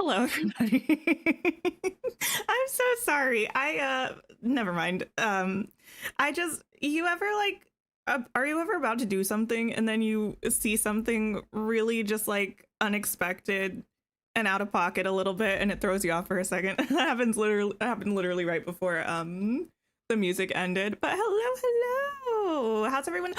Hello, everybody. I'm so sorry. Never mind. You ever like, are you ever about to do something and then you see something really just like unexpected and out of pocket a little bit and it throws you off for a second? Happened literally right before the music ended. But hello. How's everyone?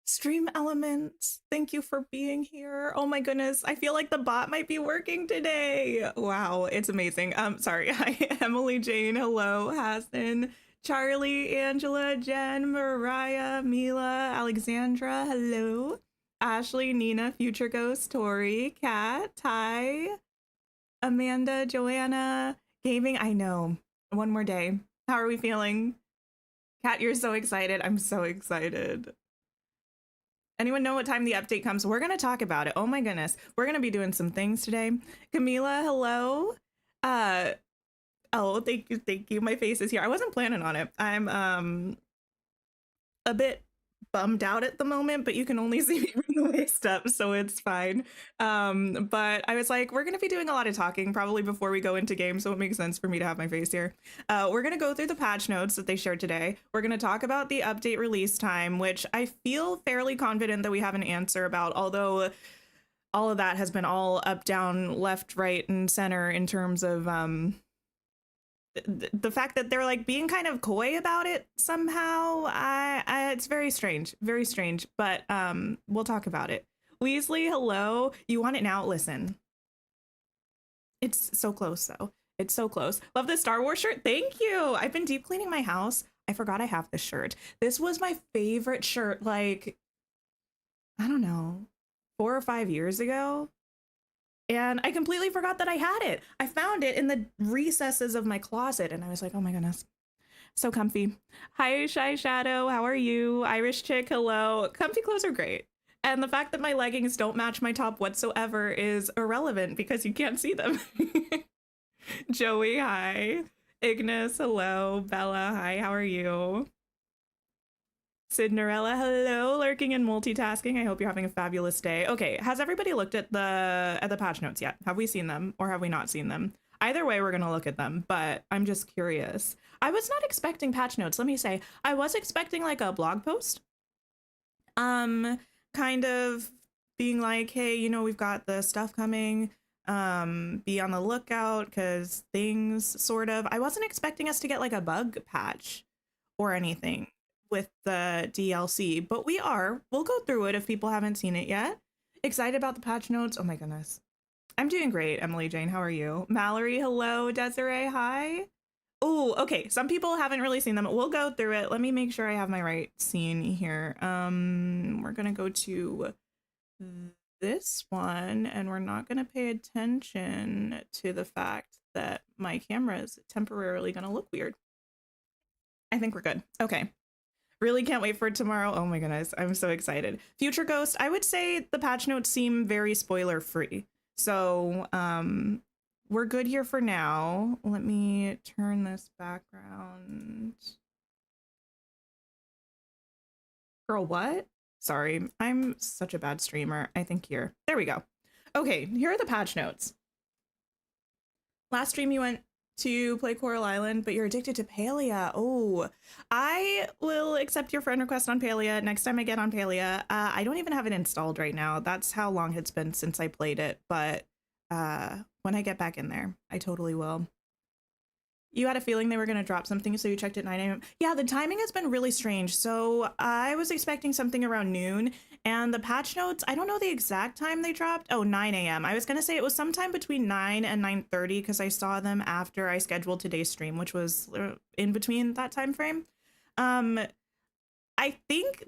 Stream Elements, thank you for being here. Oh my goodness, I feel like the bot might be working today. Wow, it's amazing. Sorry. Hi, Emily, Jane, hello, Hassan, Charlie, Angela, Jen, Mariah, Mila, Alexandra, hello, Ashley, Nina, Future Ghost, Tori, Kat, Ty, Amanda, Joanna, Gaming. I know, one more day. How are we feeling? Kat, you're so excited. I'm so excited. Anyone know what time the update comes? We're going to talk about it. Oh my goodness. We're going to be doing some things today. Camila, hello. Oh, thank you. Thank you. My face is here. I wasn't planning on it. I'm a bit bummed out at the moment, but you can only see me from the waist up, so it's fine. But I was like, we're going to be doing a lot of talking probably before we go into game, so it makes sense for me to have my face here. We're going to go through the patch notes that they shared today. We're going to talk about the update release time, which I feel fairly confident that we have an answer about, although all of that has been all up, down, left, right, and center in terms of the fact that they're like being kind of coy about it somehow. It's very strange, but we'll talk about it. Weasley, hello. You want it now? Listen, it's so close though. It's so close. Love the Star Wars shirt. Thank you. I've been deep cleaning my house. I forgot I have this shirt. This was my favorite shirt, like, I don't know, 4 or 5 years ago. And I completely forgot that I had it. I found it in the recesses of my closet and I was like, oh my goodness, so comfy. Hi, Shy Shadow, how are you? Irish Chick, hello. Comfy clothes are great. And the fact that my leggings don't match my top whatsoever is irrelevant because you can't see them. Joey, hi. Ignis, hello. Bella, hi, how are you? Cinderella, hello, lurking and multitasking. I hope you're having a fabulous day. Okay, has everybody looked at the patch notes yet? Have we seen them or have we not seen them? Either way, we're gonna look at them, but I'm just curious. I was not expecting patch notes, let me say. I was expecting like a blog post. Kind of being like, hey, you know, we've got the stuff coming. Be on the lookout because things sort of. I wasn't expecting us to get like a bug patch or anything with the DLC, but we are. We'll go through it if people haven't seen it yet. Excited about the patch notes. Oh my goodness. I'm doing great, Emily Jane. How are you? Mallory, hello. Desiree, hi. Oh, okay. Some people haven't really seen them. We'll go through it. Let me make sure I have my right scene here. We're gonna go to this one and we're not gonna pay attention to the fact that my camera is temporarily gonna look weird. I think we're good. Okay. Really can't wait for it tomorrow. Oh my goodness, I'm so excited. Future Ghost, I would say the patch notes seem very spoiler free. So we're good here for now. Let me turn this background. Girl, what? Sorry, I'm such a bad streamer. I think here. There we go. Okay, here are the patch notes. Last stream you went to play Coral Island, but you're addicted to Palia. Oh, I will accept your friend request on Palia next time I get on Palia. I don't even have it installed right now. That's how long it's been since I played it, but when I get back in there, I totally will. You had a feeling they were going to drop something, so you checked at 9 a.m. Yeah, the timing has been really strange. So I was expecting something around noon, and the patch notes, I don't know the exact time they dropped. Oh, 9 a.m. I was going to say it was sometime between 9 and 9:30 because I saw them after I scheduled today's stream, which was in between that time frame. I think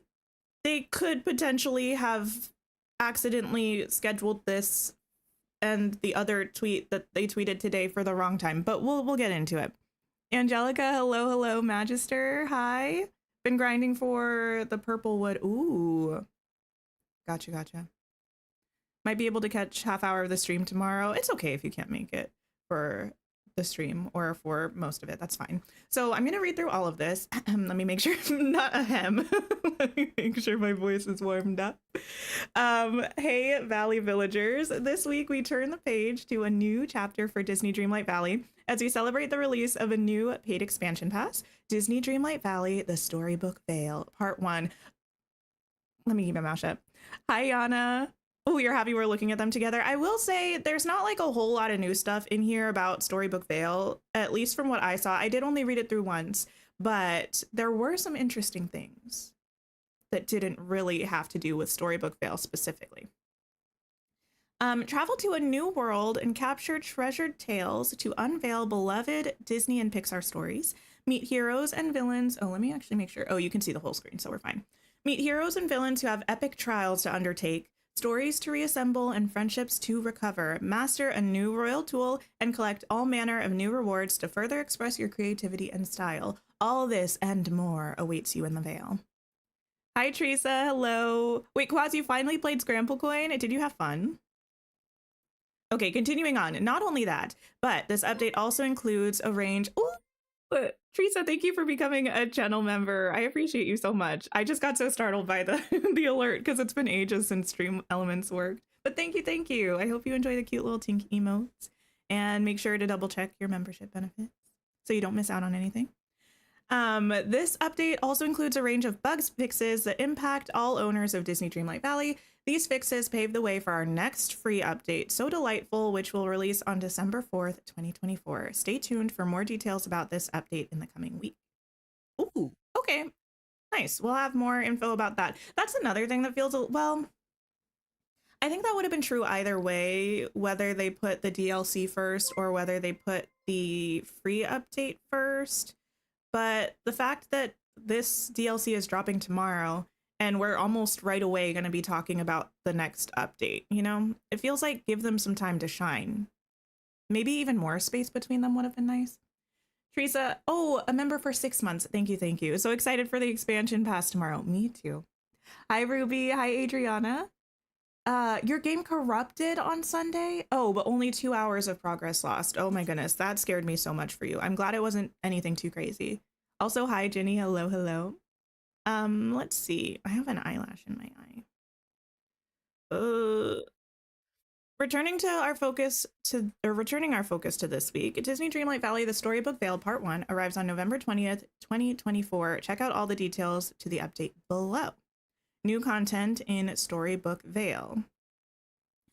they could potentially have accidentally scheduled this and the other tweet that they tweeted today for the wrong time, but we'll get into it. Angelica, hello, Magister, hi. Been grinding for the purple wood. Ooh, gotcha. Might be able to catch half hour of the stream tomorrow. It's okay if you can't make it for the stream or for most of it. That's fine. So I'm going to read through all of this. Let me make sure not a hem. Let me make sure my voice is warmed up. Hey, Valley villagers. This week we turn the page to a new chapter for Disney Dreamlight Valley as we celebrate the release of a new paid expansion pass, Disney Dreamlight Valley, the Storybook Vale, Part 1. Let me keep my mouth shut. Hi, Yana. Oh, you're happy we're looking at them together. I will say there's not like a whole lot of new stuff in here about Storybook Vale, at least from what I saw. I did only read it through once, but there were some interesting things that didn't really have to do with Storybook Vale specifically. Travel to a new world and capture treasured tales to unveil beloved Disney and Pixar stories. Meet heroes and villains. Oh, let me actually make sure. Oh, you can see the whole screen, so we're fine. Meet heroes and villains who have epic trials to undertake, stories to reassemble, and friendships to recover. Master a new royal tool and collect all manner of new rewards to further express your creativity and style. All this and more awaits you in the Vale. Hi, Teresa. Hello. Wait, Quaz, you finally played Scramble Coin? Did you have fun? Okay, continuing on. Not only that, but this update also includes a range... Ooh, Teresa, thank you for becoming a channel member. I appreciate you so much. I just got so startled by the the alert because it's been ages since Stream Elements worked. But thank you, thank you. I hope you enjoy the cute little Tink emotes. And make sure to double check your membership benefits so you don't miss out on anything. This update also includes a range of bug fixes that impact all owners of Disney Dreamlight Valley. These fixes pave the way for our next free update, So Delightful, which will release on December 4th, 2024. Stay tuned for more details about this update in the coming week. Ooh, okay. Nice. We'll have more info about that. That's another thing that feels, well, I think that would have been true either way, whether they put the DLC first or whether they put the free update first. But the fact that this DLC is dropping tomorrow and we're almost right away going to be talking about the next update, you know, it feels like give them some time to shine. Maybe even more space between them would have been nice. Teresa, oh, a member for 6 months. Thank you, thank you. So excited for the expansion pass tomorrow. Me too. Hi, Ruby. Hi, Adriana. Your game corrupted on Sunday? Oh, but only 2 hours of progress lost. Oh my goodness, that scared me so much for you. I'm glad it wasn't anything too crazy. Also, hi, Jenny. Hello, hello. Let's see. I have an eyelash in my eye. Returning our focus to this week, Disney Dreamlight Valley, the Storybook Vale Part 1 arrives on November 20th, 2024. Check out all the details to the update below. New content in Storybook Vale.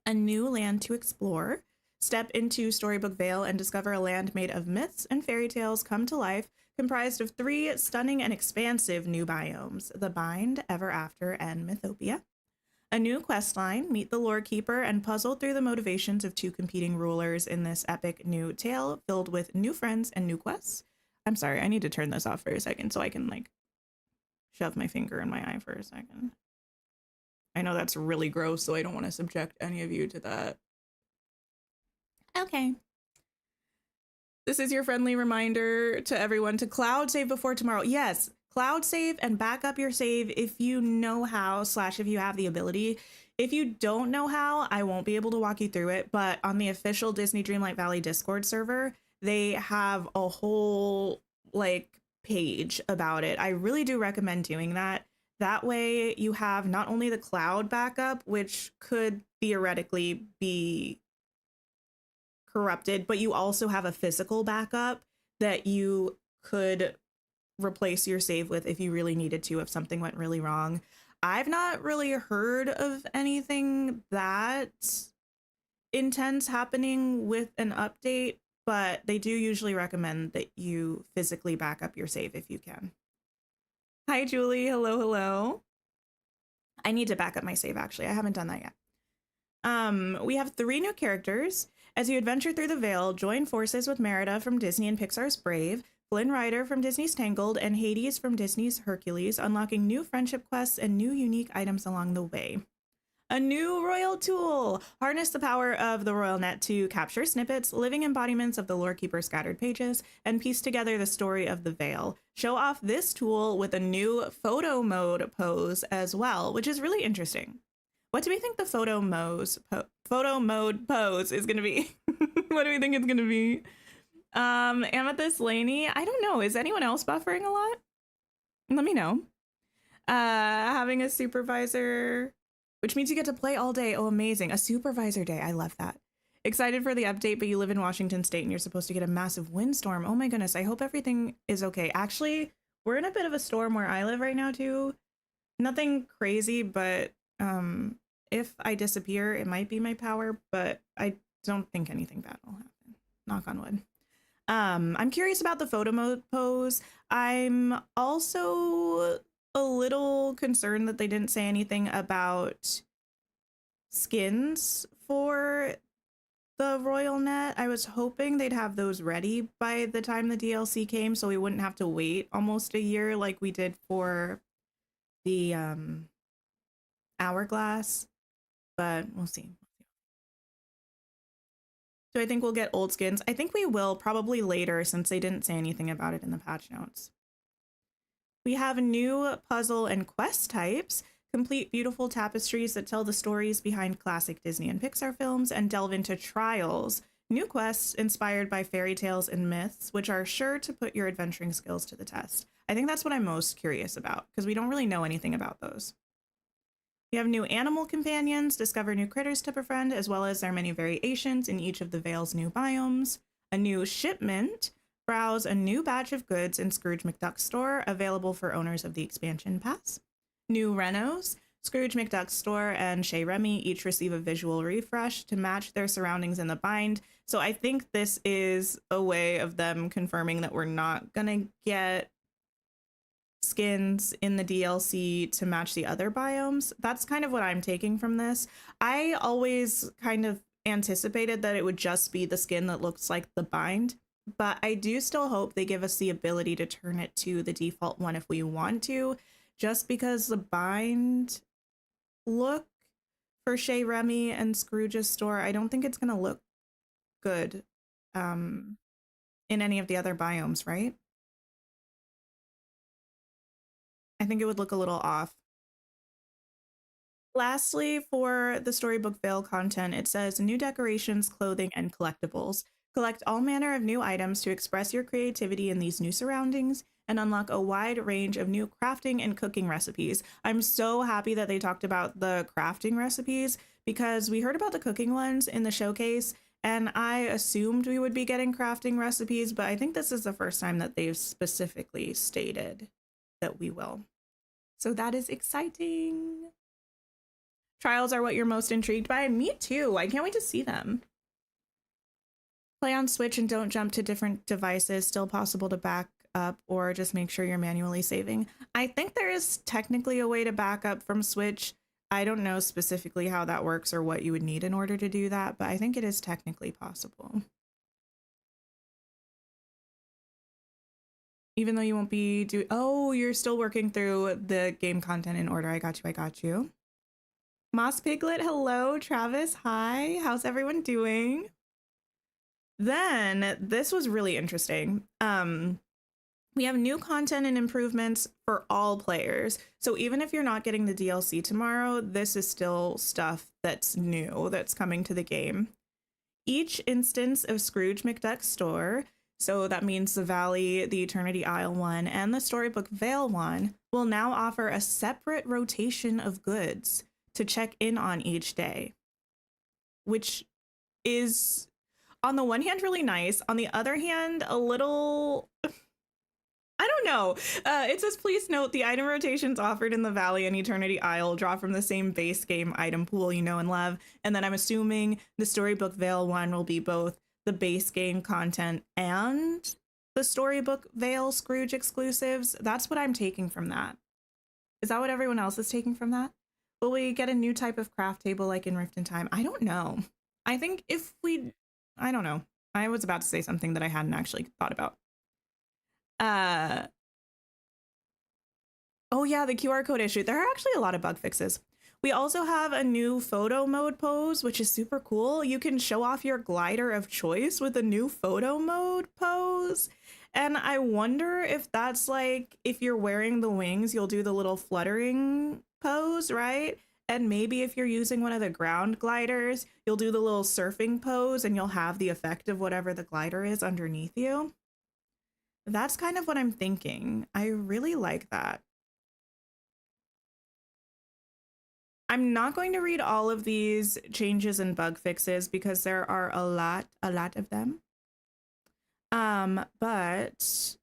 A new land to explore. Step into Storybook Vale and discover a land made of myths and fairy tales come to life, comprised of 3 stunning and expansive new biomes, The Bind, Ever After, and Mythopia. A new questline, meet the Lore Keeper and puzzle through the motivations of 2 competing rulers in this epic new tale filled with new friends and new quests. I'm sorry, I need to turn this off for a second so I can, like, shove my finger in my eye for a second. I know that's really gross, so I don't want to subject any of you to that. Okay. This is your friendly reminder to everyone to cloud save before tomorrow. Yes, cloud save and back up your save if you know how, / if you have the ability. If you don't know how, I won't be able to walk you through it, but on the official Disney Dreamlight Valley Discord server, they have a whole, like, page about it. I really do recommend doing that. That way you have not only the cloud backup, which could theoretically be corrupted, but you also have a physical backup that you could replace your save with if you really needed to, if something went really wrong. I've not really heard of anything that intense happening with an update, but they do usually recommend that you physically back up your save if you can. Hi, Julie. Hello, hello. I need to back up my save, actually. I haven't done that yet. We have 3 new characters. As you adventure through the Vale, join forces with Merida from Disney and Pixar's Brave, Flynn Rider from Disney's Tangled, and Hades from Disney's Hercules, unlocking new friendship quests and new unique items along the way. A new royal tool! Harness the power of the royal net to capture snippets, living embodiments of the Lore Keeper's scattered pages, and piece together the story of the Vale. Show off this tool with a new photo mode pose as well, which is really interesting. What do we think the photo mode pose is going to be? What do we think it's going to be? Amethyst Laney, I don't know. Is anyone else buffering a lot? Let me know. Having a supervisor, which means you get to play all day. Oh, amazing. A supervisor day. I love that. Excited for the update, but you live in Washington State and you're supposed to get a massive windstorm. Oh my goodness. I hope everything is okay. Actually, we're in a bit of a storm where I live right now too. Nothing crazy, but if I disappear, it might be my power, but I don't think anything bad will happen. Knock on wood. I'm curious about the photo mode pose. I'm also a little concerned that they didn't say anything about skins for the Royal Net. I was hoping they'd have those ready by the time the DLC came so we wouldn't have to wait almost a year like we did for the Hourglass, but we'll see. Do I think we'll get old skins? I think we will, probably later, since they didn't say anything about it in the patch notes. We have new puzzle and quest types. Complete beautiful tapestries that tell the stories behind classic Disney and Pixar films and delve into trials. New quests inspired by fairy tales and myths, which are sure to put your adventuring skills to the test. I think that's what I'm most curious about, because we don't really know anything about those. We have new animal companions, discover new critters to befriend, as well as their many variations in each of the Vale's new biomes. A new shipment, browse a new batch of goods in Scrooge McDuck's store, available for owners of the expansion pass. New renos, Scrooge McDuck's store and Chez Remy each receive a visual refresh to match their surroundings in the bind. So I think this is a way of them confirming that we're not gonna get skins in the DLC to match the other biomes. That's kind of what I'm taking from this. I always kind of anticipated that it would just be the skin that looks like the bind, but I do still hope they give us the ability to turn it to the default one if we want to, just because the bind look for Chez Remy and Scrooge's store, I don't think it's going to look good in any of the other biomes, right? I think it would look a little off. Lastly, for the Storybook Vale content, it says new decorations, clothing, and collectibles. Collect all manner of new items to express your creativity in these new surroundings and unlock a wide range of new crafting and cooking recipes. I'm so happy that they talked about the crafting recipes because we heard about the cooking ones in the showcase and I assumed we would be getting crafting recipes, but I think this is the first time that they've specifically stated that we will. So that is exciting. Trials are what you're most intrigued by? Me too. I can't wait to see them. Play on Switch and don't jump to different devices. Still possible to back up or just make sure you're manually saving. I think there is technically a way to back up from Switch. I don't know specifically how that works or what you would need in order to do that, but I think it is technically possible. Even though you won't be oh, you're still working through the game content in order. I got you. I got you. Moss Piglet, hello. Travis, hi. How's everyone doing? Then this was really interesting. We have new content and improvements for all players. So even if you're not getting the DLC tomorrow, this is still stuff that's new that's coming to the game. Each instance of Scrooge McDuck's store, so that means the Valley, the Eternity Isle one, and the Storybook Vale one, will now offer a separate rotation of goods to check in on each day, which is on the one hand really nice, on the other hand a little I don't know. It says, please note the item rotations offered in the Valley and Eternity Isle draw from the same base game item pool you know and love. And then I'm assuming the Storybook Vale one will be both the base game content and the Storybook Vale Scrooge exclusives. That's what I'm taking from that. Is that what everyone else is taking from that? Will we get a new type of craft table like in Rift in Time? I don't know. I think if we... I don't know. I was about to say something that I hadn't actually thought about. Oh yeah, the QR code issue. There are actually a lot of bug fixes. We also have a new photo mode pose, which is super cool. You can show off your glider of choice with a new photo mode pose. And I wonder if that's like, if you're wearing the wings, you'll do the little fluttering pose, right? And maybe if you're using one of the ground gliders, you'll do the little surfing pose and you'll have the effect of whatever the glider is underneath you. That's kind of what I'm thinking. I really like that. I'm not going to read all of these changes and bug fixes because there are a lot of them. But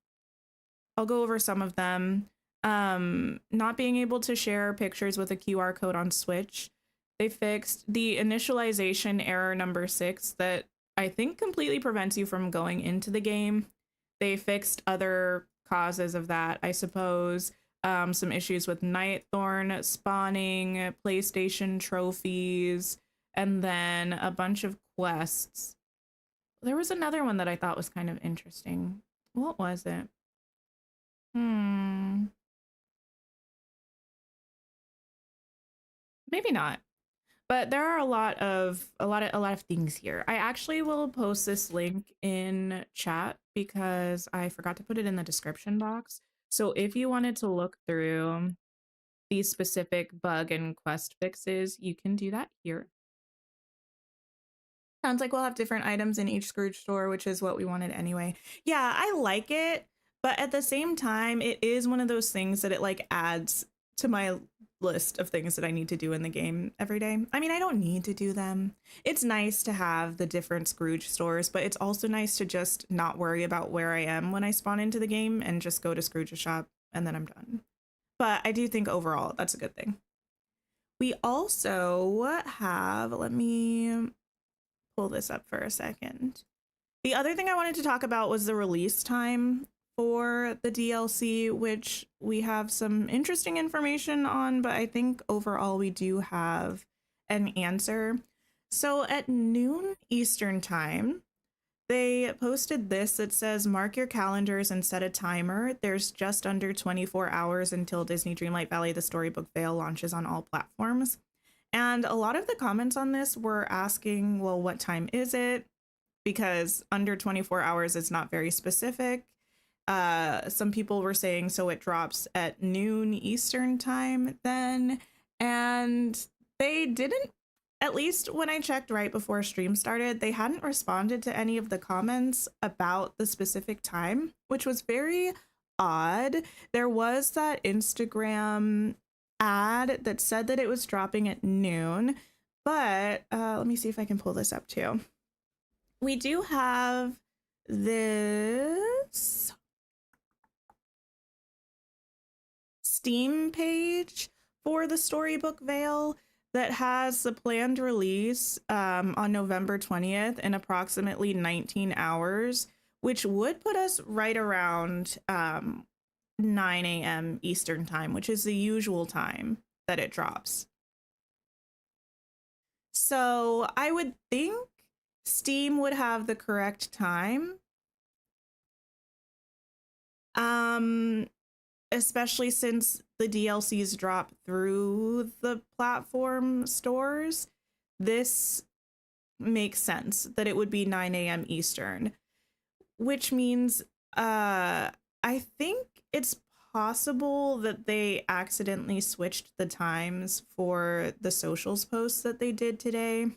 I'll go over some of them. Not being able to share pictures with a QR code on Switch. They fixed the initialization error number 6 that I think completely prevents you from going into the game. They fixed other causes of that, I suppose. Some issues with Nightthorn spawning, PlayStation trophies, and then a bunch of quests. There was another one that I thought was kind of interesting. What was it? Maybe not. But there are a lot of things here. I actually will post this link in chat because I forgot to put it in the description box. So if you wanted to look through these specific bug and quest fixes, you can do that here. Sounds like we'll have different items in each Scrooge store, which is what we wanted anyway. Yeah, I like it, but at the same time, it is one of those things that it like adds to my list of things that I need to do in the game every day. I mean, I don't need to do them. It's nice to have the different Scrooge stores, but it's also nice to just not worry about where I am when I spawn into the game and just go to Scrooge's shop and then I'm done. But I do think overall that's a good thing. We also have, let me pull this up for a second. The other thing I wanted to talk about was the release time for the DLC, which we have some interesting information on, but I think overall we do have an answer. So at noon Eastern time, they posted this that says, mark your calendars and set a timer. There's just under 24 hours until Disney Dreamlight Valley, the Storybook Vale launches on all platforms. And a lot of the comments on this were asking, well, what time is it? Because under 24 hours is not very specific. Some people were saying, so it drops at noon Eastern time then. And they didn't, at least when I checked right before stream started, they hadn't responded to any of the comments about the specific time, which was very odd. There was that Instagram ad that said that it was dropping at noon, but let me see if I can pull this up too. We do have this Steam page for the Storybook Vale that has the planned release on November 20th in approximately 19 hours, which would put us right around 9 a.m. Eastern time, which is the usual time that it drops. So I would think Steam would have the correct time. Especially since the DLCs drop through the platform stores, this makes sense that it would be 9 a.m. Eastern, which means I think it's possible that they accidentally switched the times for the socials posts that they did today.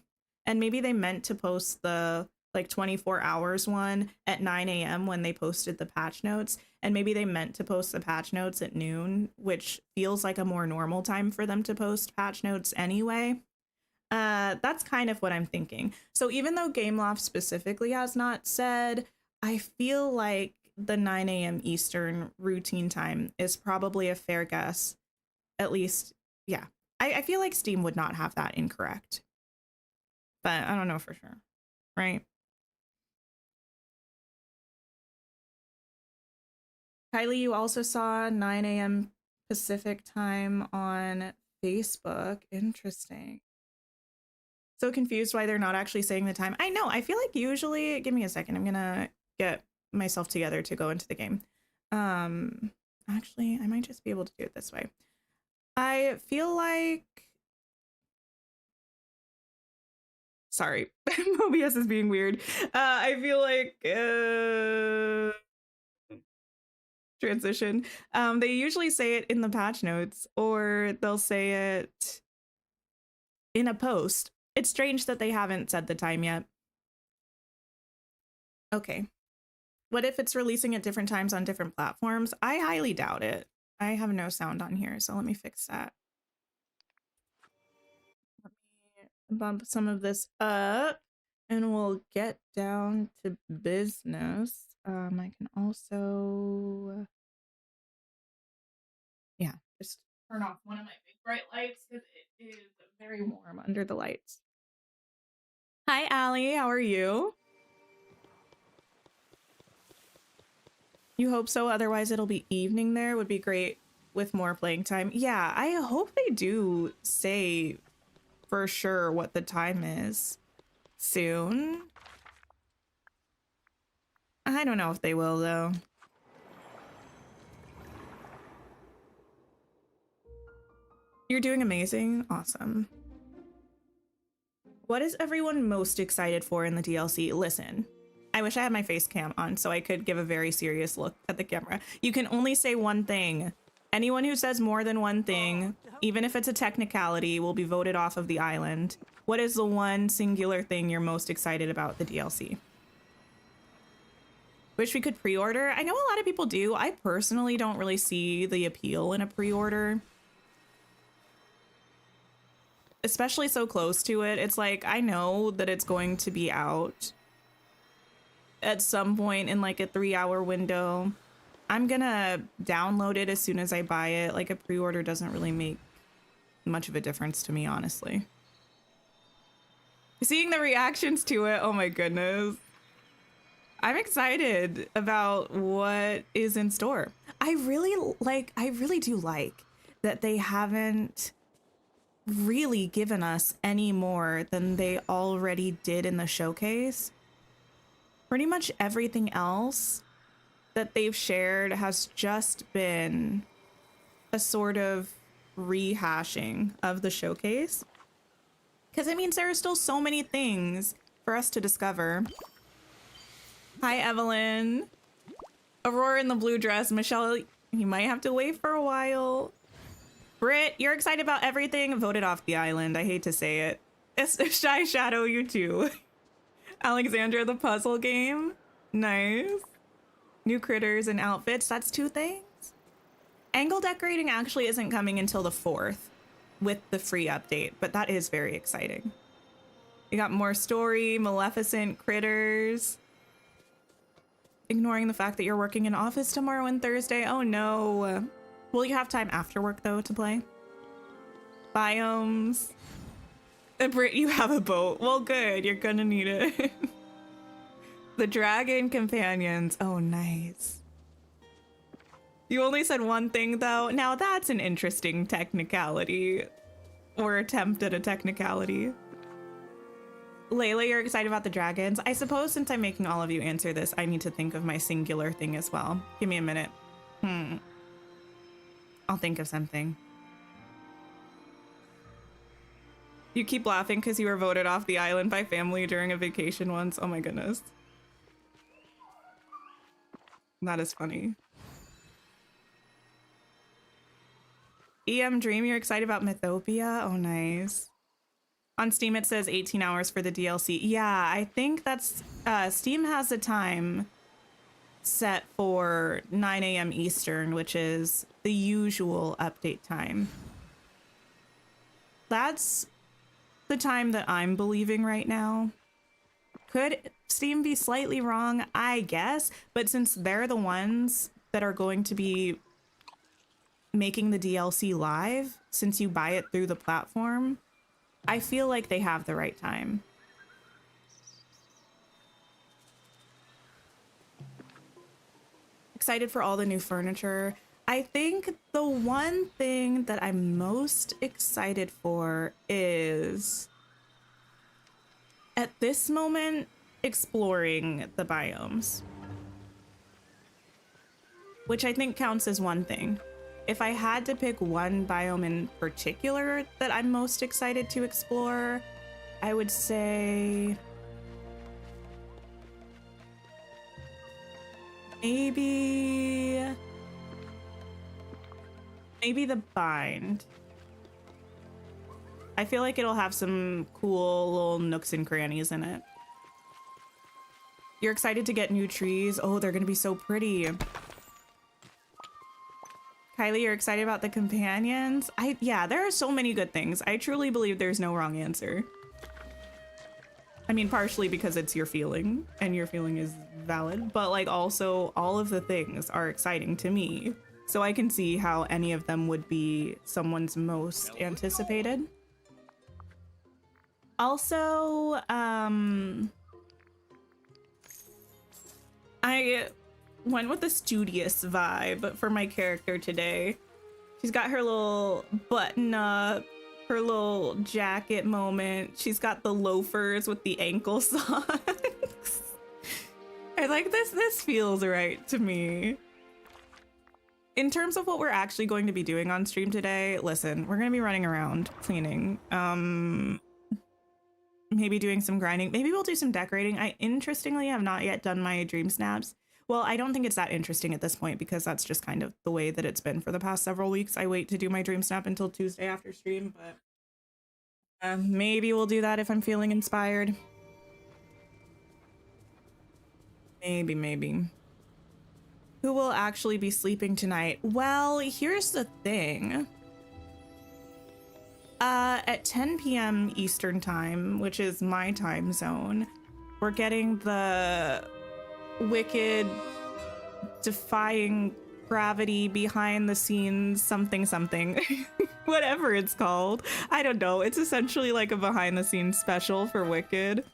And maybe they meant to post the like 24 hours one at 9 a.m. when they posted the patch notes. And maybe they meant to post the patch notes at noon, which feels like a more normal time for them to post patch notes anyway. That's kind of what I'm thinking. So even though Gameloft specifically has not said, I feel like the 9 a.m. Eastern routine time is probably a fair guess. At least, yeah. I feel like Steam would not have that incorrect. But I don't know for sure, right? Kylie, you also saw 9 a.m. Pacific time on Facebook. Interesting. So confused why they're not actually saying the time. I know. I feel like usually, give me a second. I'm going to get myself together to go into the game. Actually, I might just be able to do it this way. I feel like, sorry, Mobius is being weird. I feel like transition. They usually say it in the patch notes, or they'll say it in a post. It's strange that they haven't said the time yet. Okay. What if it's releasing at different times on different platforms? I highly doubt it. I have no sound on here, so let me fix that. Let me bump some of this up and we'll get down to business. I can also, yeah, just turn off one of my big bright lights because it is very warm under the lights. Hi, Allie. How are you? You hope so? Otherwise, it'll be evening there. Would be great with more playing time. Yeah, I hope they do say for sure what the time is soon. I don't know if they will, though. You're doing amazing. Awesome. What is everyone most excited for in the DLC? Listen, I wish I had my face cam on so I could give a very serious look at the camera. You can only say one thing. Anyone who says more than one thing, even if it's a technicality, will be voted off of the island. What is the one singular thing you're most excited about the DLC? Wish we could pre-order. I know a lot of people do. I personally don't really see the appeal in a pre-order. Especially so close to it. It's like, I know that it's going to be out at some point in like a 3-hour window. I'm gonna download it as soon as I buy it. Like a pre-order doesn't really make much of a difference to me, honestly. Seeing the reactions to it, oh my goodness. I'm excited about what is in store. I really do like that they haven't really given us any more than they already did in the showcase. Pretty much everything else that they've shared has just been a sort of rehashing of the showcase. Because it means there are still so many things for us to discover. Hi, Evelyn. Aurora in the blue dress. Michelle, you might have to wait for a while. Britt, you're excited about everything? Voted off the island. I hate to say it. It's Shy Shadow, you too. Alexandra, the puzzle game. Nice. New critters and outfits. That's 2 things. Angle decorating actually isn't coming until the 4th with the free update, but that is very exciting. You got more story, Maleficent, critters. Ignoring the fact that you're working in office tomorrow and Thursday. Oh no. Will you have time after work though to play? Biomes. Britt, you have a boat. Well, good. You're gonna need it. The dragon companions. Oh, nice. You only said one thing though. Now that's an interesting technicality or attempt at a technicality. Layla, you're excited about the dragons. I suppose since I'm making all of you answer this, I need to think of my singular thing as well. Give me a minute. I'll think of something. You keep laughing because you were voted off the island by family during a vacation once. Oh my goodness. That is funny. EM Dream, you're excited about Mythopia? Oh, nice. On Steam, it says 18 hours for the DLC. Yeah, I think that's... Steam has a time set for 9 a.m. Eastern, which is the usual update time. That's the time that I'm believing right now. Could Steam be slightly wrong? I guess. But since they're the ones that are going to be making the DLC live, since you buy it through the platform, I feel like they have the right time. Excited for all the new furniture. I think the one thing that I'm most excited for is, at this moment, exploring the biomes. Which I think counts as one thing. If I had to pick one biome in particular that I'm most excited to explore, I would say maybe the bind. I feel like it'll have some cool little nooks and crannies in it. You're excited to get new trees? Oh, they're gonna be so pretty. Kylie, you're excited about the companions? Yeah, there are so many good things. I truly believe there's no wrong answer. I mean, partially because it's your feeling, and your feeling is valid, but like also all of the things are exciting to me. So I can see how any of them would be someone's most anticipated. Also, I went with the studious vibe for my character today. She's got her little button up, her little jacket moment. She's got the loafers with the ankle socks. I like this. This feels right to me. In terms of what we're actually going to be doing on stream today, listen, we're going to be running around cleaning. Maybe doing some grinding. Maybe we'll do some decorating. I interestingly have not yet done my dream snaps. Well, I don't think it's that interesting at this point because that's just kind of the way that it's been for the past several weeks. I wait to do my dream snap until Tuesday after stream, but maybe we'll do that if I'm feeling inspired. Maybe. Who will actually be sleeping tonight? Well, here's the thing. At 10 p.m. Eastern time, which is my time zone, we're getting the wicked defying gravity behind the scenes something whatever it's called. I don't know. It's essentially like a behind the scenes special for Wicked.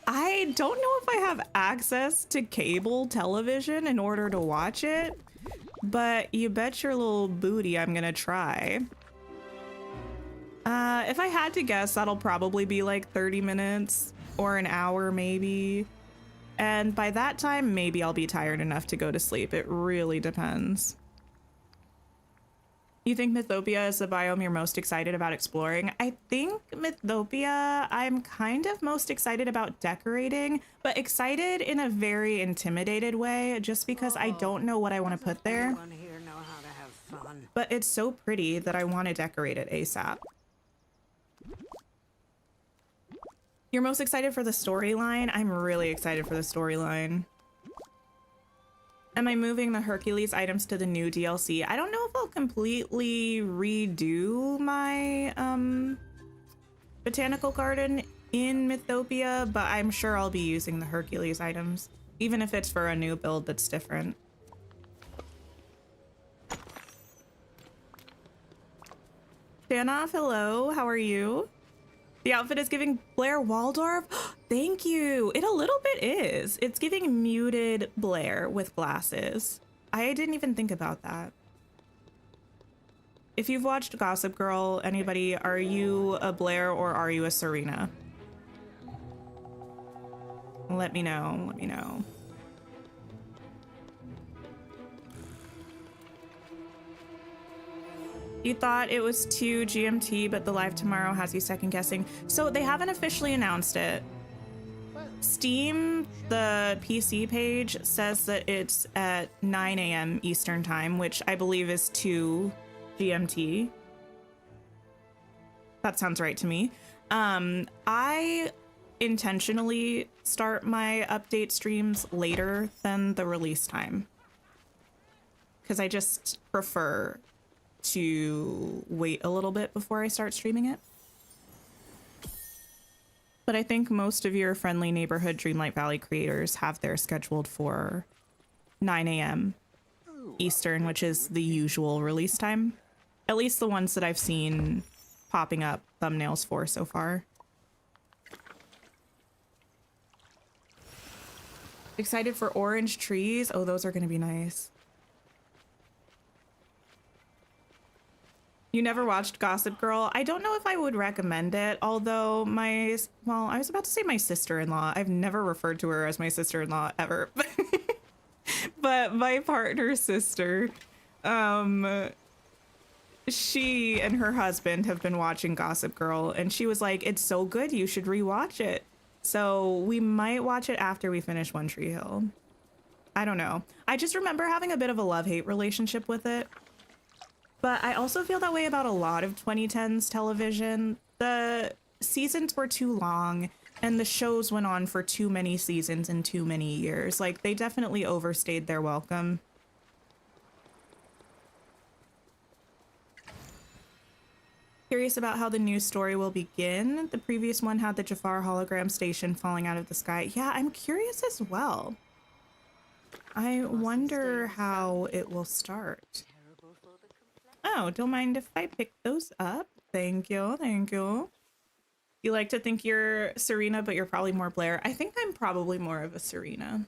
I don't know if I have access to cable television in order to watch it, but you bet your little booty I'm gonna try. If I had to guess, that'll probably be like 30 minutes or an hour maybe. And by that time, maybe I'll be tired enough to go to sleep. It really depends. You think Mythopia is the biome you're most excited about exploring? I think Mythopia, I'm kind of most excited about decorating, but excited in a very intimidated way, just because I don't know what I want to put there. But it's so pretty that I want to decorate it ASAP. You're most excited for the storyline? I'm really excited for the storyline. Am I moving the Hercules items to the new DLC? I don't know if I'll completely redo my botanical garden in Mythopia, but I'm sure I'll be using the Hercules items, even if it's for a new build that's different. Danoff, hello, how are you? The outfit is giving Blair Waldorf. Thank you. It a little bit is. It's giving muted Blair with glasses. I didn't even think about that. If you've watched Gossip Girl, anybody, are you a Blair or are you a Serena? Let me know. Let me know. You thought it was 2 GMT, but the live tomorrow has you second guessing. So they haven't officially announced it. Steam, the PC page, says that it's at 9 a.m. Eastern time, which I believe is 2 GMT. That sounds right to me. I intentionally start my update streams later than the release time, because I just prefer to wait a little bit before I start streaming it. But I think most of your friendly neighborhood Dreamlight Valley creators have theirs scheduled for 9 a.m. Eastern, which is the usual release time. At least the ones that I've seen popping up thumbnails for so far. Excited for orange trees? Oh, those are going to be nice. You never watched Gossip Girl? I don't know if I would recommend it, although I was about to say my sister-in-law. I've never referred to her as my sister-in-law ever. But my partner's sister, she and her husband have been watching Gossip Girl, and she was like, it's so good, you should rewatch it. So we might watch it after we finish One Tree Hill. I don't know. I just remember having a bit of a love-hate relationship with it. But I also feel that way about a lot of 2010s television. the seasons were too long and the shows went on for too many seasons and too many years. Like, they definitely overstayed their welcome. Curious about how the new story will begin. The previous one had the Jafar hologram station falling out of the sky. Yeah, I'm curious as well. I wonder how it will start. Oh, don't mind if I pick those up. Thank you, thank you. You like to think you're Serena, but you're probably more Blair. I think I'm probably more of a Serena.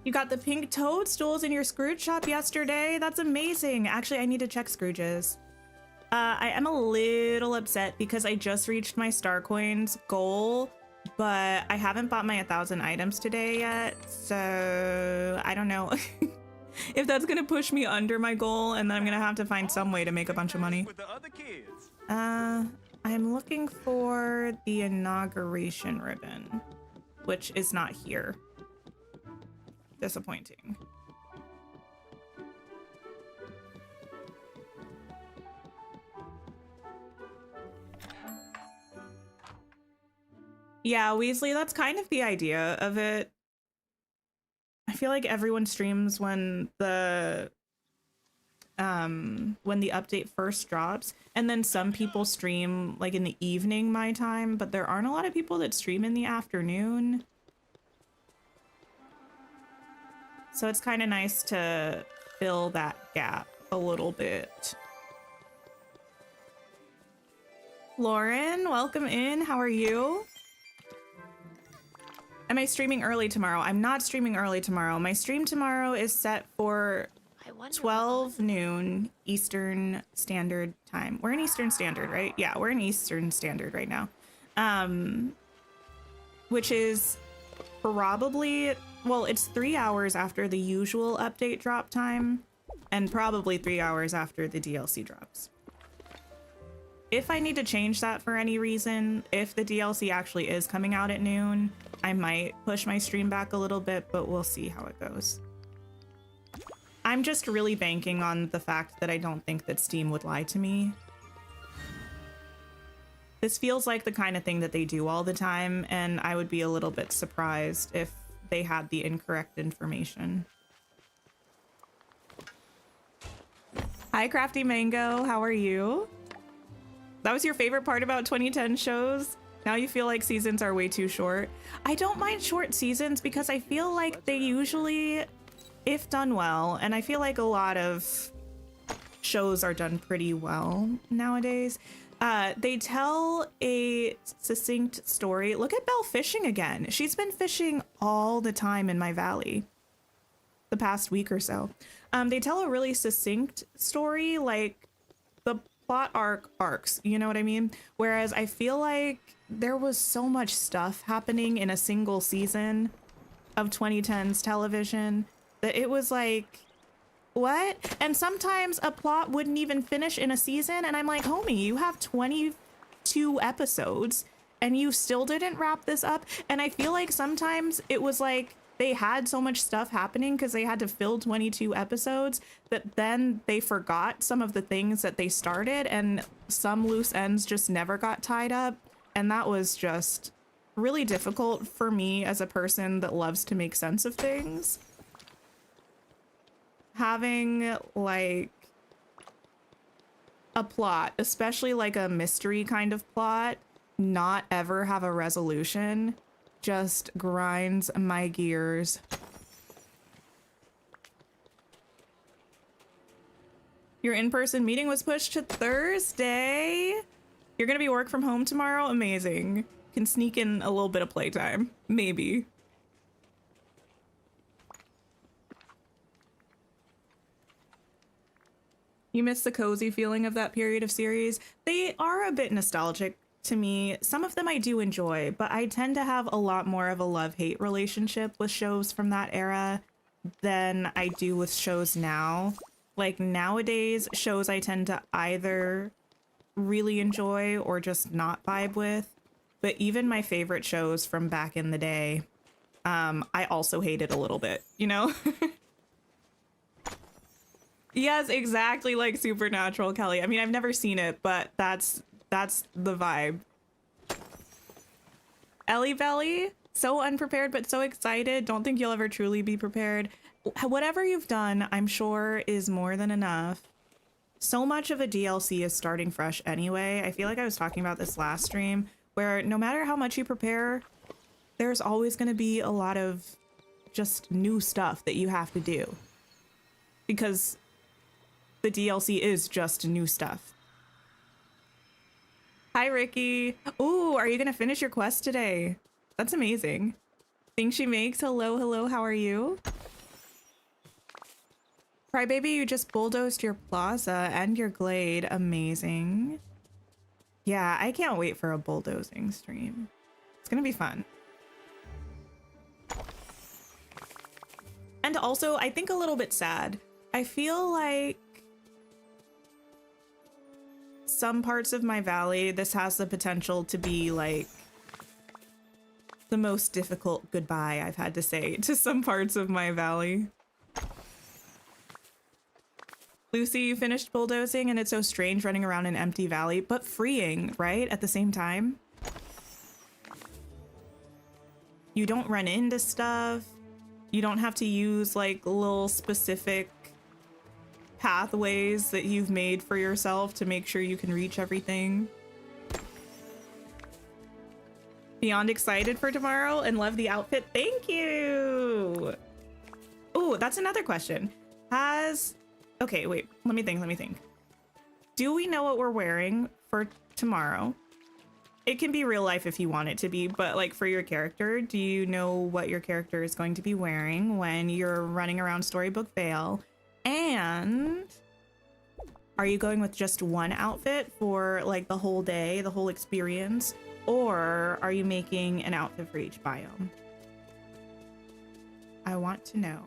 You got the pink toadstools in your Scrooge shop yesterday. That's amazing. Actually, I need to check Scrooge's. I am a little upset because I just reached my star coins goal, but I haven't bought my 1,000 items today yet. So I don't know if that's gonna push me under my goal, and then I'm gonna have to find some way to make a bunch of money. I'm looking for the inauguration ribbon, which is not here. Disappointing. Yeah, Weasley, that's kind of the idea of it. I feel like everyone streams when the update first drops, and then some people stream like in the evening my time, but there aren't a lot of people that stream in the afternoon. So it's kind of nice to fill that gap a little bit. Lauren, welcome in. How are you? Am I streaming early tomorrow? I'm not streaming early tomorrow. My stream tomorrow is set for 12 noon Eastern Standard Time. We're in Eastern Standard, right? Yeah, we're in Eastern Standard right now. Which is probably, well, it's 3 hours after the usual update drop time, and probably 3 hours after the DLC drops. If I need to change that for any reason, if the DLC actually is coming out at noon, I might push my stream back a little bit, but we'll see how it goes. I'm just really banking on the fact that I don't think that Steam would lie to me. This feels like the kind of thing that they do all the time, and I would be a little bit surprised if they had the incorrect information. Hi, Crafty Mango. How are you? That was your favorite part about 2010 shows? Now you feel like seasons are way too short? I don't mind short seasons because I feel like they usually, if done well, and I feel like a lot of shows are done pretty well nowadays, they tell a succinct story. Look at Belle fishing again. She's been fishing all the time in my valley the past week or so. They tell a really succinct story, like the plot arcs, you know what I mean? Whereas I feel like there was so much stuff happening in a single season of 2010's television that it was like, what? And sometimes a plot wouldn't even finish in a season, and I'm like, homie, you have 22 episodes and you still didn't wrap this up. And I feel like sometimes it was like they had so much stuff happening because they had to fill 22 episodes that then they forgot some of the things that they started, and some loose ends just never got tied up. And that was just really difficult for me as a person that loves to make sense of things. Having like a plot, especially like a mystery kind of plot, not ever have a resolution, just grinds my gears. Your in-person meeting was pushed to Thursday. You're gonna be work from home tomorrow? Amazing. Can sneak in a little bit of playtime, maybe. You miss the cozy feeling of that period of series? They are a bit nostalgic to me. Some of them I do enjoy, but I tend to have a lot more of a love-hate relationship with shows from that era than I do with shows now. Like nowadays, shows I tend to either really enjoy or just not vibe with. But even my favorite shows from back in the day, I also hate it a little bit, you know? Yes, exactly like Supernatural, Kelly. I mean, I've never seen it, but that's the vibe. Ellie Belly, so unprepared but so excited. Don't think you'll ever truly be prepared. Whatever you've done, I'm sure is more than enough. So much of a DLC is starting fresh anyway. I feel like I was talking about this last stream, where no matter how much you prepare, there's always going to be a lot of just new stuff that you have to do. Because the DLC is just new stuff. Hi, Ricky. Ooh, are you going to finish your quest today? That's amazing. Thing she makes. Hello, hello. How are you? Crybaby, you just bulldozed your plaza and your glade. Amazing. Yeah, I can't wait for a bulldozing stream. It's going to be fun. And also, I think a little bit sad. I feel like some parts of my valley, this has the potential to be like the most difficult goodbye I've had to say to some parts of my valley. Lucy, you finished bulldozing and it's so strange running around an empty valley, but freeing, right? At the same time. You don't run into stuff. You don't have to use like little specific pathways that you've made for yourself to make sure you can reach everything. Beyond excited for tomorrow and love the outfit. Thank you. Oh, that's another question. Okay, wait, let me think. Do we know what we're wearing for tomorrow? It can be real life if you want it to be, but like for your character, do you know what your character is going to be wearing when you're running around Storybook Vale? And are you going with just one outfit for like the whole day, the whole experience? Or are you making an outfit for each biome? I want to know.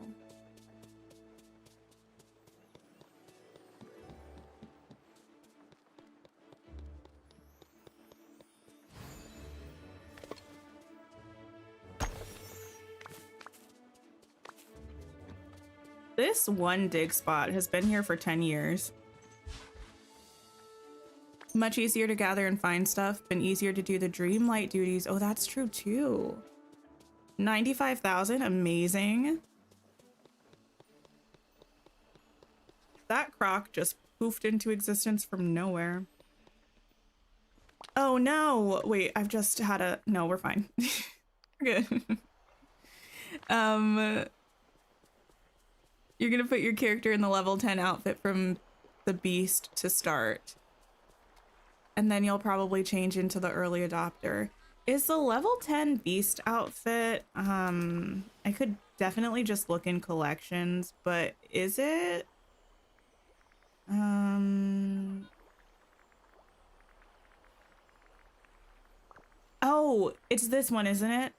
This one dig spot has been here for 10 years. Much easier to gather and find stuff, been easier to do the Dreamlight duties. Oh, that's true too. 95,000, amazing. That croc just poofed into existence from nowhere. Oh no, wait, I've just had a, no, we're fine. We're good. You're gonna put your character in the level 10 outfit from the beast to start. And then you'll probably change into the early adopter. Is the level 10 beast outfit, I could definitely just look in collections, but is it? Oh, it's this one, isn't it?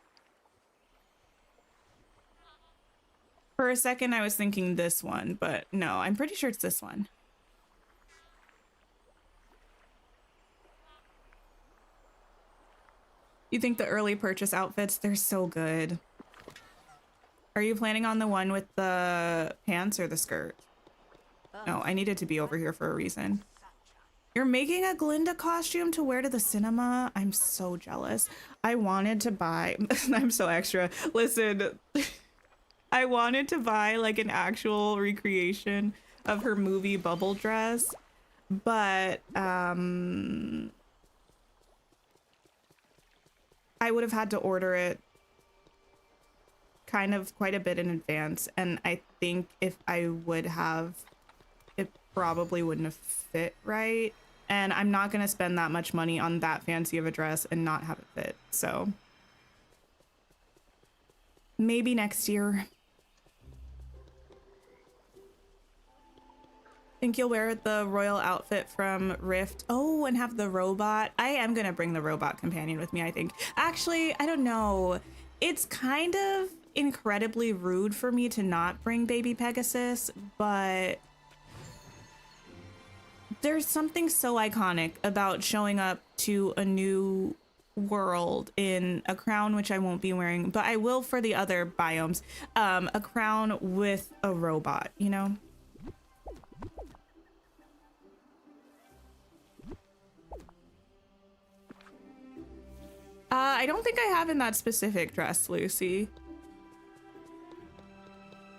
For a second, I was thinking this one, but no, I'm pretty sure it's this one. You think the early purchase outfits, they're so good. Are you planning on the one with the pants or the skirt? No, I needed to be over here for a reason. You're making a Glinda costume to wear to the cinema? I'm so jealous. I wanted to buy, I'm so extra. Listen, I wanted to buy like an actual recreation of her movie bubble dress, but I would have had to order it kind of quite a bit in advance, and I think if I would have, it probably wouldn't have fit right, and I'm not gonna spend that much money on that fancy of a dress and not have it fit, so maybe next year. Think you'll wear the royal outfit from Rift? Oh, and have the robot. I am gonna bring the robot companion with me, I think. Actually, I don't know. It's kind of incredibly rude for me to not bring baby Pegasus, but there's something so iconic about showing up to a new world in a crown, which I won't be wearing, but I will for the other biomes, a crown with a robot, you know? I don't think I have in that specific dress, Lucy.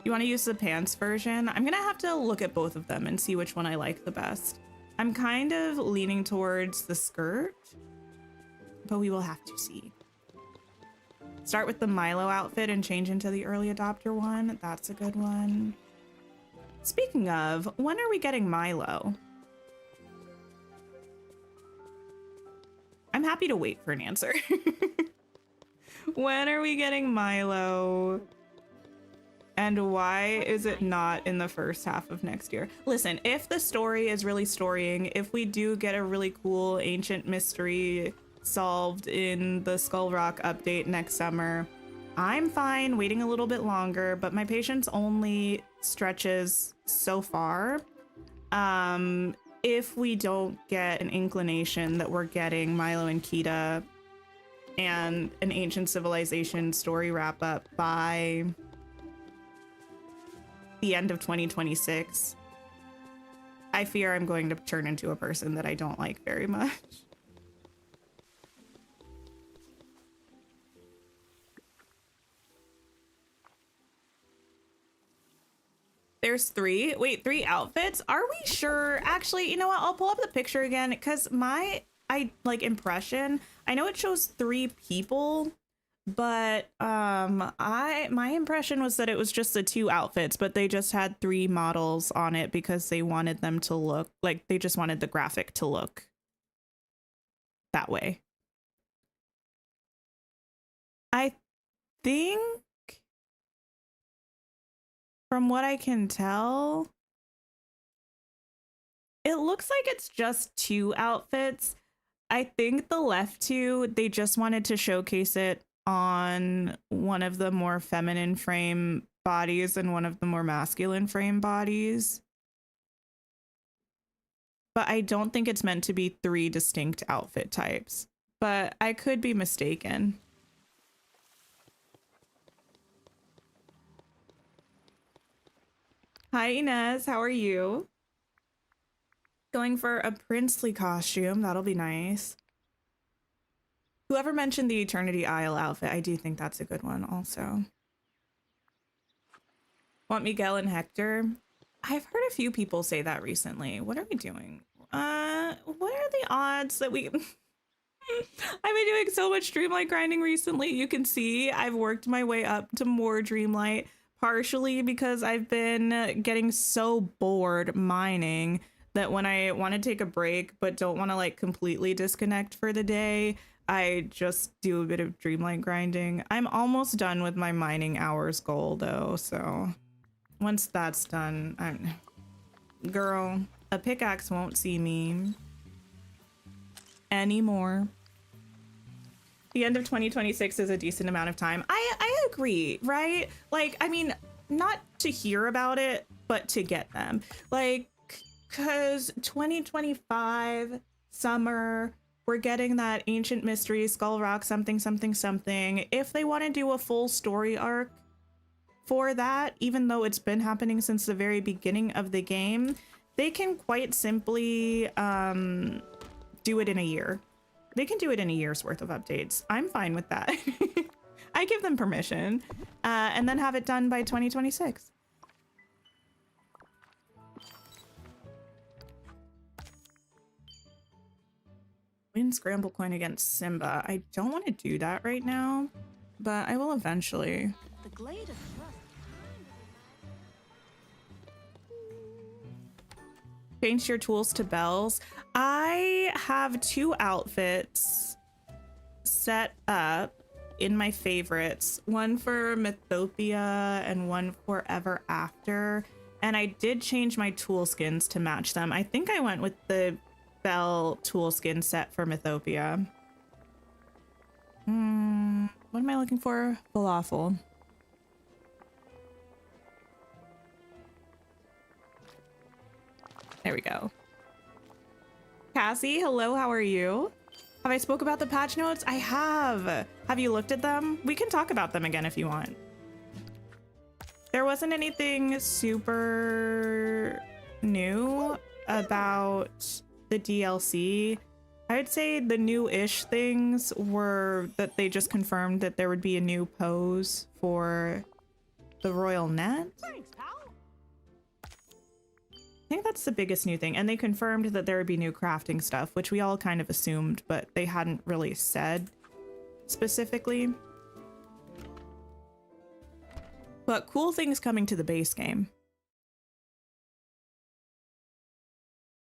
You want to use the pants version? I'm gonna have to look at both of them and see which one I like the best. I'm kind of leaning towards the skirt, but we will have to see. Start with the Milo outfit and change into the early adopter one. That's a good one. Speaking of, when are we getting Milo? I'm happy to wait for an answer. When are we getting Milo? And why is it not in the first half of next year? Listen, if the story is really storying, if we do get a really cool ancient mystery solved in the Skull Rock update next summer, I'm fine waiting a little bit longer, but my patience only stretches so far. If we don't get an inclination that we're getting Milo and Kita and an ancient civilization story wrap up by the end of 2026, I fear I'm going to turn into a person that I don't like very much. There's three. Wait, three outfits? Are we sure? Actually, you know what? I'll pull up the picture again because my impression, I know it shows three people, but my impression was that it was just the two outfits, but they just had three models on it because they wanted them to look like, they just wanted the graphic to look that way. I think, from what I can tell, it looks like it's just two outfits. I think the left two, they just wanted to showcase it on one of the more feminine frame bodies and one of the more masculine frame bodies. But I don't think it's meant to be three distinct outfit types. But I could be mistaken. Hi, Inez. How are you? Going for a princely costume. That'll be nice. Whoever mentioned the Eternity Isle outfit, I do think that's a good one also. Want Miguel and Hector? I've heard a few people say that recently. What are we doing? What are the odds that we... I've been doing so much Dreamlight grinding recently. You can see I've worked my way up to more Dreamlight, partially because I've been getting so bored mining that when I want to take a break but don't want to like completely disconnect for the day, I just do a bit of Dreamlight grinding. I'm almost done with my mining hours goal though, so once that's done, girl, a pickaxe won't see me anymore. The end of 2026 is a decent amount of time. I agree, right? Like, I mean, not to hear about it, but to get them. Like, because 2025 summer, we're getting that ancient mystery, Skull Rock, something, something, something. If they want to do a full story arc for that, even though it's been happening since the very beginning of the game, they can quite simply do it in a year. They can do it in a year's worth of updates. I'm fine with that. I give them permission, and then have it done by 2026. Win Scramble Coin against Simba. I don't want to do that right now, but I will eventually. The glade of Change your tools to bells. I have two outfits set up in my favorites, one for Mythopia and one for Ever After, and I did change my tool skins to match them. I think I went with the Bell tool skin set for Mythopia. What am I looking for? Falafel. There we go. Cassie, hello, how are you? Have I spoke about the patch notes? I have. Have you looked at them? We can talk about them again if you want. There wasn't anything super new about the DLC. I would say the new-ish things were that they just confirmed that there would be a new pose for the Royal Net. Thanks, pal. I think that's the biggest new thing. And they confirmed that there would be new crafting stuff, which we all kind of assumed, but they hadn't really said specifically. But cool things coming to the base game.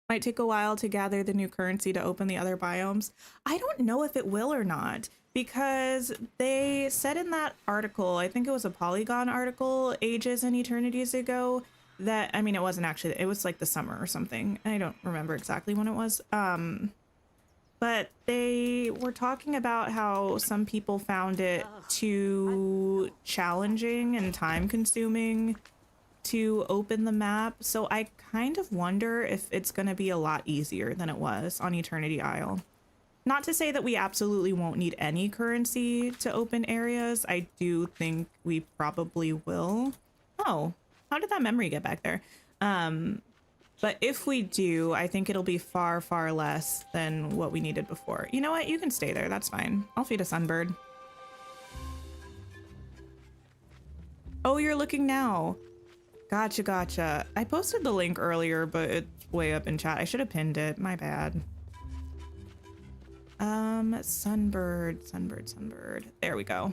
Might take a while to gather the new currency to open the other biomes. I don't know if it will or not, because they said in that article, I think it was a Polygon article ages and eternities ago, that, I mean, it wasn't actually, it was like the summer or something. I don't remember exactly when it was. But they were talking about how some people found it too challenging and time consuming to open the map. So I kind of wonder if it's going to be a lot easier than it was on Eternity Isle. Not to say that we absolutely won't need any currency to open areas. I do think we probably will. Oh, how did that memory get back there? But if we do, I think it'll be far, far less than what we needed before. You know what? You can stay there. That's fine. I'll feed a sunbird. Oh, you're looking now. Gotcha, gotcha. I posted the link earlier, but it's way up in chat. I should have pinned it. My bad. Sunbird. There we go.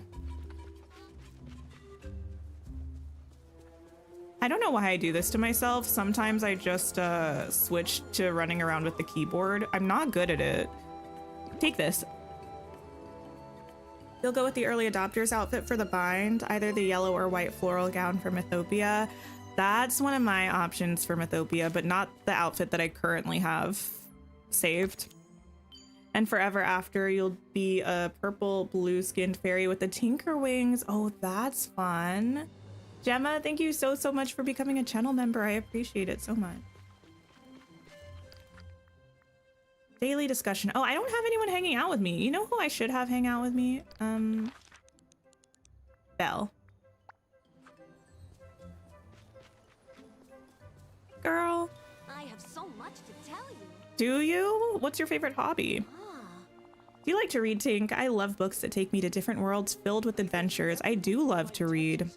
I don't know why I do this to myself. Sometimes I just switch to running around with the keyboard. I'm not good at it. Take this. You'll go with the early adopters outfit for the bind, either the yellow or white floral gown for Mythopia. That's one of my options for Mythopia, but not the outfit that I currently have saved. And forever after, you'll be a purple blue-skinned fairy with the tinker wings. Oh, that's fun. Gemma, thank you so much for becoming a channel member. I appreciate it so much. Daily discussion. Oh, I don't have anyone hanging out with me. You know who I should have hang out with me? Belle. Girl. I have so much to tell you. Do you? What's your favorite hobby? Do you like to read, Tink? I love books that take me to different worlds filled with adventures. I do love to read.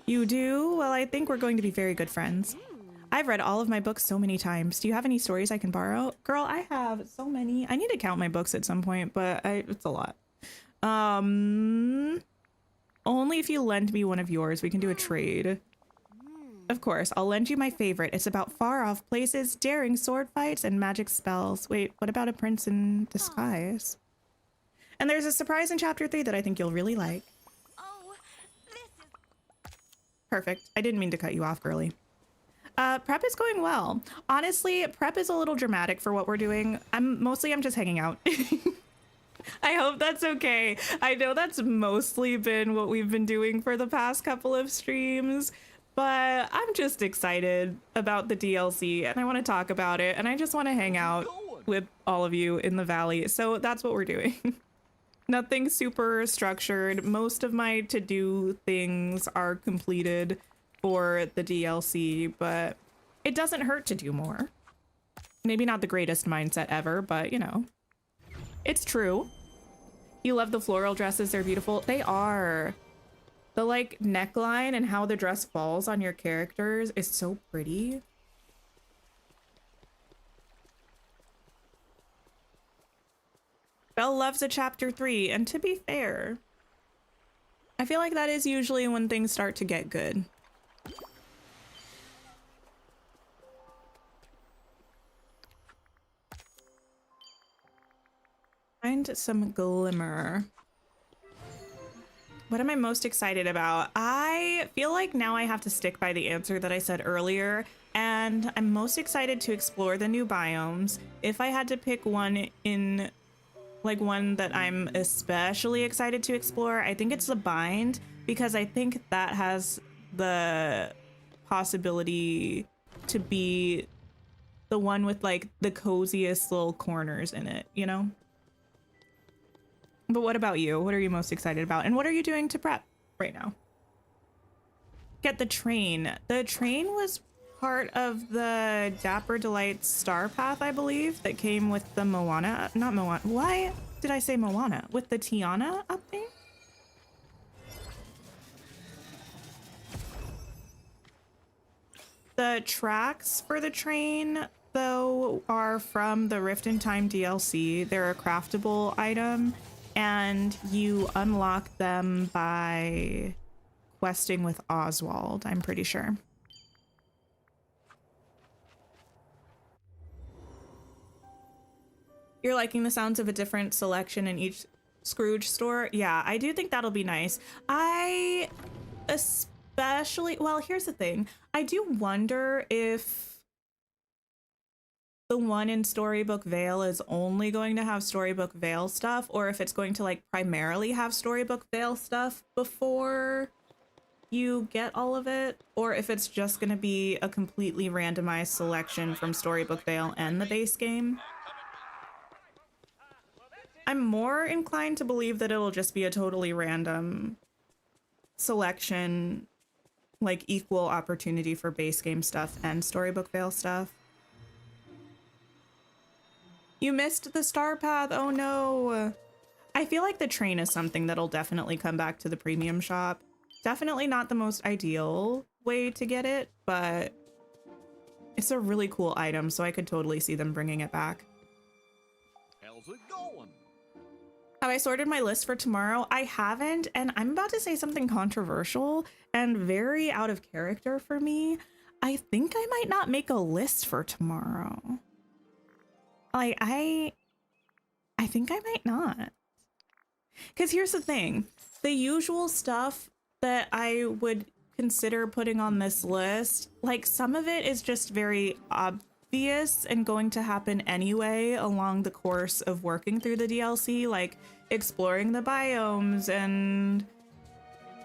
You do? Well, I think we're going to be very good friends. I've read all of my books so many times. Do you have any stories I can borrow? Girl, I have so many. I need to count my books at some point, but it's a lot. Only if you lend me one of yours. We can do a trade. Of course, I'll lend you my favorite. It's about far-off places, daring sword fights, and magic spells. Wait, what about a prince in disguise? And there's a surprise in chapter 3 that I think you'll really like. Oh, this is... Perfect. I didn't mean to cut you off, girly. Prep is going well. Honestly, prep is a little dramatic for what we're doing. I'm just hanging out. I hope that's okay. I know that's mostly been what we've been doing for the past couple of streams, but I'm just excited about the DLC and I want to talk about it and I just want to hang out with all of you in the valley. So that's what we're doing. Nothing super structured. Most of my to-do things are completed for the DLC, but it doesn't hurt to do more. Maybe not the greatest mindset ever, but you know, it's true. You love the floral dresses. They're beautiful. They are. The like neckline and how the dress falls on your characters is so pretty. Belle loves a chapter 3, and to be fair, I feel like that is usually when things start to get good. Find some glimmer. What am I most excited about? I feel like now I have to stick by the answer that I said earlier, and I'm most excited to explore the new biomes. If I had to pick one in, like one that I'm especially excited to explore, I think it's the Bind, because I think that has the possibility to be the one with like the coziest little corners in it, you know? But what about you? What are you most excited about? And what are you doing to prep right now? Get the train. The train was part of the Dapper Delights Star Path, I believe, that came with the Moana. Not Moana. Why did I say Moana? With the Tiana update? The tracks for the train, though, are from the Rift in Time DLC. They're a craftable item, and you unlock them by questing with Oswald, I'm pretty sure. You're liking the sounds of a different selection in each Scrooge store? Yeah, I do think that'll be nice. I especially, well, here's the thing. I do wonder if the one in Storybook Vale is only going to have Storybook Vale stuff, or if it's going to like primarily have Storybook Vale stuff before you get all of it, or if it's just going to be a completely randomized selection from Storybook Vale and the base game. I'm more inclined to believe that it'll just be a totally random selection, like equal opportunity for base game stuff and Storybook Vale stuff. You missed the Star Path, oh no. I feel like the train is something that'll definitely come back to the premium shop. Definitely not the most ideal way to get it, but it's a really cool item, so I could totally see them bringing it back. How's it going? Have I sorted my list for tomorrow? I haven't, and I'm about to say something controversial and very out of character for me. I think I might not make a list for tomorrow. Like, I think I might not. Because here's the thing. The usual stuff that I would consider putting on this list, like some of it is just very obvious and going to happen anyway along the course of working through the DLC, like exploring the biomes and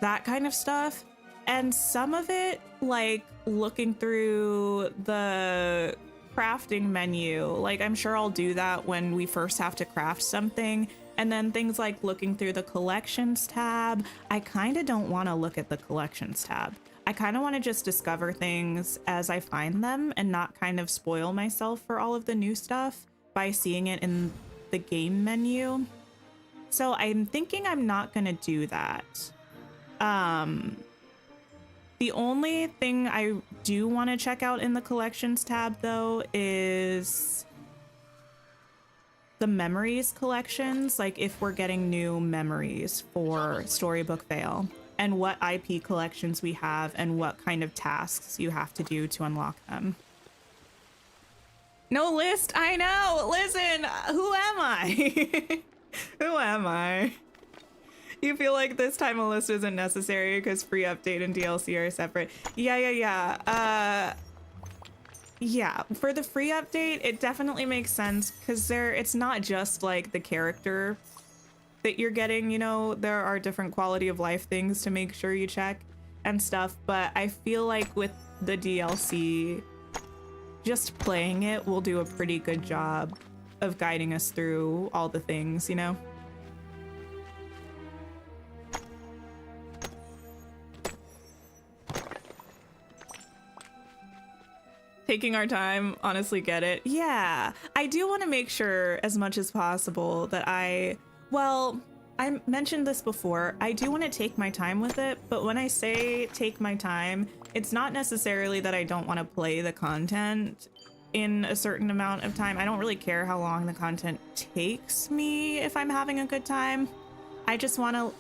that kind of stuff. And some of it, like looking through the crafting menu, like I'm sure I'll do that when we first have to craft something. And then things like looking through the collections tab, I kind of don't want to look at the collections tab. I kind of want to just discover things as I find them and not kind of spoil myself for all of the new stuff by seeing it in the game menu. So I'm thinking I'm not going to do that. The only thing I do want to check out in the collections tab though is the memories collections, like if we're getting new memories for Storybook Vale and what IP collections we have and what kind of tasks you have to do to unlock them. No list, I know. Listen, who am I? Who am I? You feel like this time a list isn't necessary because free update and DLC are separate. Yeah. Yeah, for the free update, it definitely makes sense because it's not just like the character that you're getting, you know, there are different quality of life things to make sure you check and stuff. But I feel like with the DLC, just playing it will do a pretty good job of guiding us through all the things, you know? Taking our time, honestly get it. Yeah, I do want to make sure as much as possible that I mentioned this before, I do want to take my time with it, but when I say take my time, it's not necessarily that I don't want to play the content in a certain amount of time. I don't really care how long the content takes me if I'm having a good time. I just want to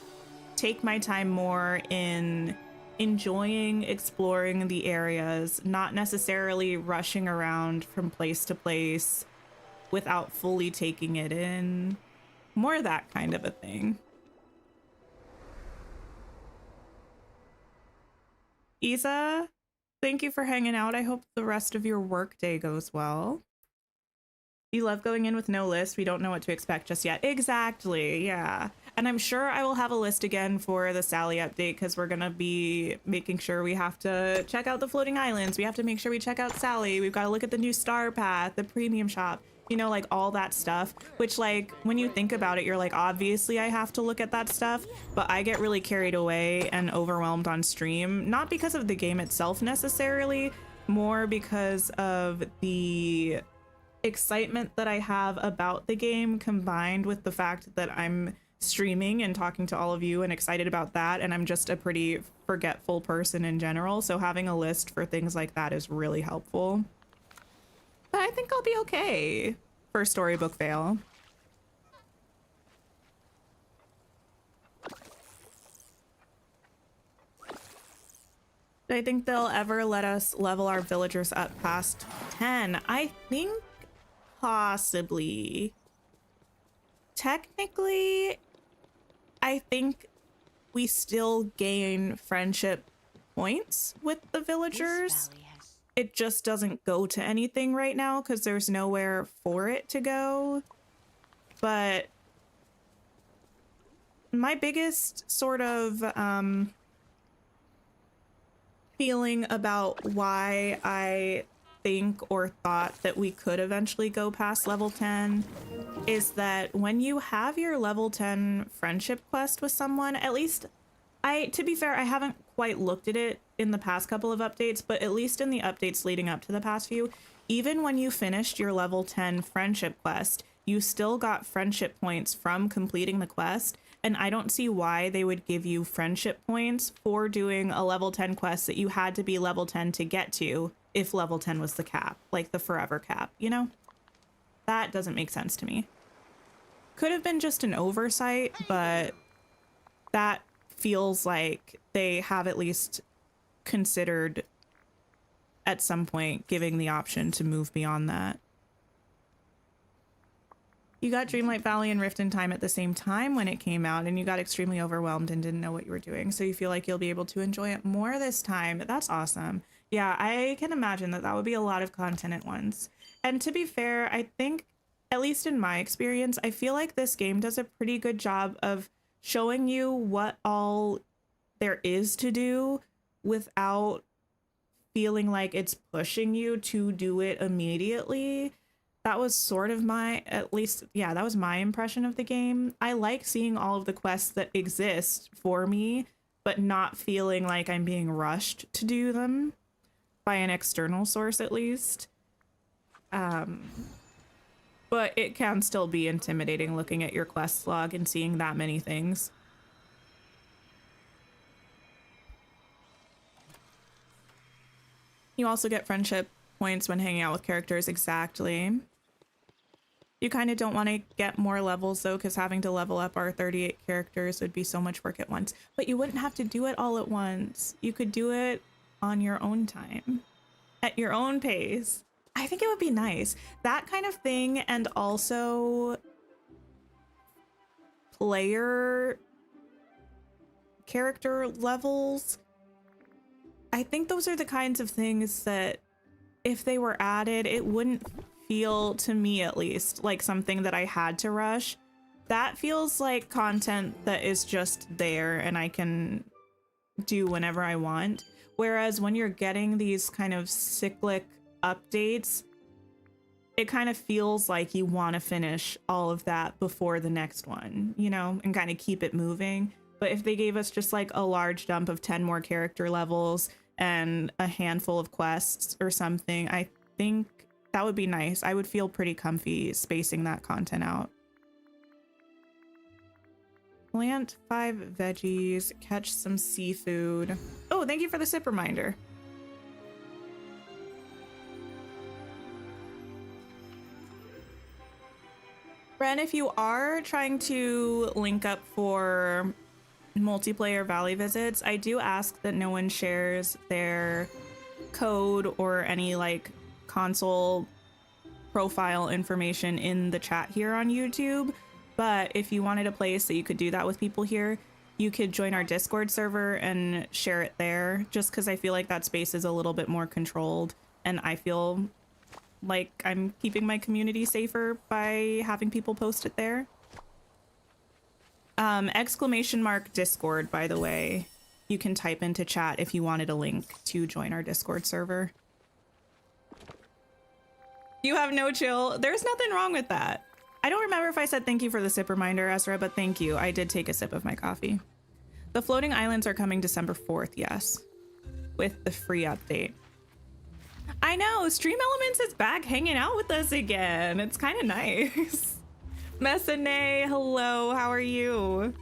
take my time more in enjoying exploring the areas, not necessarily rushing around from place to place without fully taking it in. More that kind of a thing. Isa, thank you for hanging out. I hope the rest of your work day goes well. You love going in with no list. We don't know what to expect just yet. Exactly, yeah. And I'm sure I will have a list again for the Sally update because we're going to be making sure we have to check out the floating islands. We have to make sure we check out Sally. We've got to look at the new star path, the premium shop, you know, like all that stuff, which like when you think about it, you're like, obviously I have to look at that stuff, but I get really carried away and overwhelmed on stream, not because of the game itself necessarily, more because of the excitement that I have about the game combined with the fact that I'm streaming and talking to all of you and excited about that, and I'm just a pretty forgetful person in general, so having a list for things like that is really helpful. But I think I'll be okay for Storybook Vale. Do I think they'll ever let us level our villagers up past 10? I think possibly. Technically, I think we still gain friendship points with the villagers. It just doesn't go to anything right now because there's nowhere for it to go. But my biggest sort of feeling about why I think or thought that we could eventually go past level 10 is that when you have your level 10 friendship quest with someone, at least to be fair, I haven't quite looked at it in the past couple of updates, but at least in the updates leading up to the past few, even when you finished your level 10 friendship quest, you still got friendship points from completing the quest. And I don't see why they would give you friendship points for doing a level 10 quest that you had to be level 10 to get to if level 10 was the cap, like the forever cap, you know? That doesn't make sense to me. Could have been just an oversight, but that feels like they have at least considered at some point giving the option to move beyond that. You got Dreamlight Valley and Rift in Time at the same time when it came out, and you got extremely overwhelmed and didn't know what you were doing, so you feel like you'll be able to enjoy it more this time. That's awesome. Yeah, I can imagine that that would be a lot of content at once. And to be fair, I think, at least in my experience, I feel like this game does a pretty good job of showing you what all there is to do without feeling like it's pushing you to do it immediately. That was sort of my, at least, yeah, that was my impression of the game. I like seeing all of the quests that exist for me, but not feeling like I'm being rushed to do them by an external source, at least. But it can still be intimidating looking at your quest log and seeing that many things. You also get friendship points when hanging out with characters, exactly. You kind of don't want to get more levels though, because having to level up our 38 characters would be so much work at once. But you wouldn't have to do it all at once. You could do it on your own time, at your own pace. I think it would be nice. That kind of thing, and also player character levels. I think those are the kinds of things that if they were added, it wouldn't feel, to me at least, like something that I had to rush. That feels like content that is just there and I can do whenever I want. Whereas when you're getting these kind of cyclic updates, it kind of feels like you want to finish all of that before the next one, you know, and kind of keep it moving. But if they gave us just like a large dump of 10 more character levels and a handful of quests or something, I think that would be nice. I would feel pretty comfy spacing that content out. Plant 5 veggies, catch some seafood. Oh, thank you for the sip reminder. Ren, if you are trying to link up for multiplayer Valley visits, I do ask that no one shares their code or any like console profile information in the chat here on YouTube. But if you wanted a place that you could do that with people here, you could join our Discord server and share it there, just because I feel like that space is a little bit more controlled and I feel like I'm keeping my community safer by having people post it there. Exclamation mark Discord, by the way. You can type into chat if you wanted a link to join our Discord server. You have no chill. There's nothing wrong with that. I don't remember if I said thank you for the sip reminder, Ezra, but thank you. I did take a sip of my coffee. The floating islands are coming December 4th, yes. With the free update. I know, Stream Elements is back hanging out with us again. It's kind of nice. Messane, hello, how are you?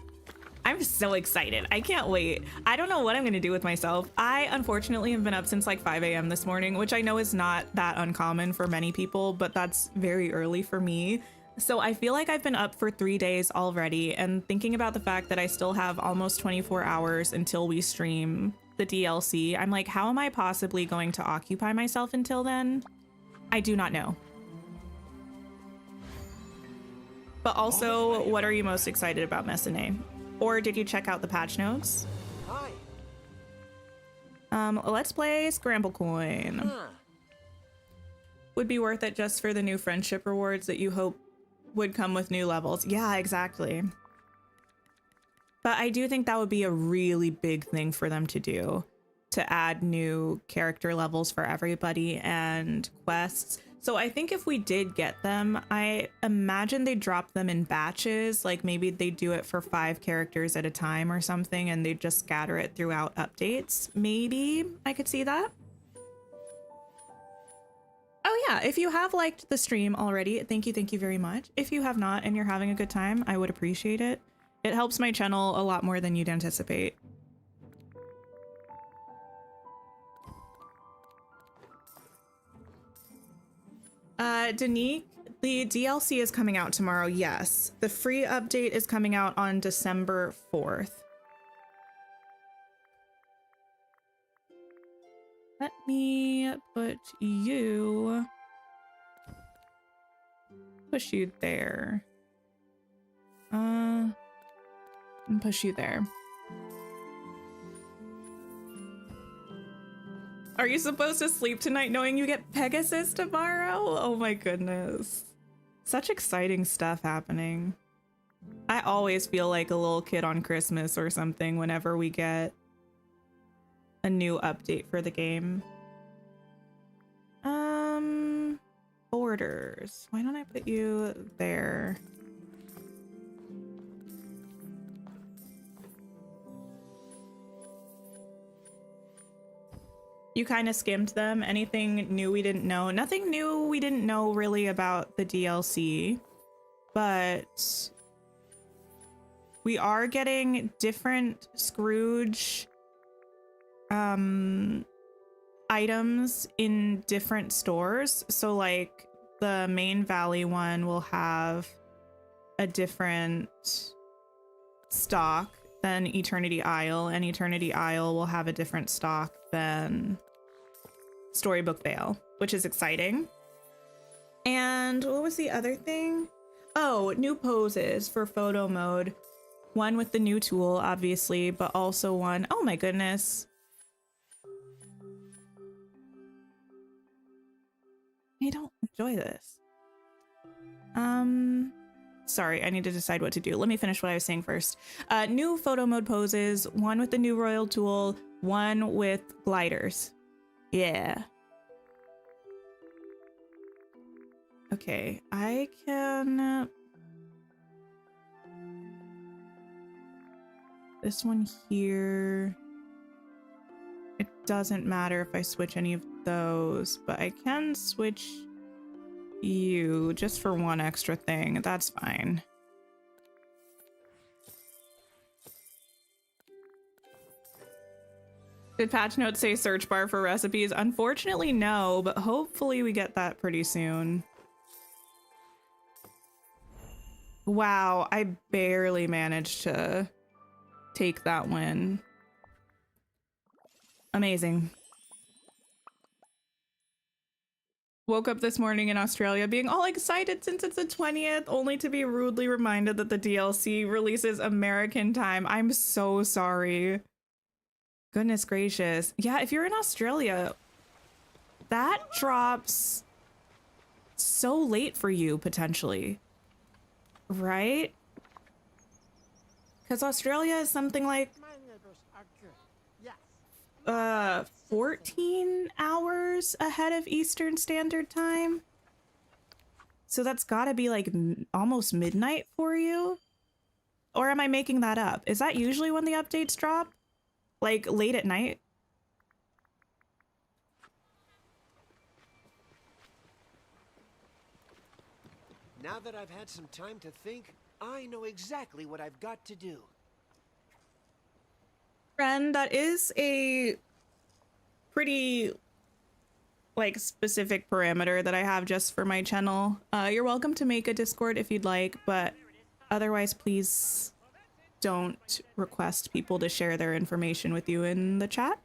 I'm so excited. I can't wait. I don't know what I'm gonna do with myself. I unfortunately have been up since like 5 a.m. this morning, which I know is not that uncommon for many people, but that's very early for me. So I feel like I've been up for 3 days already, and thinking about the fact that I still have almost 24 hours until we stream the DLC, I'm like, how am I possibly going to occupy myself until then? I do not know. But also, what are you most excited about, Messane? Or did you check out the patch notes? Hi. Let's play Scramble Coin. Would be worth it just for the new friendship rewards that you hope would come with new levels. Yeah, exactly. But I do think that would be a really big thing for them to do, to add new character levels for everybody and quests. So I think if we did get them, I imagine they drop them in batches. Like maybe they do it for 5 characters at a time or something, and they just scatter it throughout updates. Maybe I could see that. Oh yeah, if you have liked the stream already, thank you very much. If you have not and you're having a good time, I would appreciate it. It helps my channel a lot more than you'd anticipate. Danique, the DLC is coming out tomorrow, yes. The free update is coming out on December 4th. Let me put you... push you there. And push you there. Are you supposed to sleep tonight knowing you get Pegasus tomorrow? Oh my goodness. Such exciting stuff happening. I always feel like a little kid on Christmas or something whenever we get a new update for the game. Borders. Why don't I put you there? You kind of skimmed them. Anything new we didn't know? Nothing new we didn't know really about the DLC, but we are getting different Scrooge items in different stores. So like the main Valley one will have a different stock than Eternity Isle, and Eternity Isle will have a different stock than Storybook Vale, which is exciting. And what was the other thing? Oh, new poses for photo mode. One with the new tool, obviously, but also one... Oh my goodness. I don't enjoy this. Sorry, I need to decide what to do. Let me finish what I was saying first. New photo mode poses, one with the new royal tool, one with gliders. Yeah. Okay, I can... This one here... It doesn't matter if I switch any of those, but I can switch you just for one extra thing. That's fine. Did patch notes say search bar for recipes? Unfortunately, no, but hopefully we get that pretty soon. Wow, I barely managed to take that win. Amazing. Woke up this morning in Australia being all excited since it's the 20th, only to be rudely reminded that the DLC releases American time. I'm so sorry. Goodness gracious. Yeah, if you're in Australia, that drops so late for you, potentially. Right? Because Australia is something like My neighbors are good. Yes. 14 hours ahead of Eastern Standard Time. So that's gotta be like almost midnight for you. Or am I making that up? Is that usually when the updates drop? Like late at night? Now that I've had some time to think, I know exactly what I've got to do. Friend, that is a pretty like specific parameter that I have just for my channel. You're welcome to make a Discord if you'd like, but otherwise please don't request people to share their information with you in the chat.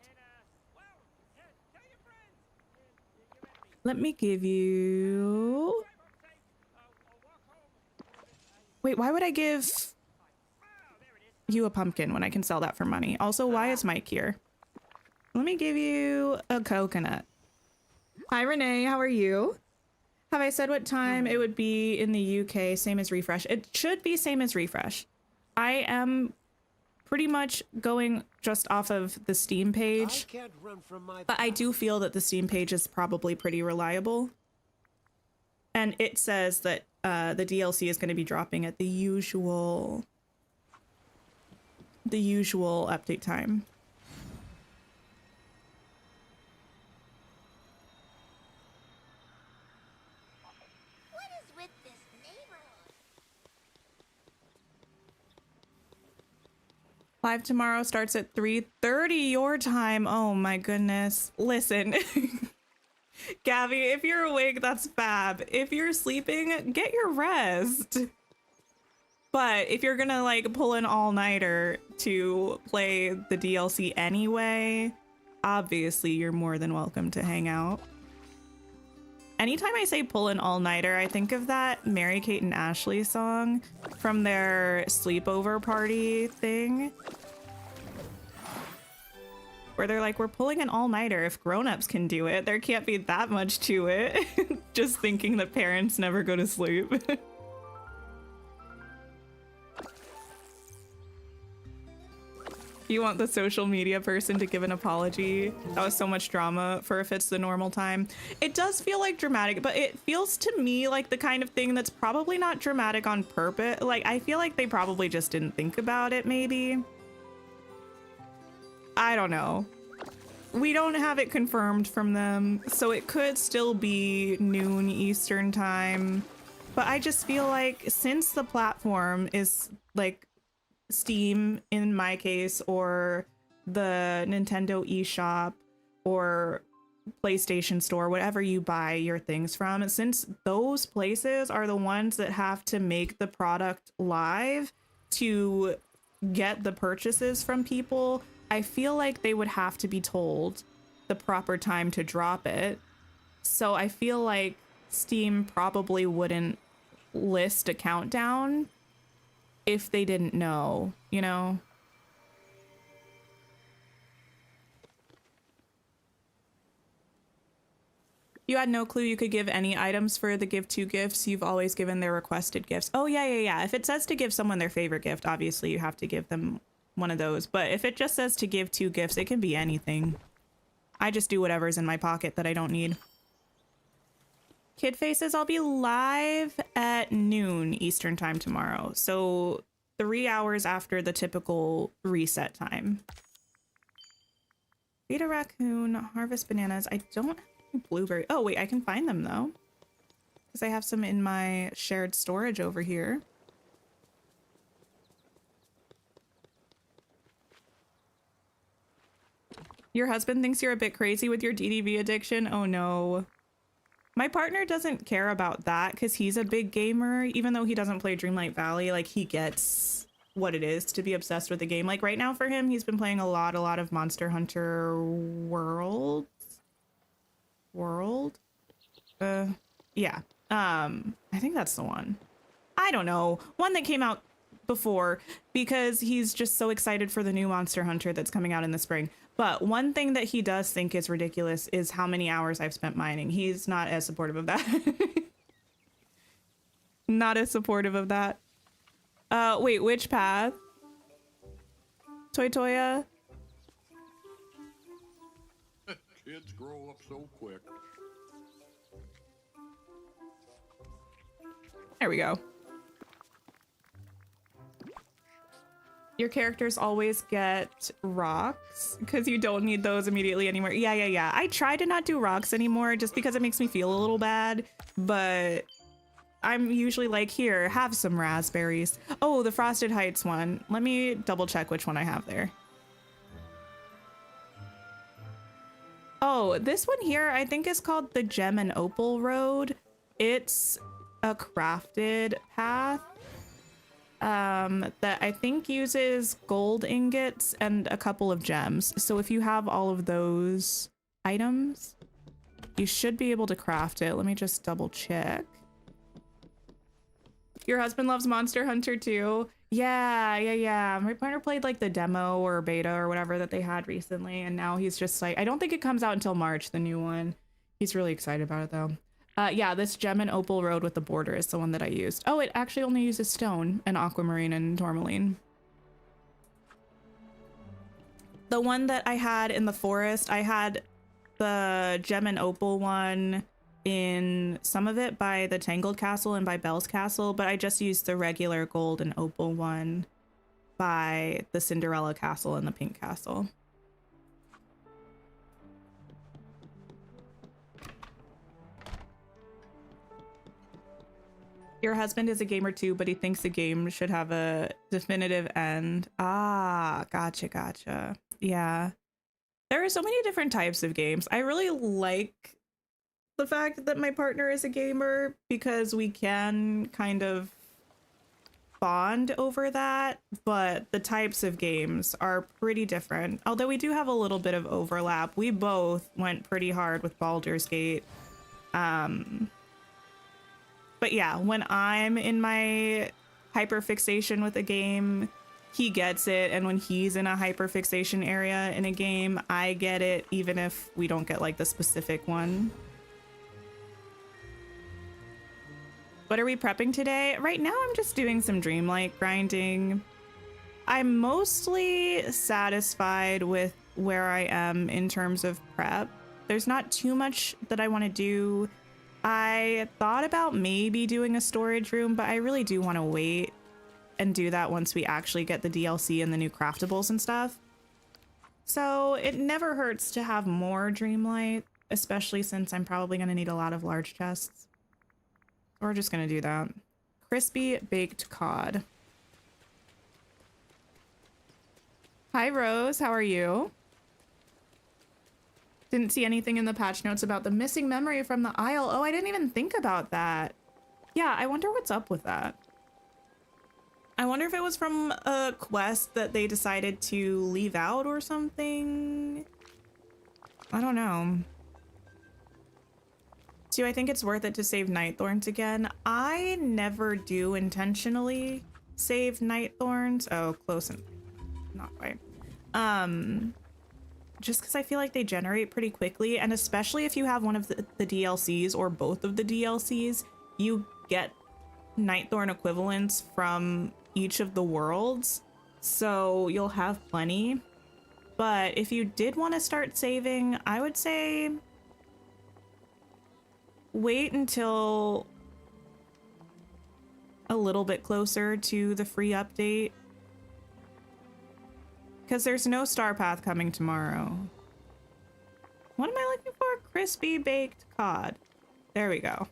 Let me give you... Wait, why would I give you a pumpkin when I can sell that for money? Also, why is Mike here? Let me give you a coconut. Hi, Renee. How are you? Have I said what time it would be in the UK? Same as refresh. It should be same as refresh. I am pretty much going just off of the Steam page, I can't run from my but I do feel that the Steam page is probably pretty reliable. And it says that the DLC is going to be dropping at the usual update time. What is with this neighborhood? Live tomorrow starts at 3:30 your time. Oh my goodness. Listen. Gabby, if you're awake, that's fab. If you're sleeping, get your rest. But if you're gonna like pull an all-nighter to play the DLC anyway, obviously you're more than welcome to hang out. Anytime I say pull an all-nighter, I think of that Mary-Kate and Ashley song from their sleepover party thing, where they're like, we're pulling an all-nighter. If grown-ups can do it, there can't be that much to it. Just thinking that parents never go to sleep. You want the social media person to give an apology? That was so much drama for if it's the normal time. It does feel like dramatic, but it feels to me like the kind of thing that's probably not dramatic on purpose. Like, I feel like they probably just didn't think about it, maybe. I don't know. We don't have it confirmed from them, so it could still be noon Eastern time. But I just feel like since the platform is like Steam in my case, or the Nintendo eShop or PlayStation Store, whatever you buy your things from, since those places are the ones that have to make the product live to get the purchases from people, I feel like they would have to be told the proper time to drop it. So I feel like Steam probably wouldn't list a countdown if they didn't know, you know? You had no clue you could give any items for the give two gifts. You've always given their requested gifts. Oh, yeah. If it says to give someone their favorite gift, obviously you have to give them one of those. But if it just says to give two gifts, it can be anything. I just do whatever's in my pocket that I don't need. Kid Faces, I'll be live at noon Eastern time tomorrow. So 3 hours after the typical reset time. Feed a raccoon, harvest bananas. I don't have blueberry. Oh, wait, I can find them though, because I have some in my shared storage over here. Your husband thinks you're a bit crazy with your DDV addiction. Oh no. My partner doesn't care about that because he's a big gamer. Even though he doesn't play Dreamlight Valley, like he gets what it is to be obsessed with the game. Like right now for him, he's been playing a lot of Monster Hunter World. Yeah. I think that's the one. I don't know. One that came out before, because he's just so excited for the new Monster Hunter that's coming out in the spring. But one thing that he does think is ridiculous is how many hours I've spent mining. He's not as supportive of that. Not as supportive of that. Wait, which path? Toya? Kids grow up so quick. There we go. Your characters always get rocks because you don't need those immediately anymore. Yeah. I try to not do rocks anymore just because it makes me feel a little bad, but I'm usually like, here, have some raspberries. Oh, the Frosted Heights one. Let me double check which one I have there. Oh, this one here I think is called the Gem and Opal Road. It's a crafted path that I think uses gold ingots and a couple of gems. So if you have all of those items, you should be able to craft it. Let me just double check. Your husband loves Monster Hunter too? Yeah. My partner played like the demo or beta or whatever that they had recently, and now he's just like, I don't think it comes out until March, the new one. He's really excited about it though. Yeah, this Gem and Opal Road with the border is the one that I used. Oh, it actually only uses stone and aquamarine and tourmaline. The one that I had in the forest, I had the Gem and Opal one in some of it by the Tangled Castle and by Belle's Castle, but I just used the regular gold and opal one by the Cinderella Castle and the Pink Castle. Your husband is a gamer too, but he thinks the game should have a definitive end. Ah, gotcha. Yeah. There are so many different types of games. I really like the fact that my partner is a gamer because we can kind of bond over that, but the types of games are pretty different. Although we do have a little bit of overlap. We both went pretty hard with Baldur's Gate. But yeah, when I'm in my hyperfixation with a game, he gets it. And when he's in a hyperfixation area in a game, I get it, even if we don't get like the specific one. What are we prepping today? Right now, I'm just doing some Dreamlight grinding. I'm mostly satisfied with where I am in terms of prep. There's not too much that I want to do. I thought about maybe doing a storage room, but I really do want to wait and do that once we actually get the DLC and the new craftables and stuff. So it never hurts to have more Dreamlight, especially since I'm probably going to need a lot of large chests. We're just going to do that. Crispy baked cod. Hi, Rose. How are you? Didn't see anything in the patch notes about the missing memory from the Isle. Oh, I didn't even think about that. Yeah, I wonder what's up with that. I wonder if it was from a quest that they decided to leave out or something. I don't know. Do I think it's worth it to save Nightthorns again? I never do intentionally save Nightthorns. Oh, close and not quite. Just because I feel like they generate pretty quickly, and especially if you have one of the DLCs or both of the DLCs, you get Nightthorn equivalents from each of the worlds, so you'll have plenty. But if you did want to start saving, I would say wait until a little bit closer to the free update. Because there's no star path coming tomorrow. What am I looking for? Crispy baked cod. There we go.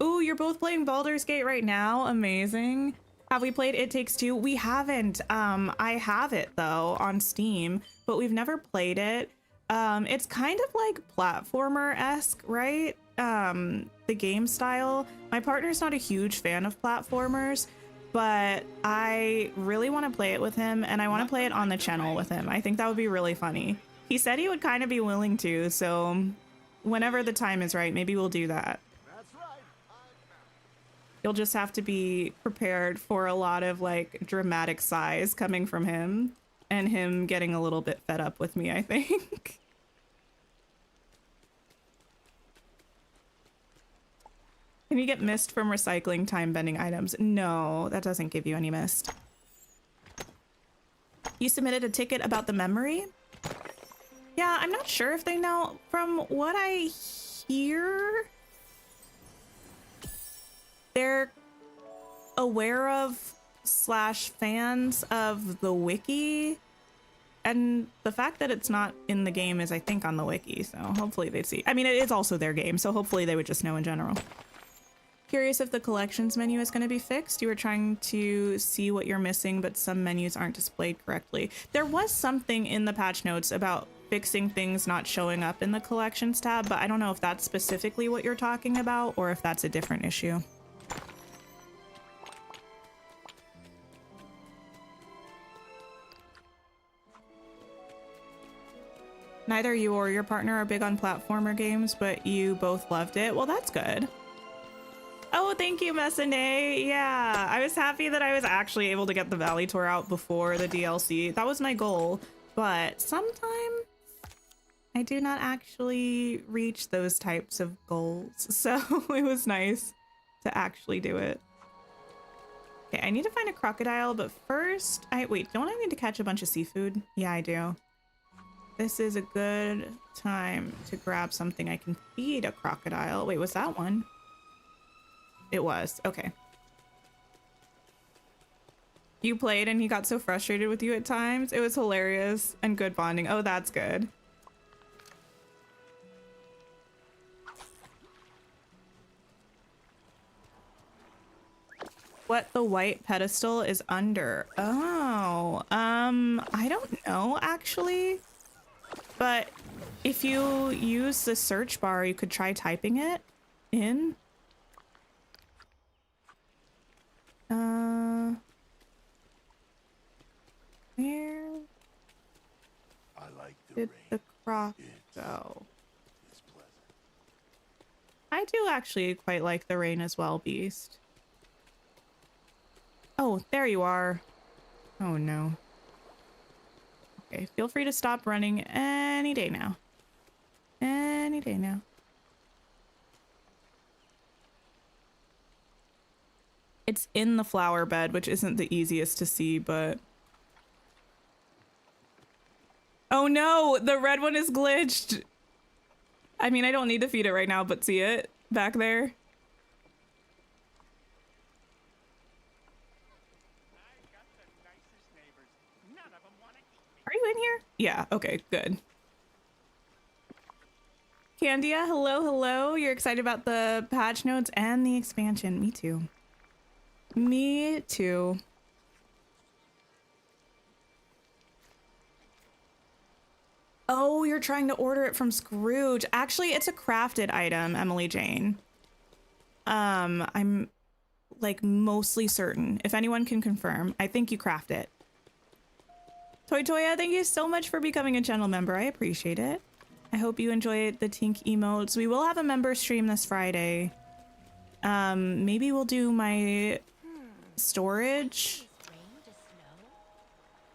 Ooh, you're both playing Baldur's Gate right now. Amazing. Have we played It Takes Two? We haven't. I have it though on Steam, but we've never played it. It's kind of like platformer-esque, right? The game style. My partner's not a huge fan of platformers, but I really want to play it with him, and I want to play it on the channel with him. I think that would be really funny. He said he would kind of be willing to, so whenever the time is right, maybe we'll do that. That's right. You'll just have to be prepared for a lot of like dramatic sighs coming from him, and him getting a little bit fed up with me, I think. Can you get mist from recycling time bending items? No, that doesn't give you any mist. You submitted a ticket about the memory? Yeah, I'm not sure if they know. From what I hear, they're aware of slash fans of the wiki. And the fact that it's not in the game is, I think, on the wiki. So hopefully they'd see. I mean, it is also their game. So hopefully they would just know in general. Curious if the collections menu is going to be fixed. You were trying to see what you're missing, but some menus aren't displayed correctly. There was something in the patch notes about fixing things not showing up in the collections tab, but I don't know if that's specifically what you're talking about or if that's a different issue. Neither you or your partner are big on platformer games, but you both loved it. Well, that's good. Oh, thank you, Messane. Yeah, I was happy that I was actually able to get the Valley tour out before the DLC. That was my goal, but sometimes I do not actually reach those types of goals. So it was nice to actually do it. Okay, I need to find a crocodile, but first, wait, don't I need to catch a bunch of seafood? Yeah, I do. This is a good time to grab something I can feed a crocodile. Wait, was that one? It was. Okay. You played and he got so frustrated with you at times. It was hilarious and good bonding. Oh, that's good. What the white pedestal is under. Oh, I don't know actually. But if you use the search bar, you could try typing it in. Where did the croc go? I do actually quite like the rain as well, Beast. Oh, there you are. Oh no. Okay, feel free to stop running any day now. Any day now. It's in the flower bed, which isn't the easiest to see, but... Oh no, the red one is glitched. I mean, I don't need to feed it right now, but see it back there? Are you in here? Yeah, okay, good. Candia, hello, hello. You're excited about the patch notes and the expansion. Me too. Me too. Oh, you're trying to order it from Scrooge. Actually, it's a crafted item, Emily Jane. I'm like mostly certain. If anyone can confirm, I think you craft it. Toy Toya, thank you so much for becoming a channel member. I appreciate it. I hope you enjoyed the Tink emotes. We will have a member stream this Friday. Maybe we'll do my storage.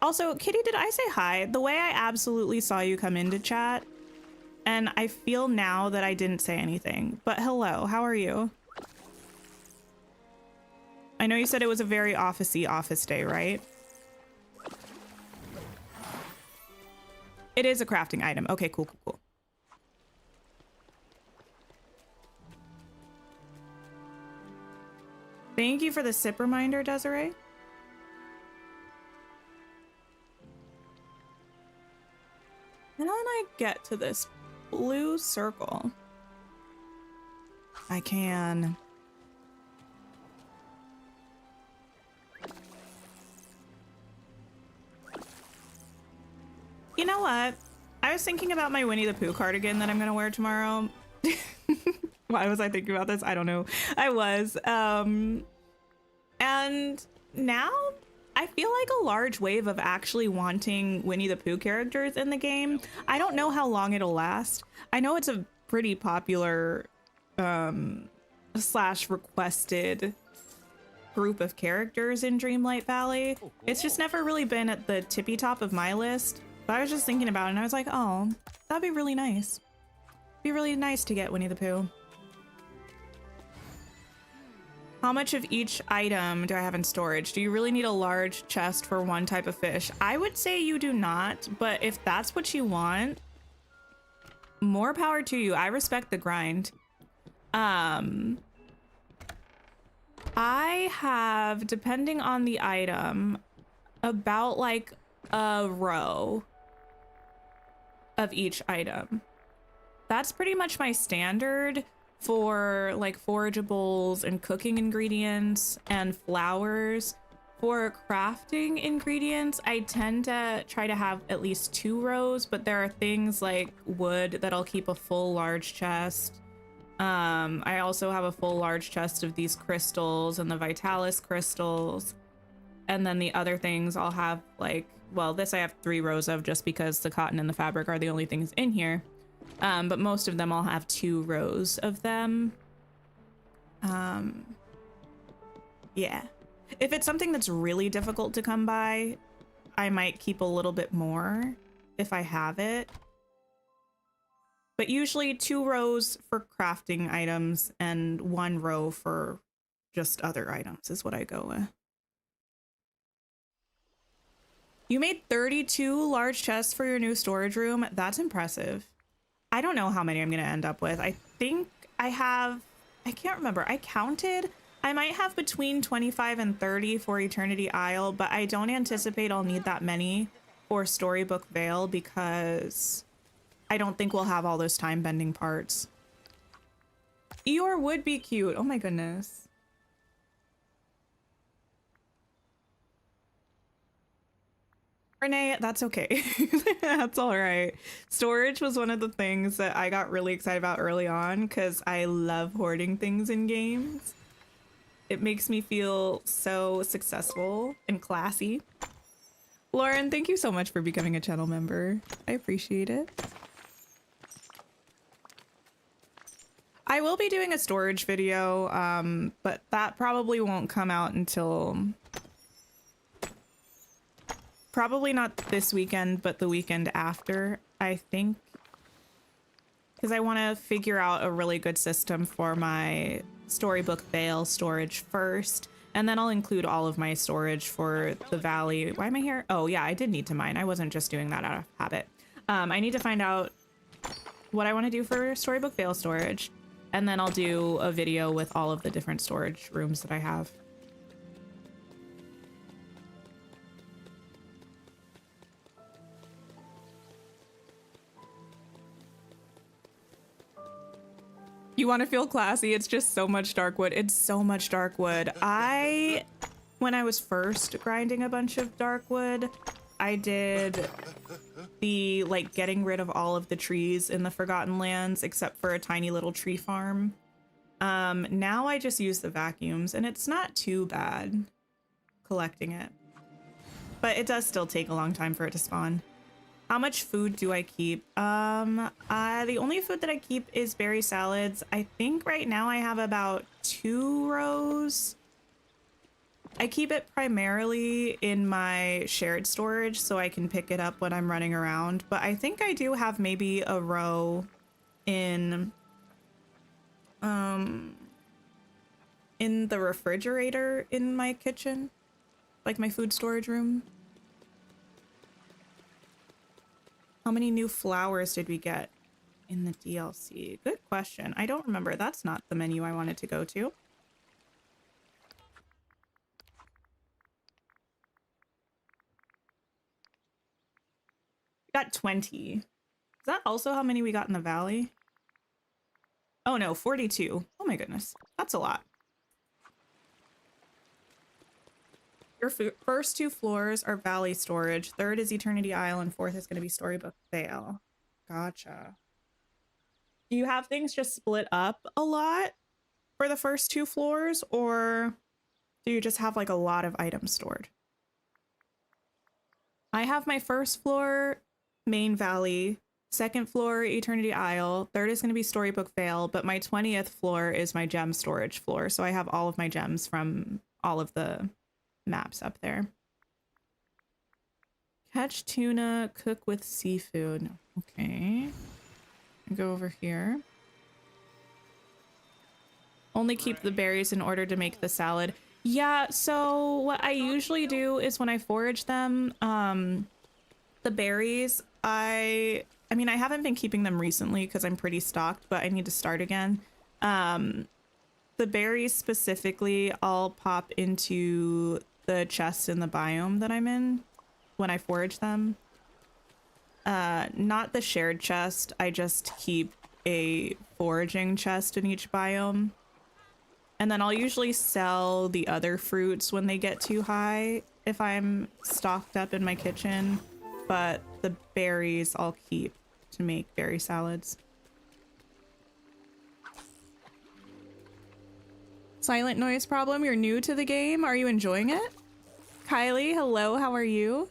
Also, Kitty, did I say hi? The way I absolutely saw you come into chat, and I feel now that I didn't say anything. But hello, how are you? I know you said it was a very office-y office day, right? It is a crafting item. Okay, cool, cool, cool. Thank you for the sip reminder, Desiree. And then I get to this blue circle. I can. You know what? I was thinking about my Winnie the Pooh cardigan that I'm gonna wear tomorrow. Why was I thinking about this? I don't know. I was. And now I feel like a large wave of actually wanting Winnie the Pooh characters in the game. I don't know how long it'll last. I know it's a pretty popular slash requested group of characters in Dreamlight Valley. It's just never really been at the tippy top of my list. But I was just thinking about it and I was like, oh, that'd be really nice. It'd be really nice to get Winnie the Pooh. How much of each item do I have in storage? Do you really need a large chest for one type of fish? I would say you do not, but if that's what you want, more power to you. I respect the grind. I have, depending on the item, about like a row of each item. That's pretty much my standard for like forageables and cooking ingredients and flowers. For crafting ingredients, I tend to try to have at least 2 rows, but there are things like wood that I'll keep a full large chest. I also have a full large chest of these crystals and the Vitalis crystals. And then the other things I'll have like, well, this I have 3 rows of just because the cotton and the fabric are the only things in here. But most of them I'll have 2 rows of them. Yeah. If it's something that's really difficult to come by, I might keep a little bit more if I have it. But usually 2 rows for crafting items and 1 row for just other items is what I go with. You made 32 large chests for your new storage room. That's impressive. I don't know how many I'm going to end up with. I think I have, I can't remember. I counted. I might have between 25 and 30 for Eternity Isle, but I don't anticipate I'll need that many for Storybook Vale because I don't think we'll have all those time bending parts. Eeyore would be cute. Oh my goodness. Renee, that's okay. That's all right. Storage was one of the things that I got really excited about early on because I love hoarding things in games. It makes me feel so successful and classy. Lauren, thank you so much for becoming a channel member. I appreciate it. I will be doing a storage video, but that probably won't come out until... Probably not this weekend, but the weekend after, I think. Because I want to figure out a really good system for my Storybook Vale storage first. And then I'll include all of my storage for the Valley. Why am I here? Oh yeah, I did need to mine. I wasn't just doing that out of habit. I need to find out what I want to do for Storybook Vale storage. And then I'll do a video with all of the different storage rooms that I have. You want to feel classy? It's just so much dark wood. It's so much dark wood. When I was first grinding a bunch of dark wood, I did the like getting rid of all of the trees in the Forgotten Lands except for a tiny little tree farm. Now I just use the vacuums and it's not too bad collecting it, but it does still take a long time for it to spawn. How much food do I keep? The only food that I keep is berry salads. I think right now I have about 2 rows. I keep it primarily in my shared storage so I can pick it up when I'm running around. But I think I do have maybe a row in the refrigerator in my kitchen, like my food storage room. How many new flowers did we get in the DLC? Good question. I don't remember. That's not the menu I wanted to go to. We got 20. Is that also how many we got in the Valley? Oh no, 42. Oh my goodness. That's a lot. Your first 2 floors are Valley storage. 3rd is Eternity Isle, and 4th is going to be Storybook Vale. Gotcha. Do you have things just split up a lot for the first 2 floors, or do you just have like a lot of items stored? I have my first floor, main Valley. 2nd floor, Eternity Isle. 3rd is going to be Storybook Vale, but my 20th floor is my gem storage floor. So I have all of my gems from all of the maps up there. Catch tuna, cook with seafood. Okay. Go over here. Only keep the berries in order to make the salad. Yeah, so what I usually do is when I forage them, the berries, I mean, I haven't been keeping them recently because I'm pretty stocked, but I need to start again. The berries specifically, I'll pop into the chest in the biome that I'm in when I forage them. Not the shared chest. I just keep a foraging chest in each biome. And then I'll usually sell the other fruits when they get too high if I'm stocked up in my kitchen. But the berries I'll keep to make berry salads. Silent noise problem, you're new to the game. Are you enjoying it? Kylie, hello, how are you?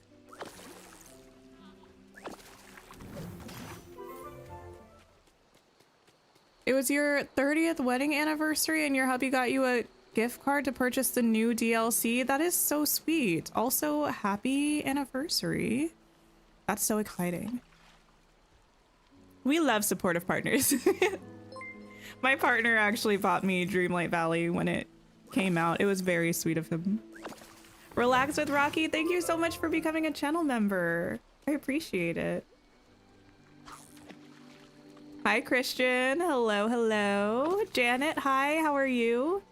It was your 30th wedding anniversary and your hubby got you a gift card to purchase the new DLC. That is so sweet. Also, happy anniversary. That's so exciting. We love supportive partners. My partner actually bought me Dreamlight Valley when it came out. It was very sweet of him. Relax with Rocky, thank you so much for becoming a channel member. I appreciate it. Hi, Christian. Hello, hello. Janet, hi, how are you?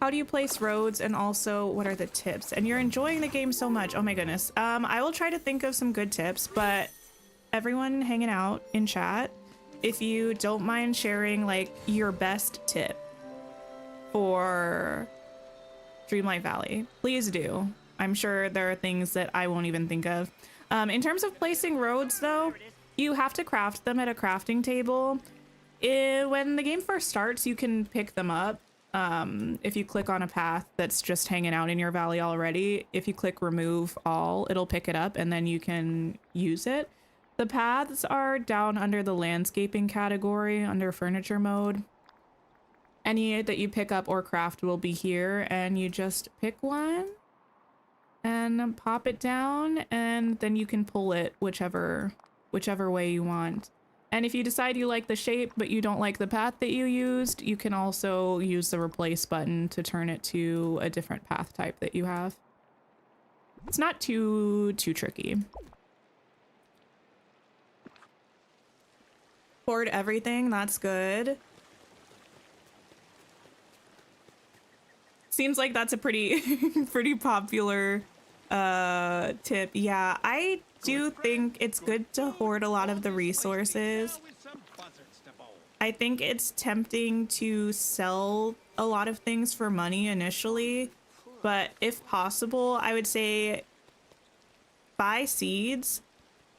How do you place roads, and also what are the tips? And you're enjoying the game so much. Oh my goodness. I will try to think of some good tips, but everyone hanging out in chat, if you don't mind sharing like your best tip for Dreamlight Valley, please do. I'm sure there are things that I won't even think of. In terms of placing roads though, you have to craft them at a crafting table. When the game first starts, you can pick them up. If you click on a path that's just hanging out in your valley already, if you click remove all, it'll pick it up and then you can use it. The paths are down under the landscaping category under furniture mode. Any that you pick up or craft will be here, and you just pick one and pop it down, and then you can pull it whichever way you want. And if you decide you like the shape but you don't like the path that you used, you can also use the replace button to turn it to a different path type that you have. It's not too tricky. Hoard everything, that's good. Seems like that's a pretty popular tip. Yeah, I do think it's good to hoard a lot of the resources. I think it's tempting to sell a lot of things for money initially, but if possible, I would say buy seeds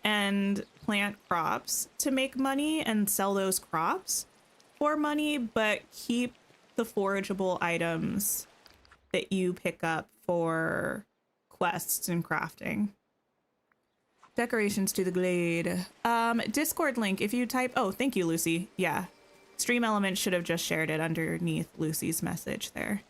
and plant crops to make money and sell those crops for money, but keep the forageable items that you pick up for quests and crafting. Decorations to the glade. Discord link, if you type, oh, thank you, Lucy. Yeah. Stream Elements should have just shared it underneath Lucy's message there.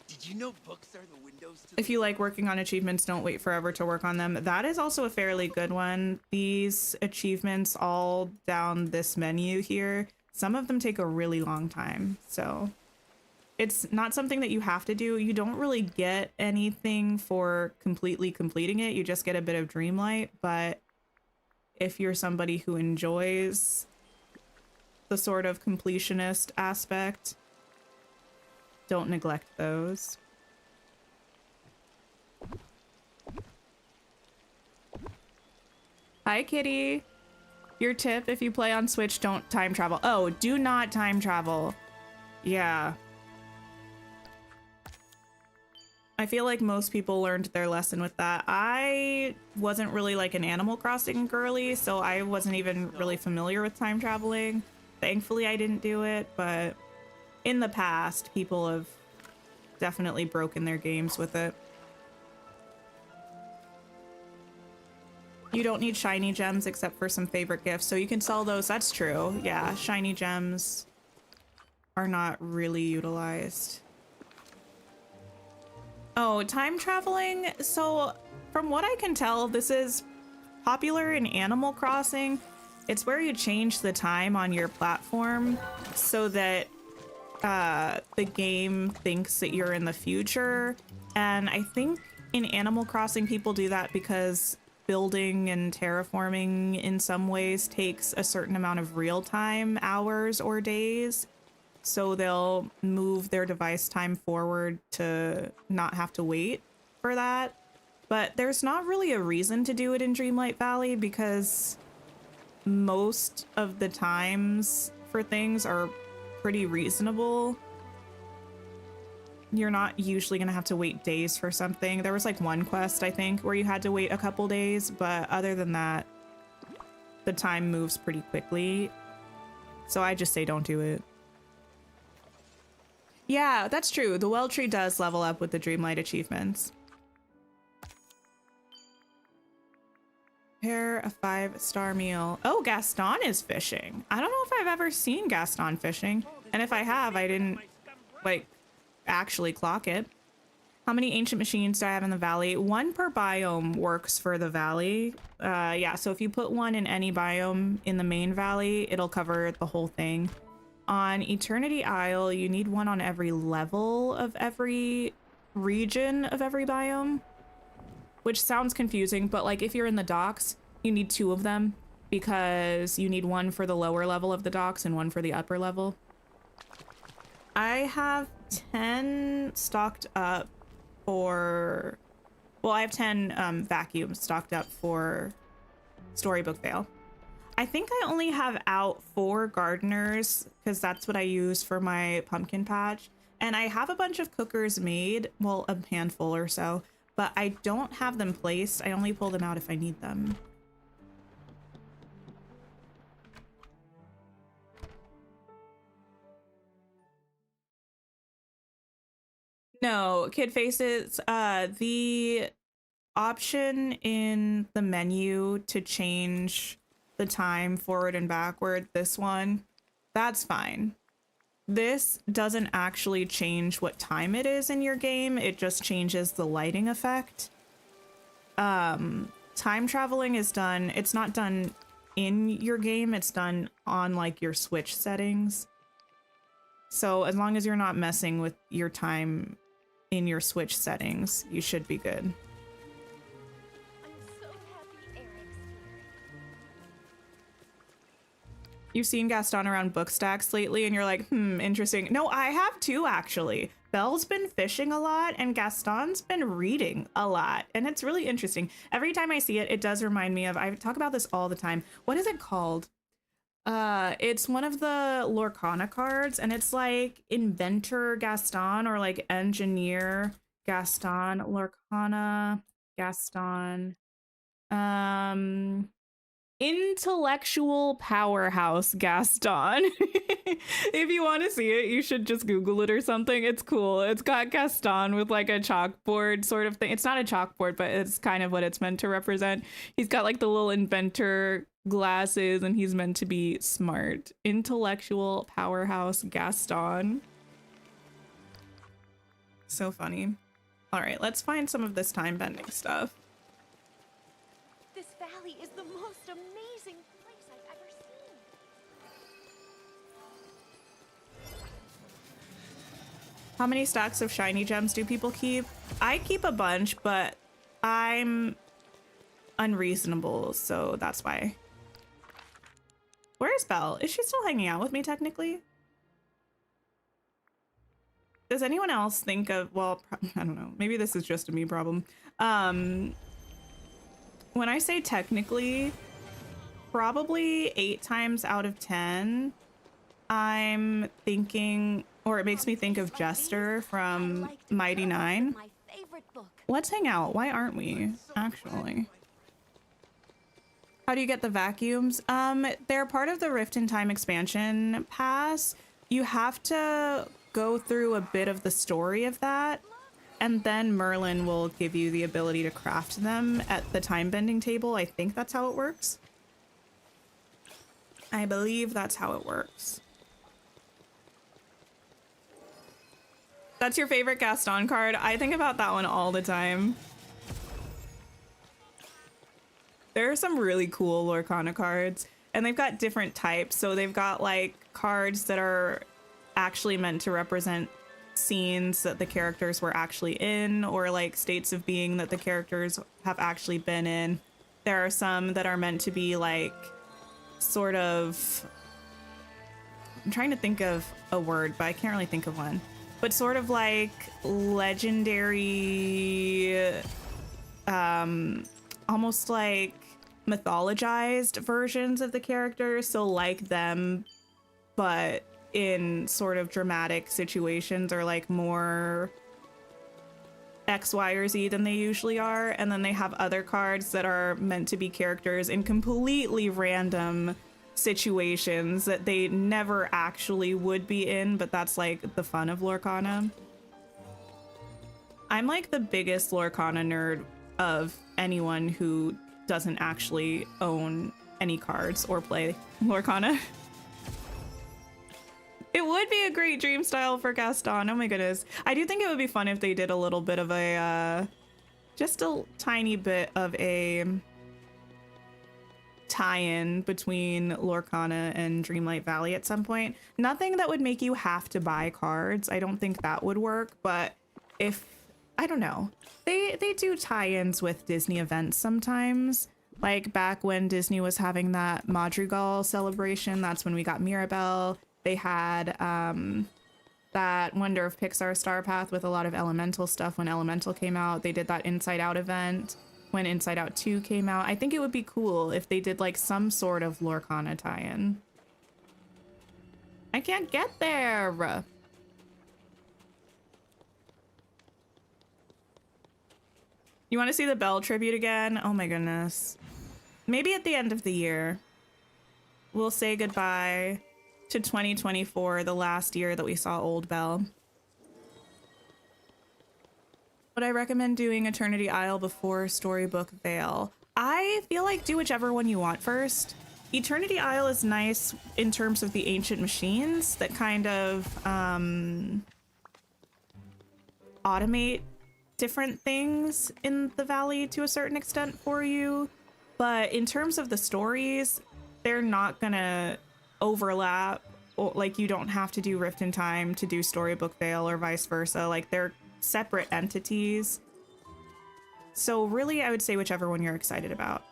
Did you know books are the windows to If you like working on achievements, don't wait forever to work on them. That is also a fairly good one. These achievements all down this menu here, some of them take a really long time. So it's not something that you have to do. You don't really get anything for completely completing it. You just get a bit of Dreamlight. But if you're somebody who enjoys the sort of completionist aspect, don't neglect those. Hi, Kitty. Your tip, if you play on Switch, don't time travel. Oh, do not time travel. Yeah. I feel like most people learned their lesson with that. I wasn't really like an Animal Crossing girly, so I wasn't even really familiar with time traveling. Thankfully, I didn't do it, but in the past, people have definitely broken their games with it. You don't need shiny gems except for some favorite gifts, so you can sell those. That's true. Yeah, shiny gems are not really utilized. Oh, time traveling. So from what I can tell, this is popular in Animal Crossing. It's where you change the time on your platform so that the game thinks that you're in the future. And I think in Animal Crossing people do that because building and terraforming in some ways takes a certain amount of real time, hours or days. So they'll move their device time forward to not have to wait for that. But there's not really a reason to do it in Dreamlight Valley because most of the times for things are pretty reasonable. You're not usually gonna have to wait days for something. There was like one quest, I think, where you had to wait a couple days, but other than that, the time moves pretty quickly. So I just say don't do it. Yeah, that's true. The well tree does level up with the Dreamlight achievements. Prepare a 5-star meal. Oh, Gaston is fishing. I don't know if I've ever seen Gaston fishing. And if I have, I didn't, like, actually clock it. How many ancient machines do I have in the valley? 1 per biome works for the valley. Yeah, so if you put 1 in any biome in the main valley, it'll cover the whole thing. On Eternity Isle, you need 1 on every level of every region of every biome, which sounds confusing, but like if you're in the docks, you need 2 of them because you need 1 for the lower level of the docks and 1 for the upper level. I have 10 stocked up for, well, I have 10 vacuums stocked up for Storybook Vale. I think I only have out 4 gardeners because that's what I use for my pumpkin patch. And I have a bunch of cookers made, well, a handful or so, but I don't have them placed. I only pull them out if I need them. No, Kid Faces, the option in the menu to change the time forward and backward, this one, that's fine. This doesn't actually change what time it is in your game. It just changes the lighting effect. Time traveling is done. It's not done in your game. It's done on like your Switch settings. So as long as you're not messing with your time in your Switch settings, you should be good. You've seen Gaston around book stacks lately and you're like, interesting. No, I have too, actually. Belle's been fishing a lot and Gaston's been reading a lot. And it's really interesting. Every time I see it, it does remind me of, I talk about this all the time. What is it called? It's one of the Lorcana cards and it's like Inventor Gaston or like Engineer Gaston, Lorcana Gaston. Intellectual powerhouse Gaston. If you want to see it, you should just Google it or something. It's cool. It's got Gaston with like a chalkboard sort of thing. It's not a chalkboard, but it's kind of what it's meant to represent. He's got like the little inventor glasses and he's meant to be smart. Intellectual powerhouse Gaston. So funny. All right, let's find some of this time bending stuff. This valley is the most amazing place I've ever seen. How many stacks of shiny gems do people keep? I keep a bunch, but I'm unreasonable, so that's why. Where is Belle? Is she still hanging out with me technically? Does anyone else think of, well, I don't know, maybe this is just a me problem. When I say technically, probably 8 times out of 10, I'm thinking, or it makes me think of Jester from Mighty Nine. Let's hang out. Why aren't we, actually? How do you get the vacuums? They're part of the Rift in Time expansion pass. You have to go through a bit of the story of that. And then Merlin will give you the ability to craft them at the time bending table. I think that's how it works. I believe that's how it works. That's your favorite Gaston card? I think about that one all the time. There are some really cool Lorcana cards. and they've got different types. So they've got like cards that are actually meant to represent scenes that the characters were actually in, or like states of being that the characters have actually been in. There are some that are meant to be like sort of, I'm trying to think of a word, but I can't really think of one. But sort of like legendary, almost like mythologized versions of the characters. So like them, but in sort of dramatic situations, or like more X, Y, or Z than they usually are. And then they have other cards that are meant to be characters in completely random situations that they never actually would be in, but that's like the fun of Lorcana. I'm like the biggest Lorcana nerd of anyone who doesn't actually own any cards or play Lorcana. It would be a great dream style for Gaston. Oh my goodness. I do think it would be fun if they did a little bit of a, just a tiny bit of a tie-in between Lorcana and Dreamlight Valley at some point. Nothing that would make you have to buy cards. I don't think that would work, but if, I don't know. They do tie-ins with Disney events sometimes. Like back when Disney was having that Madrigal celebration, that's when we got Mirabelle. They had that Wonder of Pixar Star Path with a lot of Elemental stuff when Elemental came out. They did that Inside Out event when Inside Out 2 came out. I think it would be cool if they did like some sort of Lorcana tie-in. I can't get there. You want to see the Belle tribute again? Oh my goodness. Maybe at the end of the year. We'll say goodbye to 2024, the last year that we saw old Belle. Would I recommend doing Eternity Isle before Storybook Vale? I feel like do whichever one you want first. Eternity Isle is nice in terms of the ancient machines that kind of automate different things in the valley to a certain extent for you. But in terms of the stories, they're not gonna overlap. Or, like, you don't have to do Rift in Time to do Storybook Vale or vice versa. Like, they're separate entities. So really, I would say whichever one you're excited about.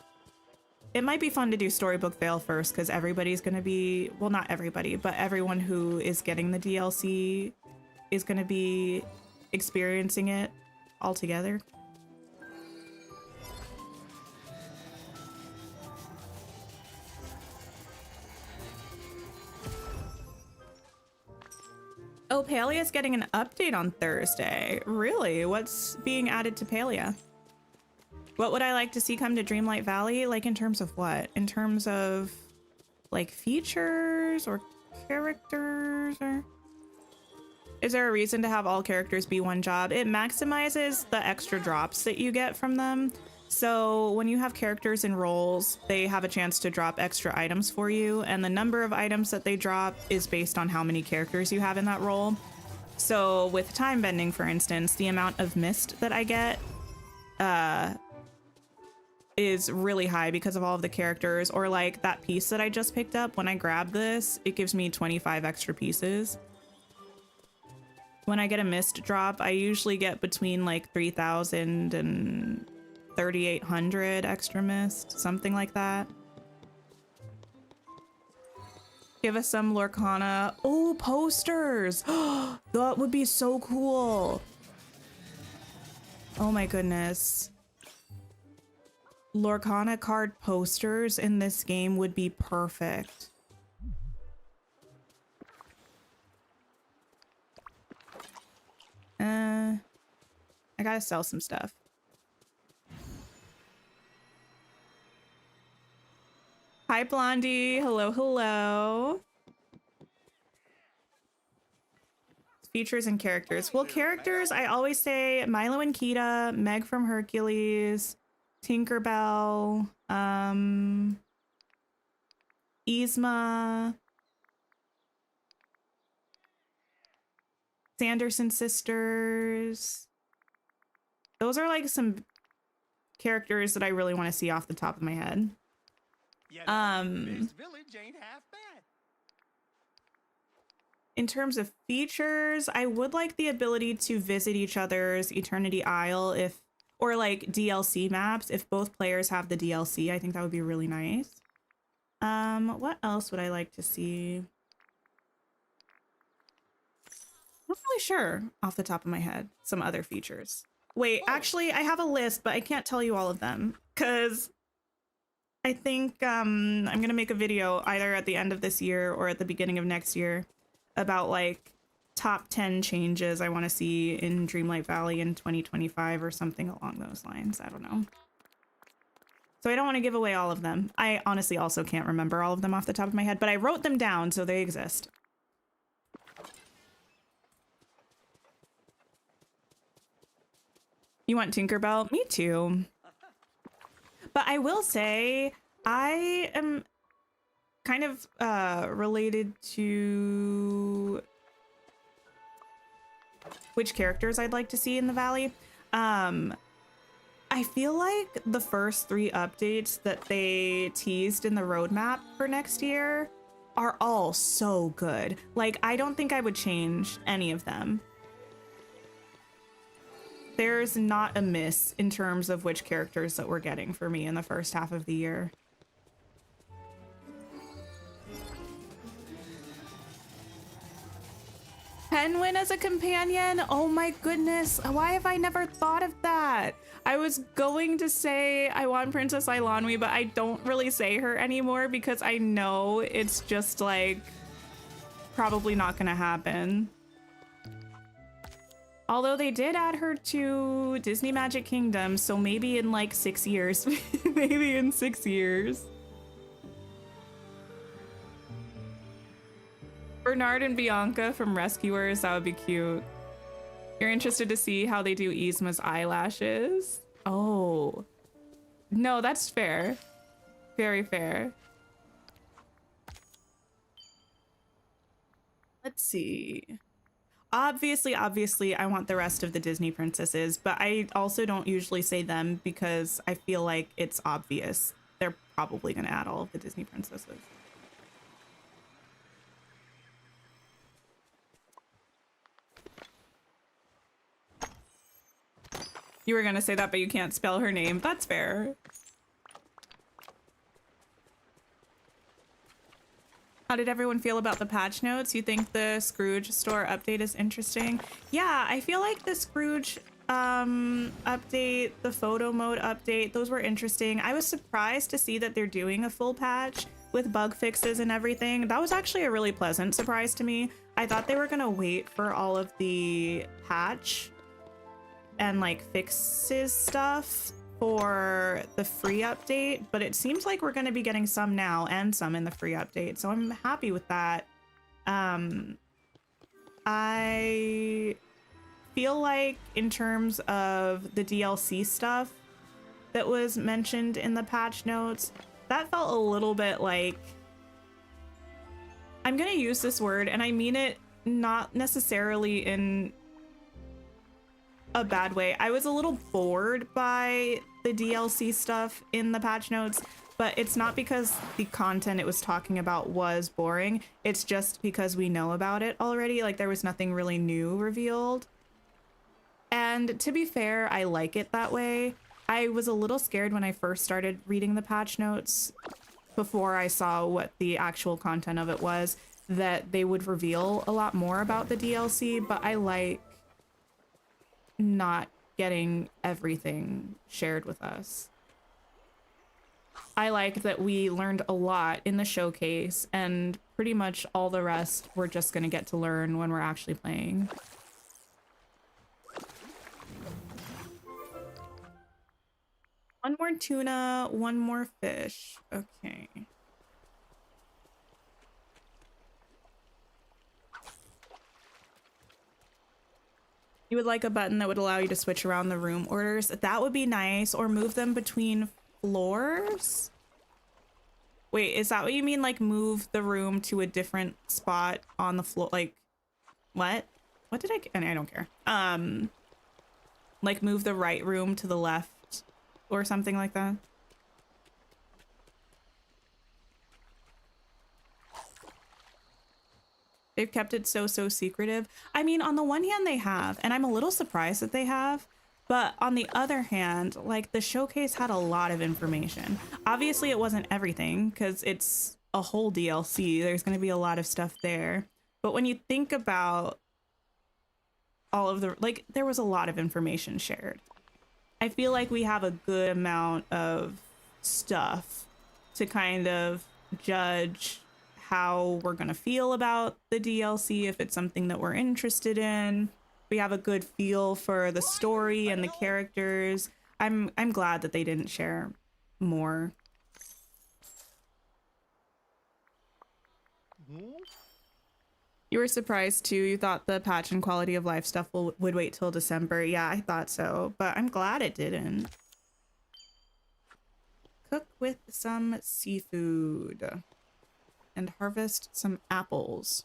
It might be fun to do Storybook Vale first because everybody's going to be, well, not everybody, but everyone who is getting the DLC is going to be experiencing it all together. Oh, Palia's getting an update on Thursday. Really? What's being added to Palia? What would I like to see come to Dreamlight Valley? Like in terms of what? In terms of like features or characters, or is there a reason to have all characters be one job? It maximizes the extra drops that you get from them. So when you have characters in roles, they have a chance to drop extra items for you, and the number of items that they drop is based on how many characters you have in that role. So with time bending, for instance, the amount of mist that I get is really high because of all of the characters. Or like that piece that I just picked up, when I grab this, it gives me 25 extra pieces. When I get a mist drop, I usually get between like 3,000 and 3,800 extra mist, something like that. Give us some Lorcana. Oh, posters! That would be so cool. Oh my goodness. Lorcana card posters in this game would be perfect. I gotta sell some stuff. Hi, Blondie. Hello, hello. Features and characters. Well, characters, I always say Milo and Kita, Meg from Hercules, Tinkerbell, Yzma, Sanderson sisters. Those are like some characters that I really want to see off the top of my head. This village ain't half bad. In terms of features, I would like the ability to visit each other's Eternity Isle or like DLC maps if both players have the DLC. I think that would be really nice. What else would I like to see? Not really sure off the top of my head. Some other features. Wait, actually, I have a list, but I can't tell you all of them because I think I'm gonna make a video either at the end of this year or at the beginning of next year about like top 10 changes I want to see in Dreamlight Valley in 2025 or something along those lines. I don't know. So I don't want to give away all of them. I honestly also can't remember all of them off the top of my head, but I wrote them down so they exist. You want Tinkerbell? Me too. But I will say I am kind of related to which characters I'd like to see in the Valley. I feel like the first 3 updates that they teased in the roadmap for next year are all so good. Like, I don't think I would change any of them. There's not a miss in terms of which characters that we're getting for me in the first half of the year. Penguin as a companion? Oh my goodness. Why have I never thought of that? I was going to say I want Princess Ilanwi, but I don't really say her anymore because I know it's just like probably not gonna happen. Although they did add her to Disney Magic Kingdom, so maybe in like 6 years. Maybe in 6 years. Bernard and Bianca from Rescuers, that would be cute. You're interested to see how they do Yzma's eyelashes? Oh. No, that's fair. Very fair. Let's see. Obviously, I want the rest of the Disney princesses, but I also don't usually say them because I feel like it's obvious. They're probably going to add all of the Disney princesses. You were going to say that, but you can't spell her name. That's fair. How did everyone feel about the patch notes? You think the Scrooge store update is interesting? Yeah, I feel like the Scrooge update, the photo mode update, those were interesting. I was surprised to see that they're doing a full patch with bug fixes and everything. That was actually a really pleasant surprise to me. I thought they were gonna wait for all of the patch and like fixes stuff for the free update, but it seems like we're going to be getting some now and some in the free update, so I'm happy with that. I feel like in terms of the DLC stuff that was mentioned in the patch notes, that felt a little bit like, I'm going to use this word and I mean it not necessarily in a bad way. I was a little bored by the DLC stuff in the patch notes, but it's not because the content it was talking about was boring. It's just because we know about it already. Like, there was nothing really new revealed. And to be fair, I like it that way. I was a little scared when I first started reading the patch notes before I saw what the actual content of it was, that they would reveal a lot more about the DLC, but I like not getting everything shared with us. I like that we learned a lot in the showcase, and pretty much all the rest we're just gonna get to learn when we're actually playing. One more tuna, one more fish. Okay. You would like a button that would allow you to switch around the room orders. That would be nice. Or move them between floors? Wait, is that what you mean? Like move the room to a different spot on the floor? Like, what? What did I don't care. Like move the right room to the left or something like that? They've kept it so secretive. I mean, on the one hand they have, and I'm a little surprised that they have, but on the other hand, like the showcase had a lot of information. Obviously it wasn't everything because it's a whole DLC. There's going to be a lot of stuff there. But when you think about all of the, like, there was a lot of information shared. I feel like we have a good amount of stuff to kind of judge how we're gonna feel about the DLC, if it's something that we're interested in. We have a good feel for the story and the characters. I'm glad that they didn't share more. You were surprised too. You thought the patch and quality of life stuff would wait till December. Yeah, I thought so, but I'm glad it didn't. Cook with some seafood and harvest some apples.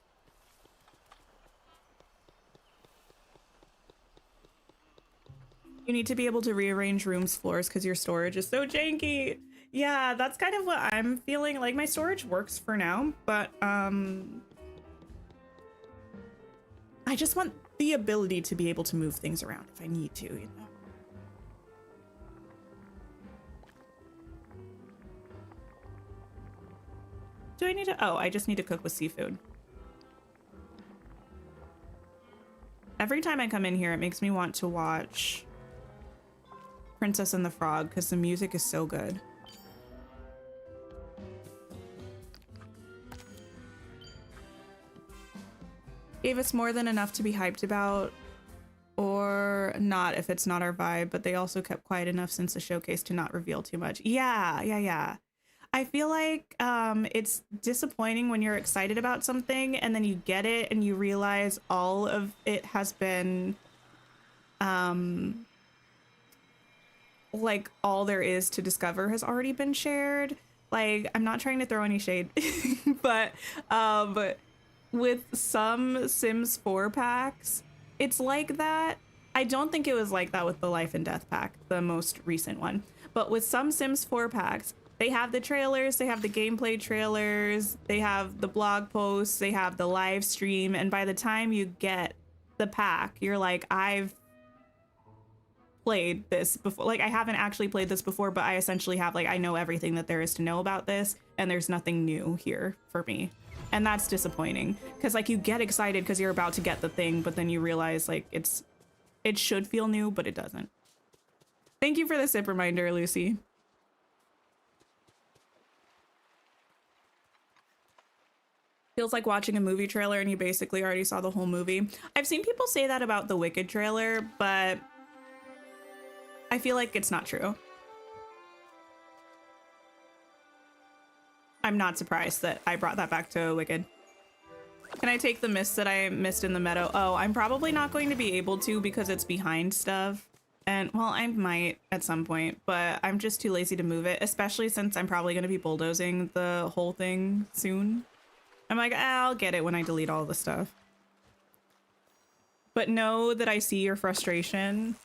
You need to be able to rearrange rooms' floors because your storage is so janky. Yeah, that's kind of what I'm feeling. Like, my storage works for now, but I just want the ability to be able to move things around if I need to, you know? Do I need to? Oh, I just need to cook with seafood. Every time I come in here, it makes me want to watch Princess and the Frog because the music is so good. Gave us more than enough to be hyped about, or not if it's not our vibe, but they also kept quiet enough since the showcase to not reveal too much. Yeah. I feel like it's disappointing when you're excited about something and then you get it and you realize all of it has been like all there is to discover has already been shared. Like, I'm not trying to throw any shade, but with some Sims 4 packs, it's like that. I don't think it was like that with the Life and Death pack, the most recent one, but with some Sims 4 packs, they have the trailers, they have the gameplay trailers, they have the blog posts, they have the live stream, and by the time you get the pack, you're like, I've played this before. Like, I haven't actually played this before, but I essentially have, like, I know everything that there is to know about this, and there's nothing new here for me. And that's disappointing, because, like, you get excited because you're about to get the thing, but then you realize, like, it should feel new, but it doesn't. Thank you for the sip reminder, Lucy. Feels like watching a movie trailer and you basically already saw the whole movie. I've seen people say that about the Wicked trailer, but I feel like it's not true. I'm not surprised that I brought that back to Wicked. Can I take the mist that I missed in the meadow? Oh, I'm probably not going to be able to because it's behind stuff. And, well, I might at some point, but I'm just too lazy to move it, especially since I'm probably going to be bulldozing the whole thing soon. I'm like, I'll get it when I delete all the stuff. But know that I see your frustration,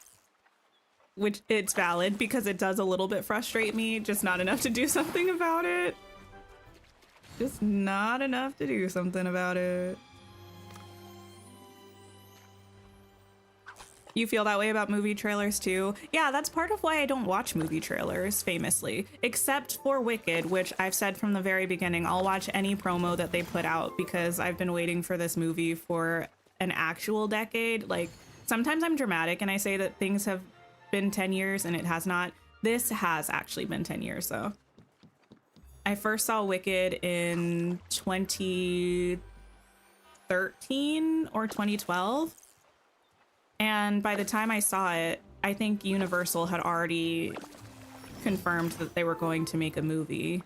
which it's valid because it does a little bit frustrate me, just not enough to do something about it. Just not enough to do something about it. You feel that way about movie trailers too? Yeah, that's part of why I don't watch movie trailers, famously. Except for Wicked, which I've said from the very beginning, I'll watch any promo that they put out because I've been waiting for this movie for an actual decade. Like, sometimes I'm dramatic and I say that things have been 10 years and it has not. This has actually been 10 years though. I first saw Wicked in 2013 or 2012. And by the time I saw it, I think Universal had already confirmed that they were going to make a movie.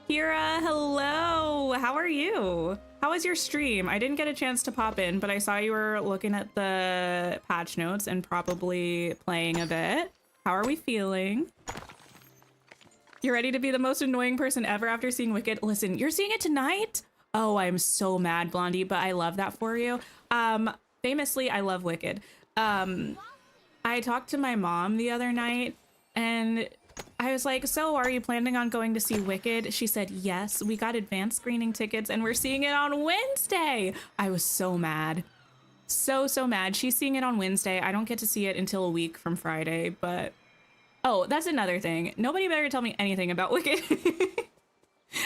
Kira, hello! How are you? How was your stream? I didn't get a chance to pop in, but I saw you were looking at the patch notes and probably playing a bit. How are we feeling? You're ready to be the most annoying person ever after seeing Wicked? Listen, you're seeing it tonight? Oh, I'm so mad, Blondie, but I love that for you. Famously, I love Wicked. I talked to my mom the other night, and I was like, so are you planning on going to see Wicked? She said, yes, we got advanced screening tickets and we're seeing it on Wednesday. I was so mad. So mad. She's seeing it on Wednesday. I don't get to see it until a week from Friday, but oh, that's another thing. Nobody better tell me anything about Wicked.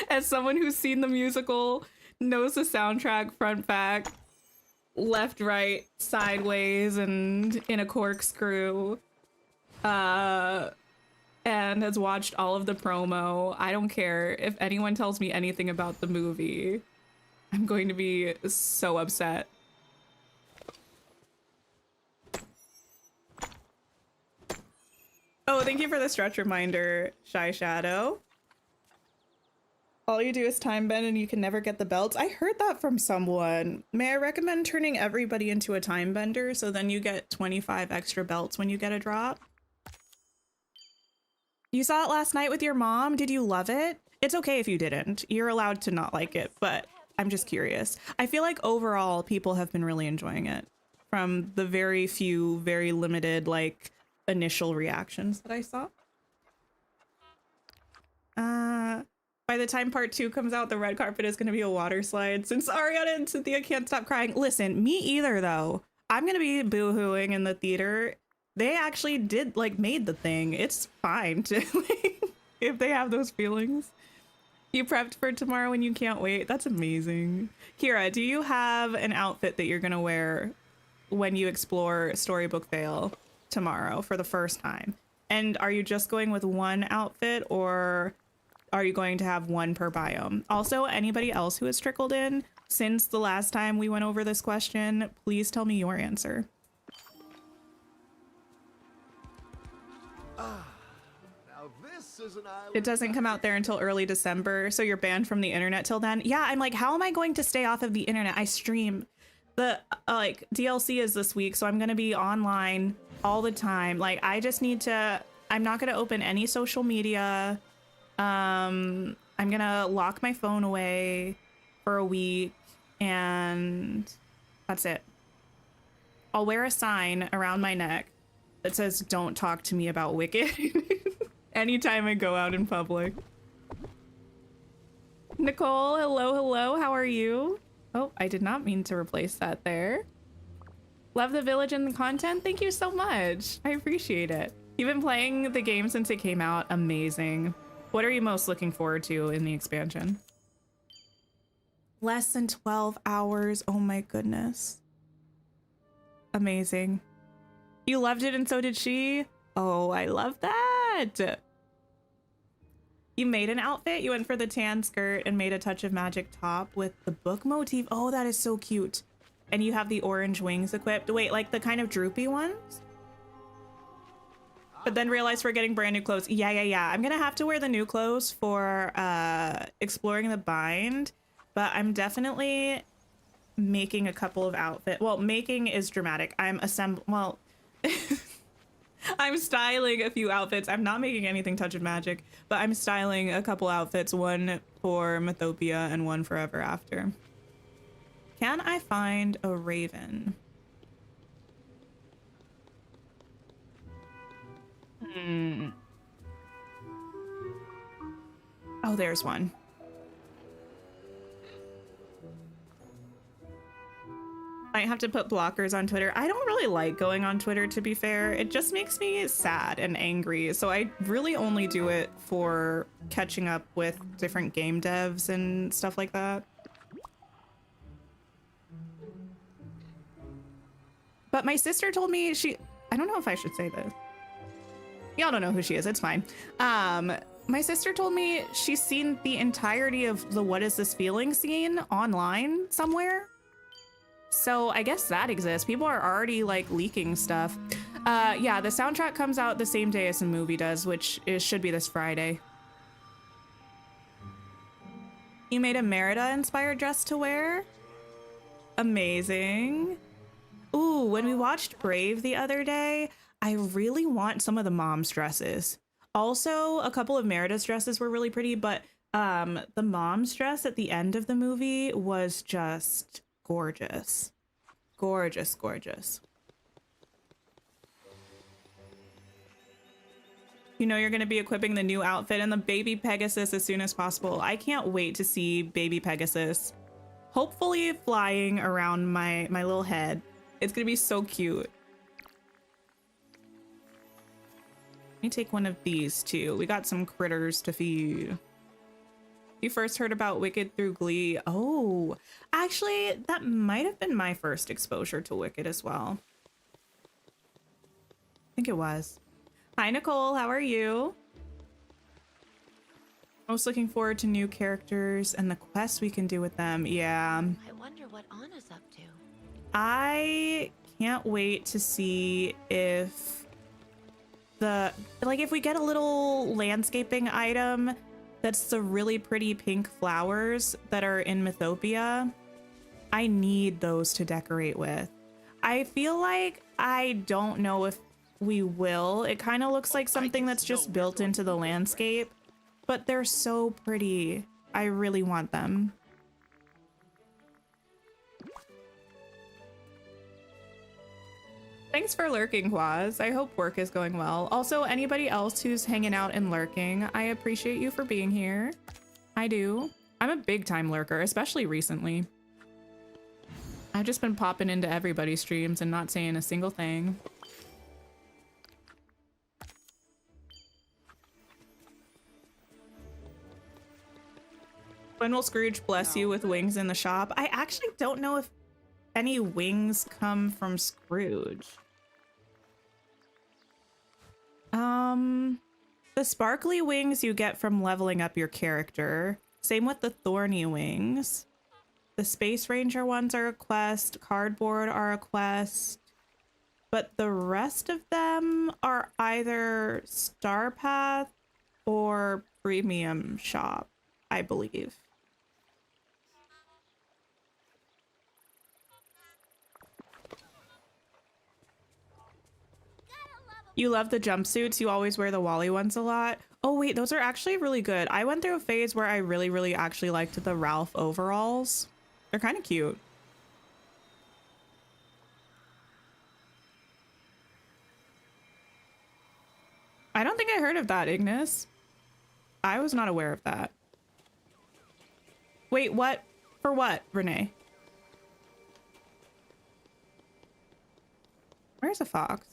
As someone who's seen the musical, knows the soundtrack front back, left, right, sideways, and in a corkscrew, and has watched all of the promo. I don't care if anyone tells me anything about the movie. I'm going to be so upset. Oh, thank you for the stretch reminder, Shy Shadow. All you do is time bend and you can never get the belts. I heard that from someone. May I recommend turning everybody into a time bender so then you get 25 extra belts when you get a drop? You saw it last night with your mom. Did you love it? It's okay if you didn't. You're allowed to not like it, but I'm just curious. I feel like overall people have been really enjoying it from the very few, very limited, like, initial reactions that I saw. By the time part 2 comes out, the red carpet is going to be a water slide since Ariana and Cynthia can't stop crying. Listen, me either, though. I'm going to be boo-hooing in the theater. They actually did, like, made the thing. It's fine to, like, if they have those feelings. You prepped for tomorrow and you can't wait. That's amazing. Kira, do you have an outfit that you're going to wear when you explore Storybook Vale tomorrow for the first time? And are you just going with one outfit, or are you going to have one per biome? Also, anybody else who has trickled in since the last time we went over this question, please tell me your answer. Now this is an island. It doesn't come out there until early December, so you're banned from the internet till then. Yeah, I'm like, how am I going to stay off of the internet? I stream. The like DLC is this week, so I'm gonna be online all the time. Like, I just need to, I'm not gonna open any social media. I'm gonna lock my phone away for a week and that's it. I'll wear a sign around my neck that says, don't talk to me about Wicked anytime I go out in public. Nicole, hello, how are you? Oh, I did not mean to replace that there. Love the village and the content. Thank you so much. I appreciate it. You've been playing the game since it came out. Amazing. What are you most looking forward to in the expansion? Less than 12 hours. Oh my goodness. Amazing. You loved it and so did she? Oh, I love that. You made an outfit? You went for the tan skirt and made a touch of magic top with the book motif. Oh, that is so cute. And you have the orange wings equipped. Wait, like the kind of droopy ones? But then realized we're getting brand new clothes. Yeah. I'm gonna have to wear the new clothes for exploring the bind, but I'm definitely making a couple of outfits. Well, making is dramatic. I'm I'm styling a few outfits. I'm not making anything touch of magic, but I'm styling a couple outfits, one for Mythopia and one for Ever After. Can I find a raven? Oh, there's one. Might have to put blockers on Twitter. I don't really like going on Twitter, to be fair. It just makes me sad and angry. So I really only do it for catching up with different game devs and stuff like that. But my sister told me I don't know if I should say this. Y'all don't know who she is. It's fine. My sister told me she's seen the entirety of the What Is This Feeling scene online somewhere. So I guess that exists. People are already like leaking stuff. Yeah, the soundtrack comes out the same day as the movie does, which should be this Friday. You made a Merida inspired dress to wear? Amazing. Ooh, when we watched Brave the other day, I really want some of the mom's dresses. Also, a couple of Merida's dresses were really pretty, but the mom's dress at the end of the movie was just gorgeous. Gorgeous. You know you're going to be equipping the new outfit and the baby Pegasus as soon as possible. I can't wait to see baby Pegasus hopefully flying around my little head. It's going to be so cute. Let me take one of these too. We got some critters to feed. You first heard about Wicked through Glee. Oh, actually, that might have been my first exposure to Wicked as well. I think it was. Hi, Nicole. How are you? Most looking forward to new characters and the quests we can do with them. Yeah. I wonder what Anna's up to. I can't wait to see if if we get a little landscaping item that's the really pretty pink flowers that are in Mythopia. I need those to decorate with. I feel like I don't know if we will. It kind of looks like something that's just built into the landscape, but they're so pretty. I really want them. Thanks for lurking, Quaz. I hope work is going well. Also, anybody else who's hanging out and lurking, I appreciate you for being here. I do. I'm a big time lurker, especially recently. I've just been popping into everybody's streams and not saying a single thing. When will Scrooge bless you with wings in the shop? I actually don't know if any wings come from Scrooge. The sparkly wings you get from leveling up your character. Same with the thorny wings. The Space Ranger ones are a quest. Cardboard are a quest. But the rest of them are either Star Path or Premium Shop, I believe. You love the jumpsuits. You always wear the Wally ones a lot. Oh wait, those are actually really good. I went through a phase where I really actually liked the Ralph overalls. They're kind of cute. I don't think I heard of that, Ignis. I was not aware of that. Wait, what? For what, Renee? Where's a fox?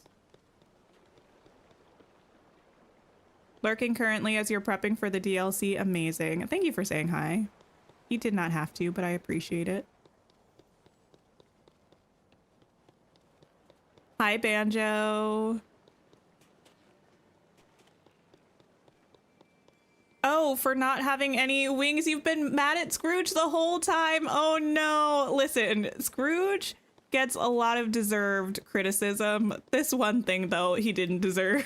Lurking currently as you're prepping for the DLC. Amazing. Thank you for saying hi. You did not have to, but I appreciate it. Hi, Banjo. Oh, for not having any wings. You've been mad at Scrooge the whole time. Oh no. Listen, Scrooge gets a lot of deserved criticism. This one thing, though, he didn't deserve.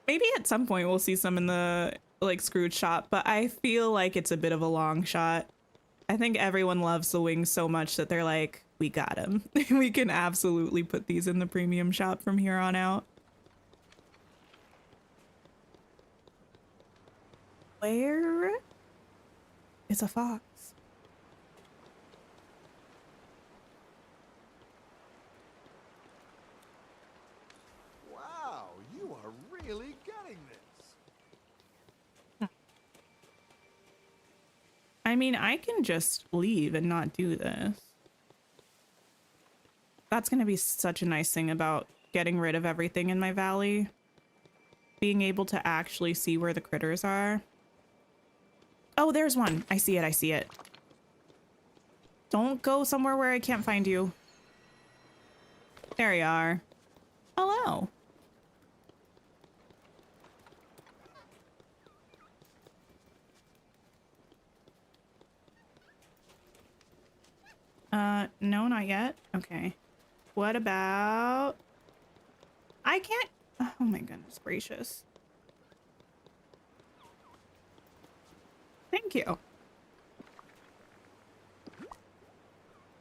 Maybe at some point we'll see some in the Scrooge shop, but I feel like it's a bit of a long shot. I think everyone loves the wings so much that they're like, we got him. We can absolutely put these in the premium shop from here on out. Where is a fox? Wow, you are really getting this. I mean, I can just leave and not do this. That's going to be such a nice thing about getting rid of everything in my valley. Being able to actually see where the critters are. Oh, there's one. I see it. I see it. Don't go somewhere where I can't find you. There you are. Hello. No, not yet. Okay. What about... I can't... Oh my goodness gracious. Thank you.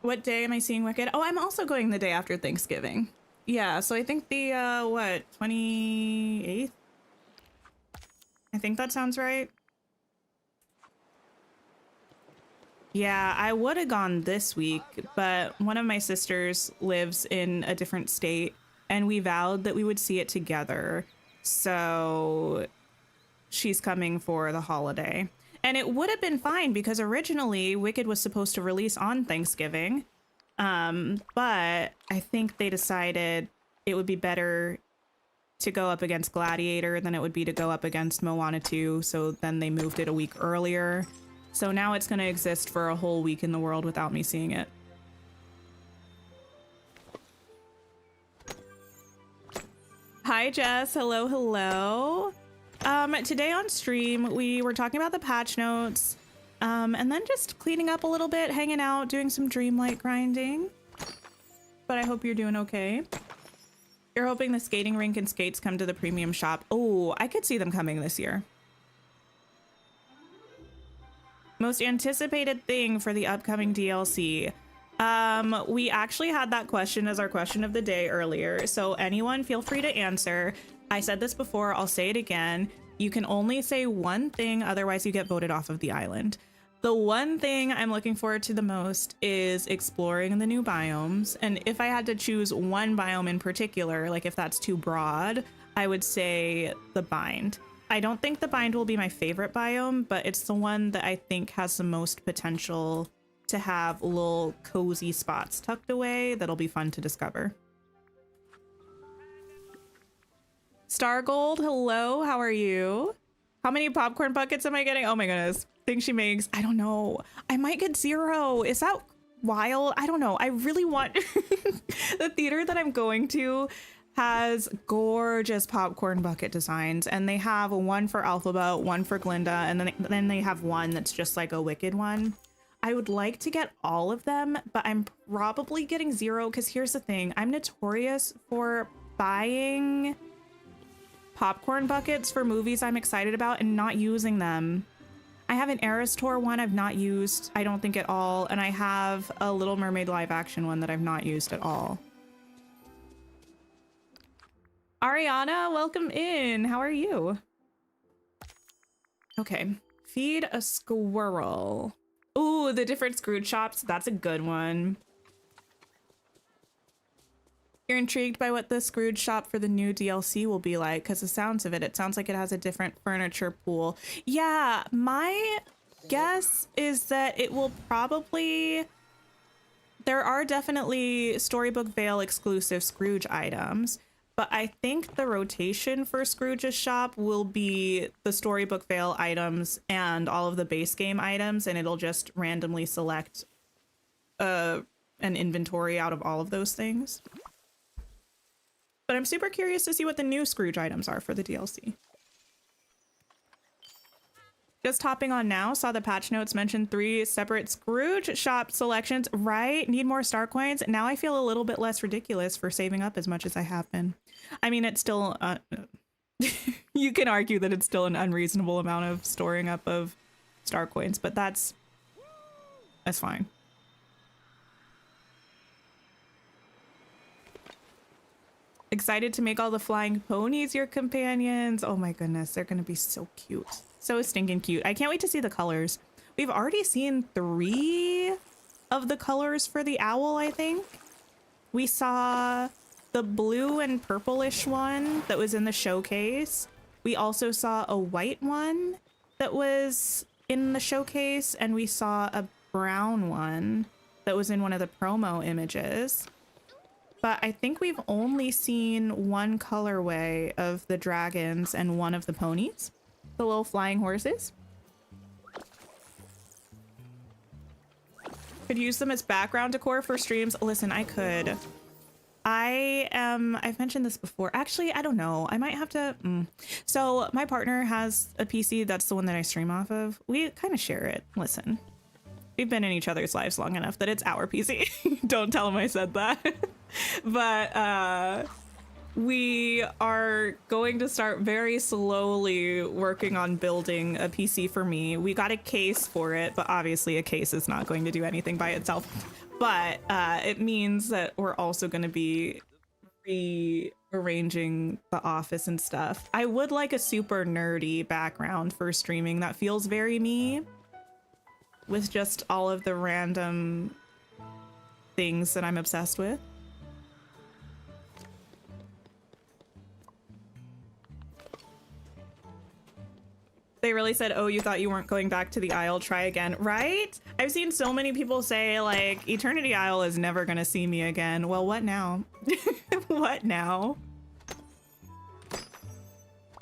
What day am I seeing Wicked? Oh, I'm also going the day after Thanksgiving. Yeah, so I think the, what, 28th? I think that sounds right. Yeah, I would have gone this week, but one of my sisters lives in a different state, and we vowed that we would see it together. So she's coming for the holiday. And it would have been fine because originally Wicked was supposed to release on Thanksgiving. But I think they decided it would be better to go up against Gladiator than it would be to go up against Moana 2. So then they moved it a week earlier. So now it's going to exist for a whole week in the world without me seeing it. Hi, Jess. Hello, hello. Today on stream, we were talking about the patch notes, and then just cleaning up a little bit, hanging out, doing some Dreamlight grinding. But I hope you're doing okay. You're hoping the skating rink and skates come to the premium shop. Oh, I could see them coming this year. Most anticipated thing for the upcoming DLC. We actually had that question as our question of the day earlier, so anyone feel free to answer. I said this before, I'll say it again. You can only say one thing, otherwise you get voted off of the island. The one thing I'm looking forward to the most is exploring the new biomes. And if I had to choose one biome in particular, like if that's too broad, I would say the Bind. I don't think the Bind will be my favorite biome, but it's the one that I think has the most potential to have little cozy spots tucked away that'll be fun to discover. Star Gold, hello, how are you? How many popcorn buckets am I getting? Oh my goodness, thing she makes, I don't know. I might get 0. Is that wild? I don't know. I really want the theater that I'm going to has gorgeous popcorn bucket designs, and they have one for Alphaba, one for Glinda, and then they have one that's just like a Wicked one. I would like to get all of them, but I'm probably getting 0 because here's the thing. I'm notorious for buying popcorn buckets for movies I'm excited about and not using them. I have an Eras Tour one I've not used, I don't think at all, and I have a Little Mermaid live action one that I've not used at all. Ariana, welcome in. How are you? Okay, feed a squirrel. Ooh, the different Scrooge shops. That's a good one. You're intrigued by what the Scrooge shop for the new DLC will be like, because the sounds of it, it sounds like it has a different furniture pool. Yeah, my guess is that it will probably... There are definitely Storybook Vale exclusive Scrooge items, but I think the rotation for Scrooge's shop will be the Storybook Vale items and all of the base game items, and it'll just randomly select an inventory out of all of those things. But I'm super curious to see what the new Scrooge items are for the DLC. Just hopping on now, saw the patch notes mention 3 separate Scrooge shop selections. Right? Need more star coins. Now I feel a little bit less ridiculous for saving up as much as I have been. I mean, it's still... you can argue that it's still an unreasonable amount of storing up of star coins, but that's fine. Excited to make all the flying ponies your companions. Oh my goodness, they're gonna be so cute. So stinking cute. I can't wait to see the colors. We've already seen 3 of the colors for the owl, I think. We saw the blue and purplish one that was in the showcase. We also saw a white one that was in the showcase, and we saw a brown one that was in one of the promo images. But I think we've only seen one colorway of the dragons and one of the ponies, the little flying horses. Could use them as background decor for streams. Listen, I could. I've mentioned this before. Actually, I don't know. I might have to. So my partner has a PC. That's the one that I stream off of. We kind of share it. Listen, we've been in each other's lives long enough that it's our PC. Don't tell him I said that. But we are going to start very slowly working on building a PC for me. We got a case for it, but obviously a case is not going to do anything by itself. But it means that we're also going to be rearranging the office and stuff. I would like a super nerdy background for streaming that feels very me, with just all of the random things that I'm obsessed with. They really said, oh, you thought you weren't going back to the Isle, try again, right? I've seen so many people say, like, Eternity Isle is never gonna see me again. Well, what now? What now?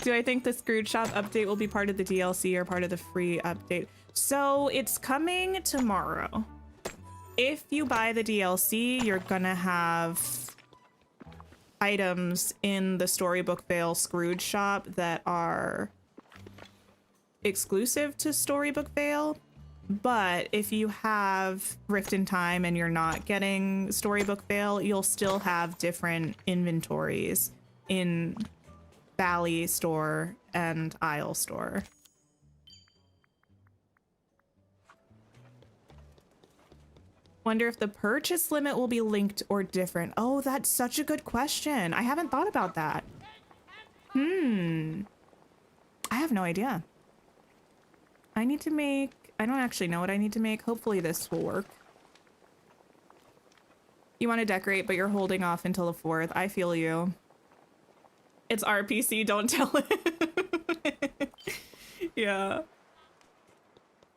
Do I think the Scrooge Shop update will be part of the DLC or part of the free update? So it's coming tomorrow. If you buy the DLC, you're gonna have items in the Storybook Vale Scrooge Shop that are exclusive to Storybook Vale. But if you have Rift in Time and you're not getting Storybook Vale, you'll still have different inventories in Valley store and Isle store. Wonder if the purchase limit will be linked or different. Oh, that's such a good question. I haven't thought about that. I have no idea. I need to make... I don't actually know what I need to make. Hopefully this will work. You want to decorate, but you're holding off until the 4th. I feel you. It's RPC, don't tell it. Yeah.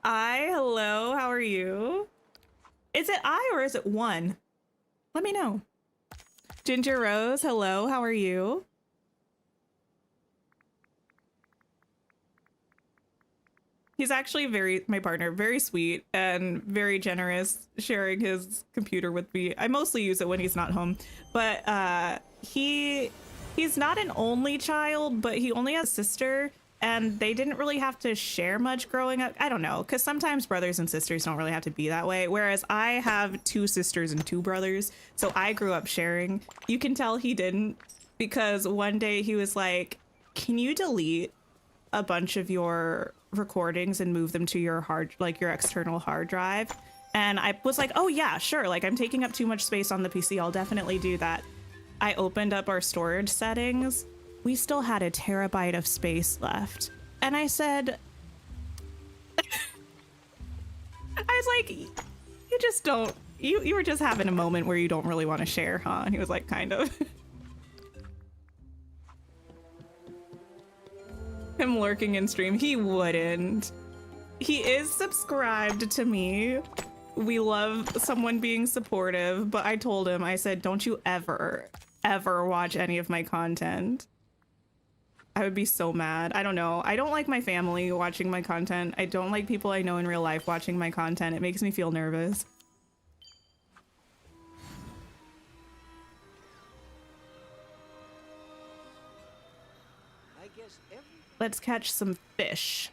Hello, how are you? Is it I or is it one? Let me know. Ginger Rose, hello, how are you? He's actually my partner, very sweet and very generous, sharing his computer with me. I mostly use it when he's not home, but he's not an only child, but he only has a sister, and they didn't really have to share much growing up. I don't know, because sometimes brothers and sisters don't really have to be that way, whereas I have 2 sisters and 2 brothers, so I grew up sharing. You can tell he didn't, because one day he was like, can you delete a bunch of your recordings and move them to your your external hard drive? And I was like, oh yeah, sure, like I'm taking up too much space on the PC, I'll definitely do that. I opened up our storage settings. We still had a terabyte of space left. And I said, I was like, you just don't, you were just having a moment where you don't really want to share, huh? And he was like, kind of. Him lurking in stream, he wouldn't. He is subscribed to me. We love someone being supportive, but I told him, I said, don't you ever watch any of my content. I would be so mad. I don't know. I don't like my family watching my content. I don't like people I know in real life watching my content. It makes me feel nervous. I guess Let's catch some fish.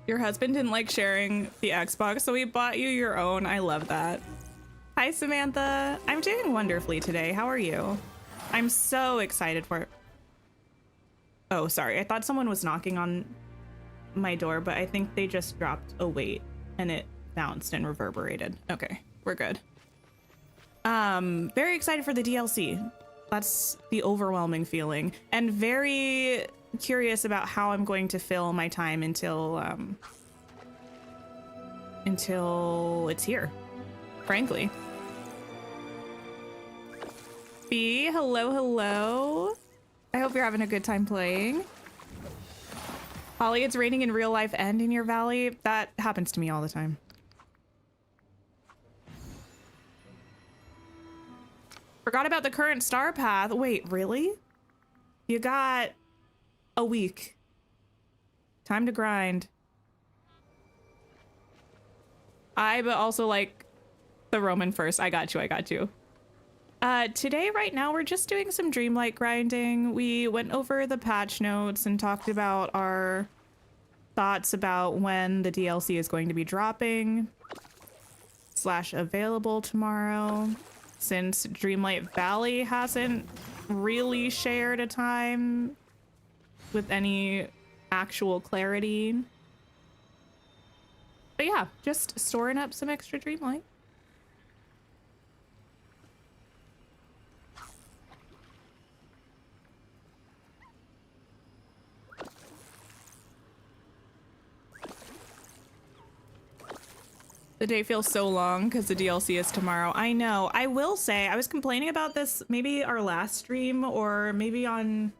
Your husband didn't like sharing the Xbox, so he bought you your own. I love that. Hi, Samantha. I'm doing wonderfully today. How are you? I'm so excited for it. Oh, sorry. I thought someone was knocking on my door, but I think they just dropped a weight and it bounced and reverberated. Okay, we're good. Very excited for the DLC. That's the overwhelming feeling. And very curious about how I'm going to fill my time until it's here, frankly. B, hello. I hope you're having a good time playing. Holly, it's raining in real life and in your valley. That happens to me all the time. Forgot about the current star path. Wait, really? You got a week. Time to grind. But also like the Roman first. I got you. Today, right now, we're just doing some Dreamlight grinding. We went over the patch notes and talked about our thoughts about when the DLC is going to be dropping / available tomorrow. Since Dreamlight Valley hasn't really shared a time with any actual clarity. But yeah, just storing up some extra Dreamlight. The day feels so long because the DLC is tomorrow. I know. I will say, I was complaining about this maybe our last stream or maybe on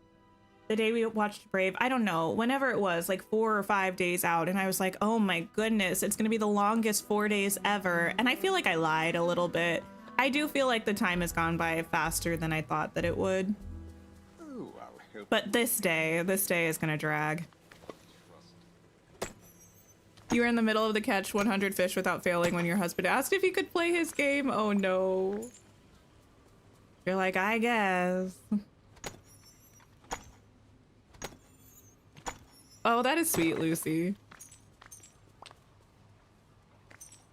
the day we watched Brave. I don't know. Whenever it was, like 4 or 5 days out. And I was like, oh my goodness, it's going to be the longest 4 days ever. And I feel like I lied a little bit. I do feel like the time has gone by faster than I thought that it would. Oh, I'll help. But this day is going to drag. You were in the middle of the catch 100 fish without failing when your husband asked if you could play his game. Oh no. You're like, I guess. Oh, that is sweet, Lucy.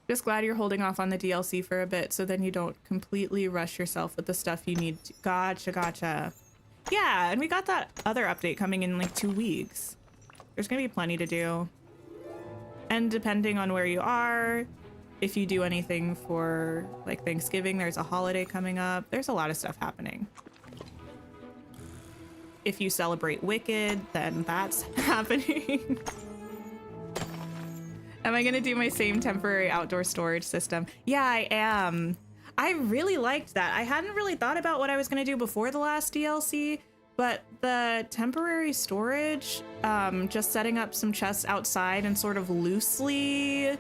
Just glad you're holding off on the DLC for a bit so then you don't completely rush yourself with the stuff you need. Gotcha. Yeah, and we got that other update coming in like 2 weeks. There's gonna be plenty to do. And depending on where you are, if you do anything for like Thanksgiving, there's a holiday coming up. There's a lot of stuff happening. If you celebrate Wicked, then that's happening. Am I gonna do my same temporary outdoor storage system? Yeah, I am. I really liked that. I hadn't really thought about what I was gonna do before the last DLC, but the temporary storage, just setting up some chests outside and sort of loosely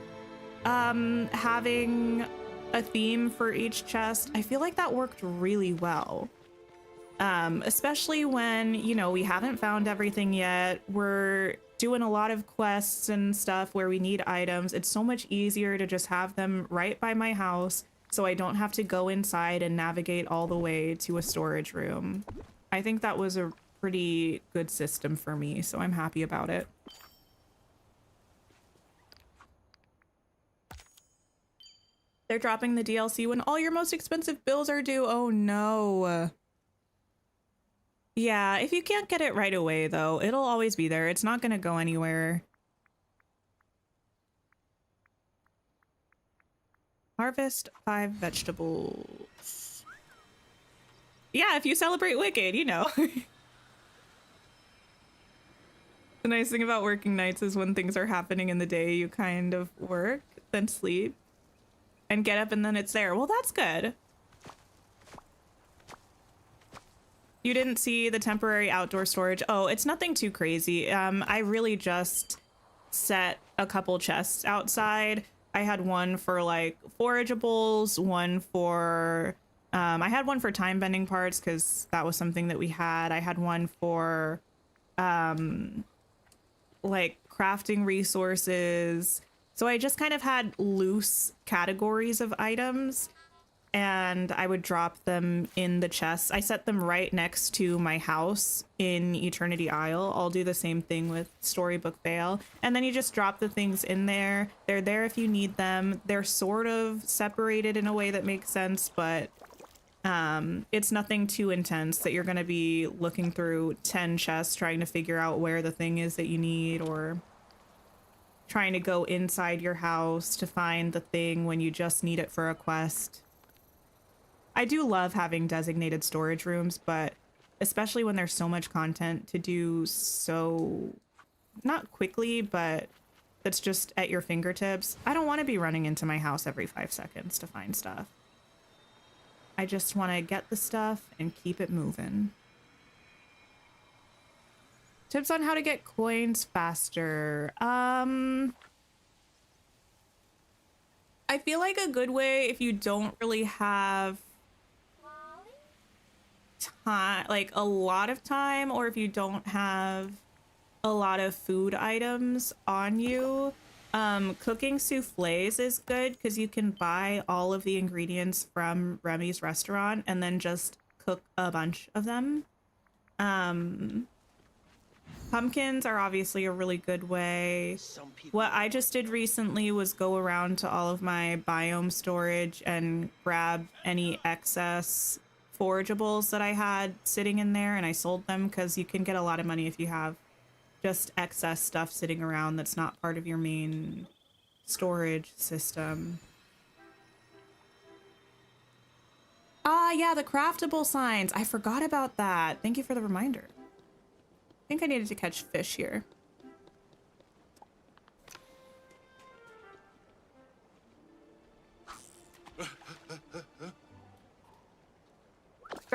having a theme for each chest, I feel like that worked really well. Especially when, you know, we haven't found everything yet. We're doing a lot of quests and stuff where we need items. It's so much easier to just have them right by my house so I don't have to go inside and navigate all the way to a storage room. I think that was a pretty good system for me, so I'm happy about it. They're dropping the DLC when all your most expensive bills are due. Oh no. Yeah, if you can't get it right away though, it'll always be there. It's not gonna go anywhere. Harvest 5 vegetables. Yeah, if you celebrate Wicked, you know. The nice thing about working nights is when things are happening in the day, you kind of work, then sleep, and get up and then it's there. Well, that's good. You didn't see the temporary outdoor storage. Oh, it's nothing too crazy. I really just set a couple chests outside. I had one for like forageables, one for I had one for time bending parts because that was something that we had. I had one for like crafting resources. So I just kind of had loose categories of items and I would drop them in the chests. I set them right next to my house in Eternity Isle. I'll do the same thing with Storybook Vale. And then you just drop the things in there. They're there if you need them. They're sort of separated in a way that makes sense, but it's nothing too intense that you're going to be looking through 10 chests trying to figure out where the thing is that you need, or trying to go inside your house to find the thing when you just need it for a quest. I do love having designated storage rooms, but especially when there's so much content to do, so not quickly, but that's just at your fingertips. I don't want to be running into my house every 5 seconds to find stuff. I just want to get the stuff and keep it moving. Tips on how to get coins faster. I feel like a good way, if you don't really have time, like a lot of time, or if you don't have a lot of food items on you, cooking souffles is good because you can buy all of the ingredients from Remy's restaurant and then just cook a bunch of them. Pumpkins are obviously a really good way. What I just did recently was go around to all of my biome storage and grab any excess forageables that I had sitting in there, and I sold them because you can get a lot of money if you have just excess stuff sitting around that's not part of your main storage system. Ah, yeah, the craftable signs. I forgot about that. Thank you for the reminder. I think I needed to catch fish here.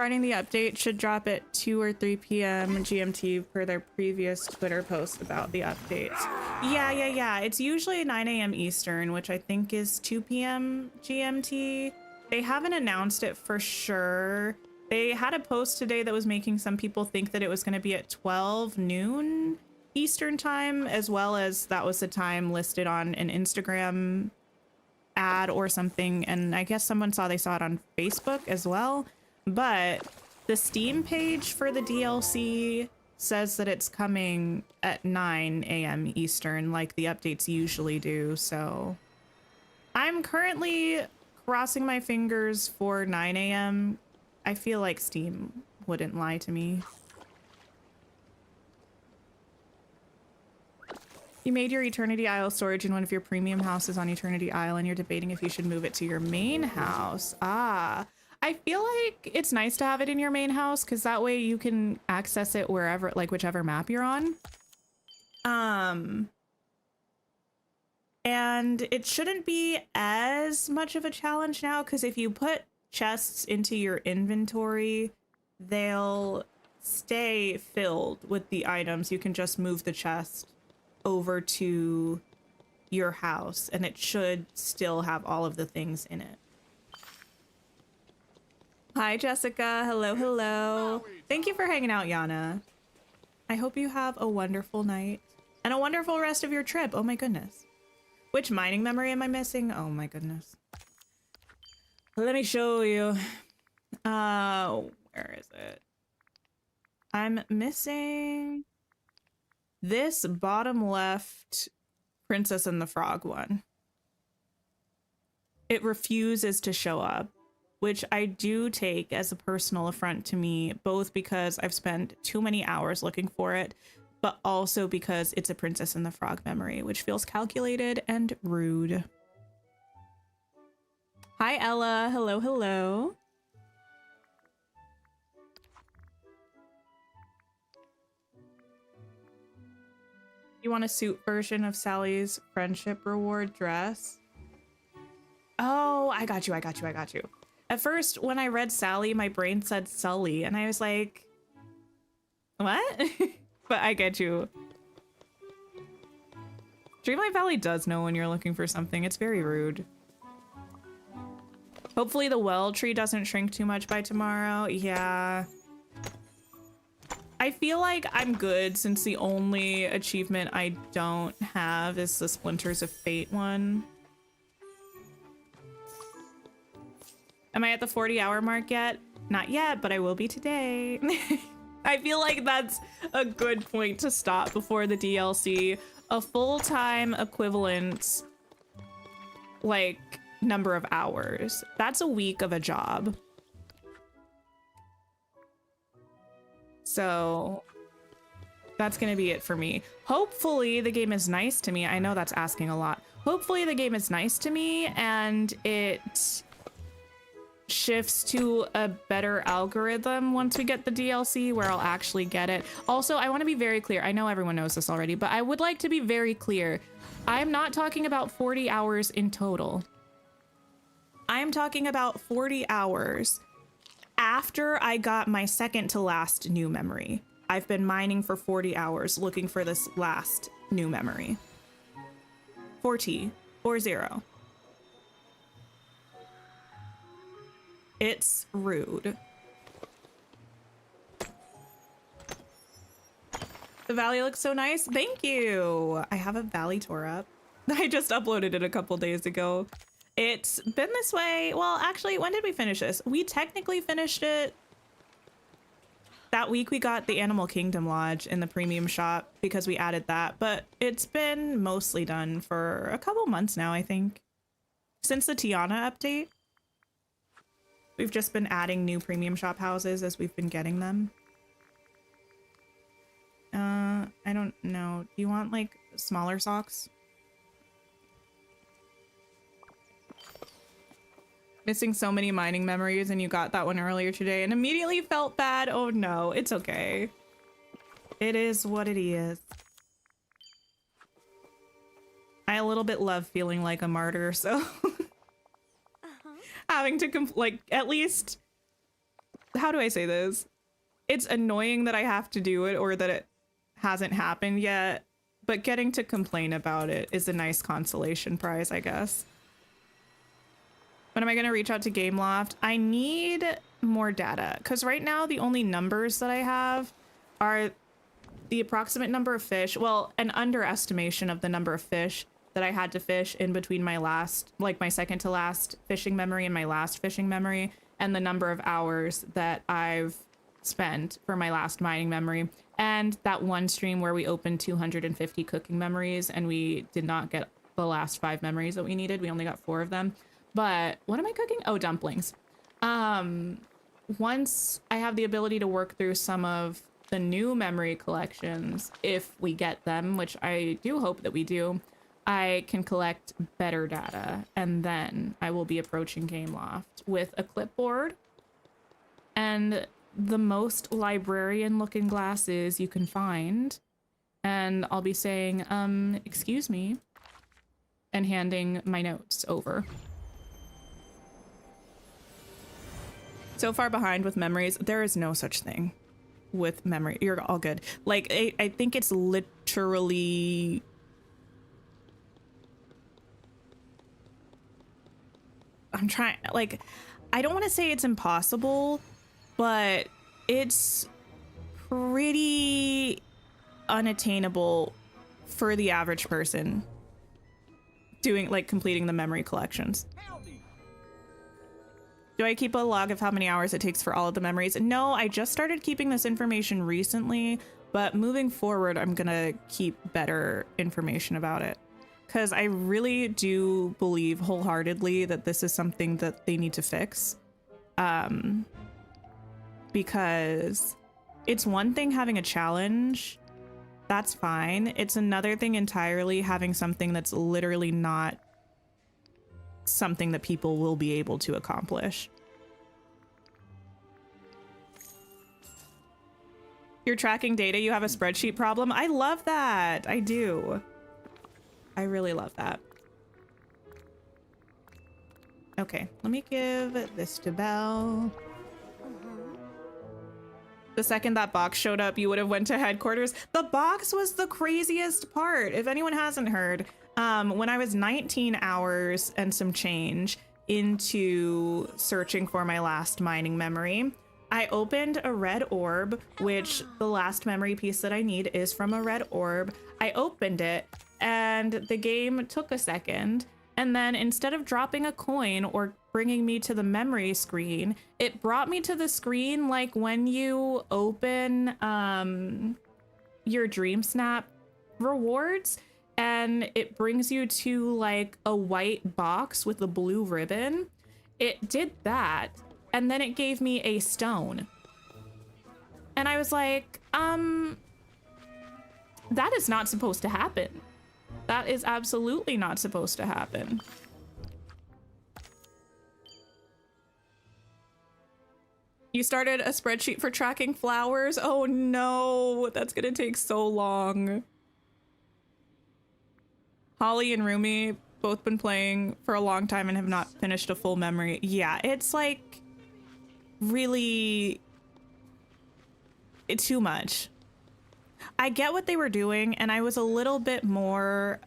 regarding the update should drop at 2 or 3 p.m. GMT per their previous Twitter post about the updates. Yeah. It's usually 9 a.m. Eastern, which I think is 2 p.m. GMT. They haven't announced it for sure. They had a post today that was making some people think that it was going to be at 12 noon Eastern time, as well as that was the time listed on an Instagram ad or something. And I guess someone they saw it on Facebook as well. But the Steam page for the DLC says that it's coming at 9 a.m. Eastern, like the updates usually do. So I'm currently crossing my fingers for 9 a.m. I feel like Steam wouldn't lie to me. You made your Eternity Isle storage in one of your premium houses on Eternity Isle, and you're debating if you should move it to your main house. Ah, I feel like it's nice to have it in your main house because that way you can access it wherever, like whichever map you're on. And it shouldn't be as much of a challenge now because if you put chests into your inventory, they'll stay filled with the items. You can just move the chest over to your house and it should still have all of the things in it. Hi Jessica, hello. Thank you for hanging out, Yana. I hope you have a wonderful night and a wonderful rest of your trip. Oh my goodness. Which mining memory am I missing? Oh my goodness. Let me show you. Where is it? I'm missing this bottom left Princess and the Frog one. It refuses to show up, which I do take as a personal affront to me, both because I've spent too many hours looking for it, but also because it's a Princess and the Frog memory, which feels calculated and rude. Hi, Ella. Hello. You want a suit version of Sally's friendship reward dress? Oh, I got you. At first, when I read Sally, my brain said Sully, and I was like, what? But I get you. Dreamlight Valley does know when you're looking for something. It's very rude. Hopefully the well tree doesn't shrink too much by tomorrow. Yeah. I feel like I'm good since the only achievement I don't have is the Splinters of Fate one. Am I at the 40-hour mark yet? Not yet, but I will be today. I feel like that's a good point to stop before the DLC. A full-time equivalent, like, number of hours. That's a week of a job. So that's gonna be it for me. Hopefully the game is nice to me. I know that's asking a lot. Hopefully the game is nice to me and it shifts to a better algorithm once we get the DLC where I'll actually get it. Also, I want to be very clear. I know everyone knows this already, but I would like to be very clear. I'm not talking about 40 hours in total. I'm talking about 40 hours after I got my second to last new memory. I've been mining for 40 hours looking for this last new memory. 40. It's rude. The valley looks so nice. Thank you. I have a valley tour up. I just uploaded it a couple days ago. It's been this way. Well, actually, when did we finish this? We technically finished it that week we got the Animal Kingdom Lodge in the premium shop because we added that, but it's been mostly done for a couple months now, I think. Since the Tiana update, we've just been adding new premium shop houses as we've been getting them. I don't know. Do you want like smaller socks? Missing so many mining memories and you got that one earlier today and immediately felt bad. Oh no, it's okay. It is what it is. I a little bit love feeling like a martyr, so having to like at least how do I say this? It's annoying that I have to do it or that it hasn't happened yet, but getting to complain about it is a nice consolation prize, I guess. When am I going to reach out to Gameloft? I need more data because right now the only numbers that I have are the approximate number of fish. Well, an underestimation of the number of fish that I had to fish in between my last, like my second to last fishing memory and my last fishing memory, and the number of hours that I've spent for my last mining memory. And that one stream where we opened 250 cooking memories and we did not get the last 5 memories that we needed. We only got 4 of them. But what am I cooking? Oh, dumplings. Once I have the ability to work through some of the new memory collections, if we get them, which I do hope that we do, I can collect better data. And then I will be approaching Gameloft with a clipboard and the most librarian looking glasses you can find. And I'll be saying, excuse me, and handing my notes over. So far behind with memories, there is no such thing with memory. You're all good. Like, I think it's literally... I'm trying, like, I don't want to say it's impossible, but it's pretty unattainable for the average person doing, like, completing the memory collections. Do I keep a log of how many hours it takes for all of the memories? No, I just started keeping this information recently, but moving forward, I'm gonna keep better information about it. Because I really do believe wholeheartedly that this is something that they need to fix. Because it's one thing having a challenge, that's fine. It's another thing entirely having something that's literally not something that people will be able to accomplish. You're tracking data, you have a spreadsheet problem? I love that. I do. I really love that. Okay, let me give this to Belle. The second that box showed up, you would have went to headquarters. The box was the craziest part. If anyone hasn't heard, when I was 19 hours and some change into searching for my last mining memory, I opened a red orb, which the last memory piece that I need is from a red orb. I opened it and the game took a second. And then instead of dropping a coin or bringing me to the memory screen, it brought me to the screen like when you open your Dream Snap rewards and it brings you to like a white box with a blue ribbon. It did that. And then it gave me a stone. And I was like, that is not supposed to happen. That is absolutely not supposed to happen. You started a spreadsheet for tracking flowers? Oh no, that's gonna take so long. Holly and Rumi both been playing for a long time and have not finished a full memory. Yeah, it's like really too much. I get what they were doing, and I was a little bit more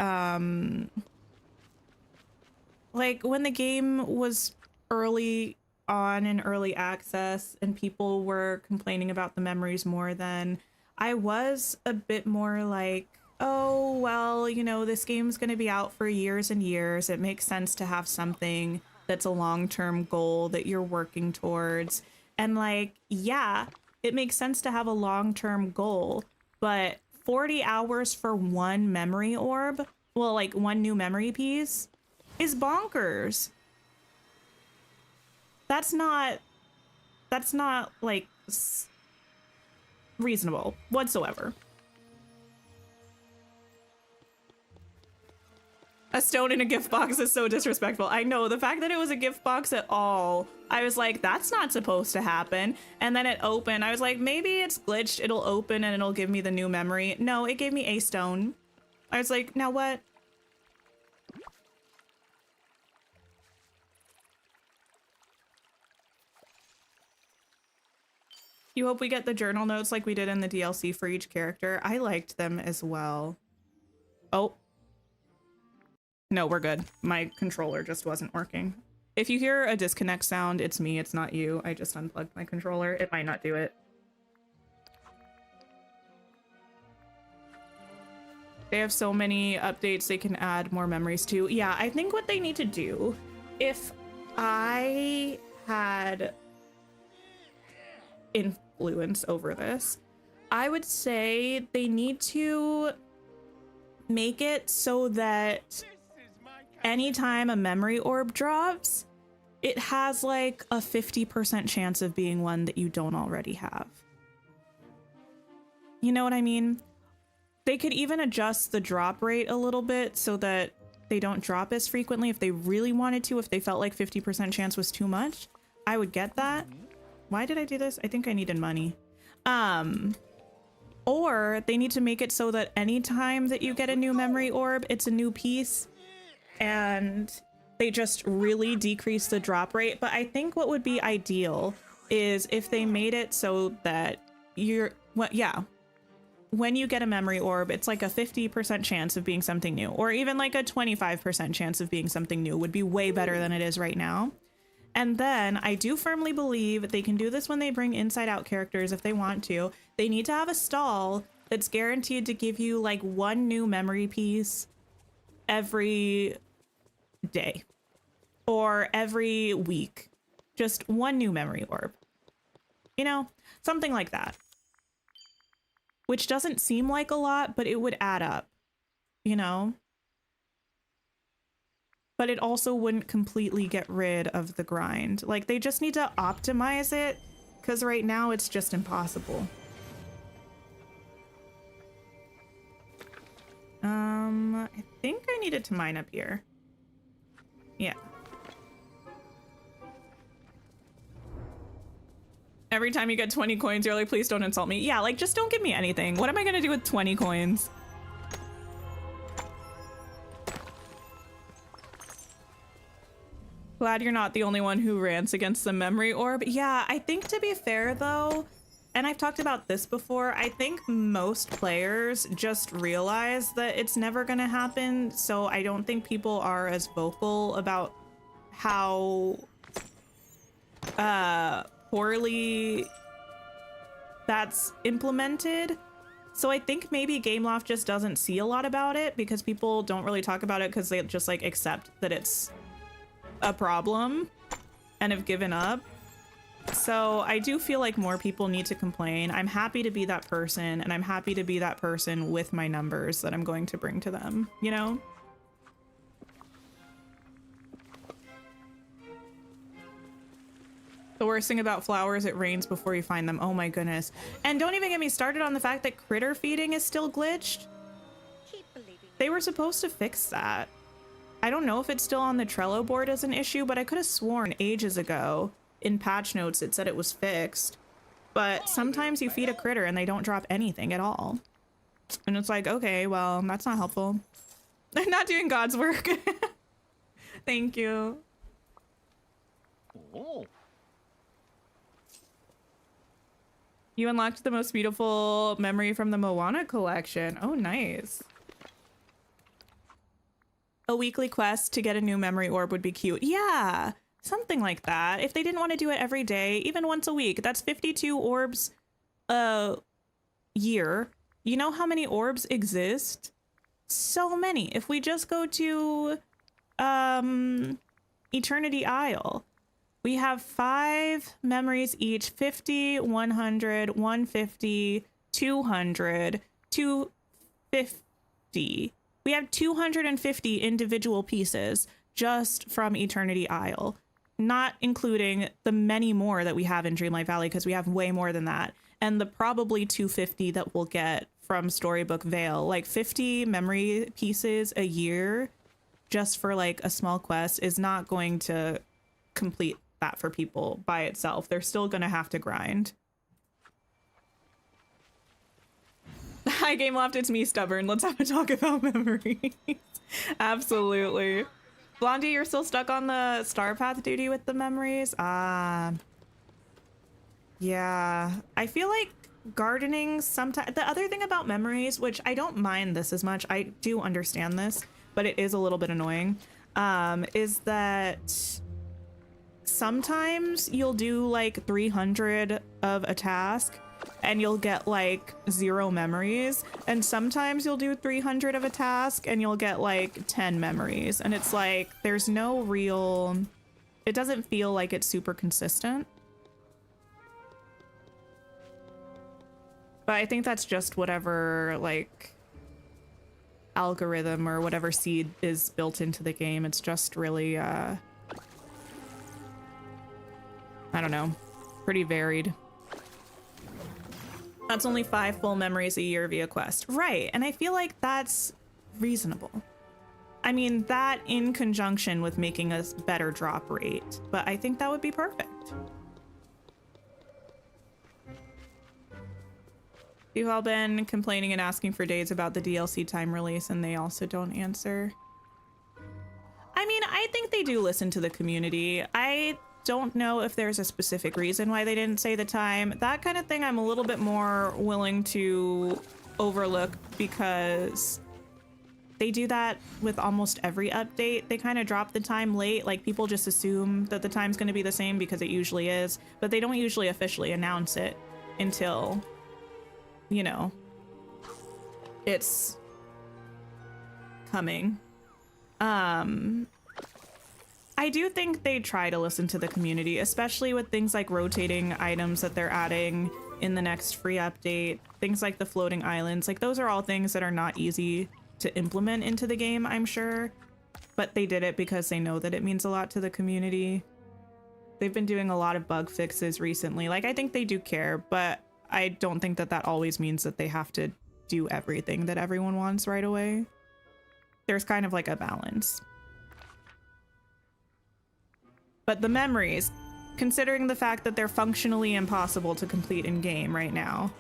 like when the game was early on in early access and people were complaining about the memories more, than I was a bit more like, oh well, you know, this game's gonna be out for years and years. It makes sense to have something that's a long-term goal that you're working towards. And like, yeah, it makes sense to have a long-term goal, but 40 hours for one memory orb, well, like one new memory piece, is bonkers. That's not like reasonable whatsoever. A stone in a gift box is so disrespectful. I know, the fact that it was a gift box at all, I was like, that's not supposed to happen. And then it opened. I was like, maybe it's glitched. It'll open and it'll give me the new memory. No, it gave me a stone. I was like, now what? You hope we get the journal notes like we did in the DLC for each character. I liked them as well. Oh. No, we're good. My controller just wasn't working. If you hear a disconnect sound, it's me, it's not you. I just unplugged my controller. It might not do it. They have so many updates they can add more memories to. Yeah, I think what they need to do, if I had influence over this, I would say they need to make it so that anytime a memory orb drops, it has like a 50% chance of being one that you don't already have. You know what I mean? They could even adjust the drop rate a little bit so that they don't drop as frequently if they really wanted to. If they felt like 50% chance was too much, I would get that. Why did I do this? I think I needed money. Or they need to make it so that anytime that you get a new memory orb, it's a new piece, and they just really decrease the drop rate. But I think what would be ideal is if they made it so that when you get a memory orb, it's like a 50% chance of being something new, or even like a 25% chance of being something new would be way better than it is right now. And then I do firmly believe they can do this when they bring inside out characters if they want to. They need to have a stall that's guaranteed to give you like one new memory piece every day or every week. Just one new memory orb. You know, something like that. Which doesn't seem like a lot, but it would add up, you know? But it also wouldn't completely get rid of the grind. Like, they just need to optimize it, because right now it's just impossible. I think I needed to mine up here. Yeah. Every time you get 20 coins, you're like, please don't insult me. Yeah, like, just don't give me anything. What am I gonna do with 20 coins? Glad you're not the only one who rants against the memory orb. Yeah, I think to be fair though, and I've talked about this before, I think most players just realize that it's never gonna happen, so I don't think people are as vocal about how poorly that's implemented. So I think maybe Gameloft just doesn't see a lot about it because people don't really talk about it because they just like accept that it's a problem and have given up. So I do feel like more people need to complain. I'm happy to be that person, and I'm happy to be that person with my numbers that I'm going to bring to them, you know? The worst thing about flowers, it rains before you find them. Oh my goodness. And don't even get me started on the fact that critter feeding is still glitched. Keep believing. They were supposed to fix that. I don't know if it's still on the Trello board as an issue, but I could have sworn ages ago in patch notes it said it was fixed. But sometimes you feed a critter and they don't drop anything at all. And it's like, okay, well, that's not helpful. I'm not doing God's work. Thank you. Oh. You unlocked the most beautiful memory from the Moana collection. Oh, nice. A weekly quest to get a new memory orb would be cute. Yeah, something like that. If they didn't want to do it every day, even once a week, that's 52 orbs a year. You know how many orbs exist? So many. If we just go to Eternity Isle, we have 5 memories each, 50, 100, 150, 200, 250. We have 250 individual pieces just from Eternity Isle, not including the many more that we have in Dreamlight Valley, because we have way more than that. And the probably 250 that we'll get from Storybook Vale. Like 50 memory pieces a year just for like a small quest is not going to complete that for people by itself. They're still gonna have to grind. Hi Gameloft, it's me, Stubborn. Let's have a talk about memories. Absolutely. Blondie, you're still stuck on the Star Path duty with the memories? Yeah, I feel like gardening sometimes. The other thing about memories, which I don't mind this as much, I do understand this, but it is a little bit annoying, is that sometimes you'll do like 300 of a task and you'll get like 0 memories, and sometimes you'll do 300 of a task and you'll get like 10 memories, and it's like there's no real, it doesn't feel like it's super consistent. But I think that's just whatever like algorithm or whatever seed is built into the game. It's just really I don't know, pretty varied. That's only 5 full memories a year via quest. Right, and I feel like that's reasonable. I mean, that in conjunction with making a better drop rate, but I think that would be perfect. You've all been complaining and asking for dates about the DLC time release, and they also don't answer. I mean, I think they do listen to the community. I don't know if there's a specific reason why they didn't say the time. That kind of thing I'm a little bit more willing to overlook, because they do that with almost every update. They kind of drop the time late. Like, people just assume that the time's going to be the same because it usually is, but they don't usually officially announce it until, you know, it's coming. I do think they try to listen to the community, especially with things like rotating items that they're adding in the next free update. Things like the floating islands. Like, those are all things that are not easy to implement into the game, I'm sure. But they did it because they know that it means a lot to the community. They've been doing a lot of bug fixes recently. Like, I think they do care, but I don't think that that always means that they have to do everything that everyone wants right away. There's kind of like a balance. But the memories, considering the fact that they're functionally impossible to complete in game right now,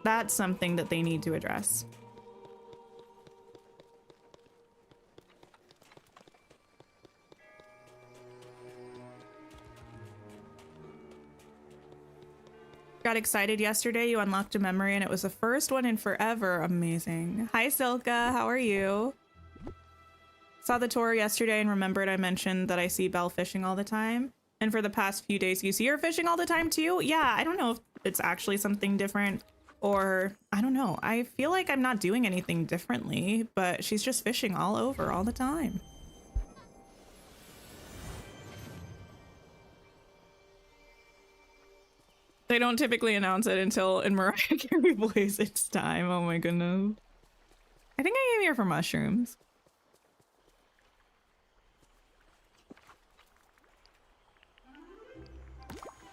that's something that they need to address. Got excited yesterday. You unlocked a memory and it was the first one in forever. Amazing. Hi, Silka. How are you? Saw the tour yesterday and remembered I mentioned that I see Belle fishing all the time. And for the past few days, you see her fishing all the time too? Yeah, I don't know if it's actually something different, or I don't know. I feel like I'm not doing anything differently, but she's just fishing all over all the time. They don't typically announce it until in Mariah Carey plays It's Time. Oh my goodness. I think I came here for mushrooms.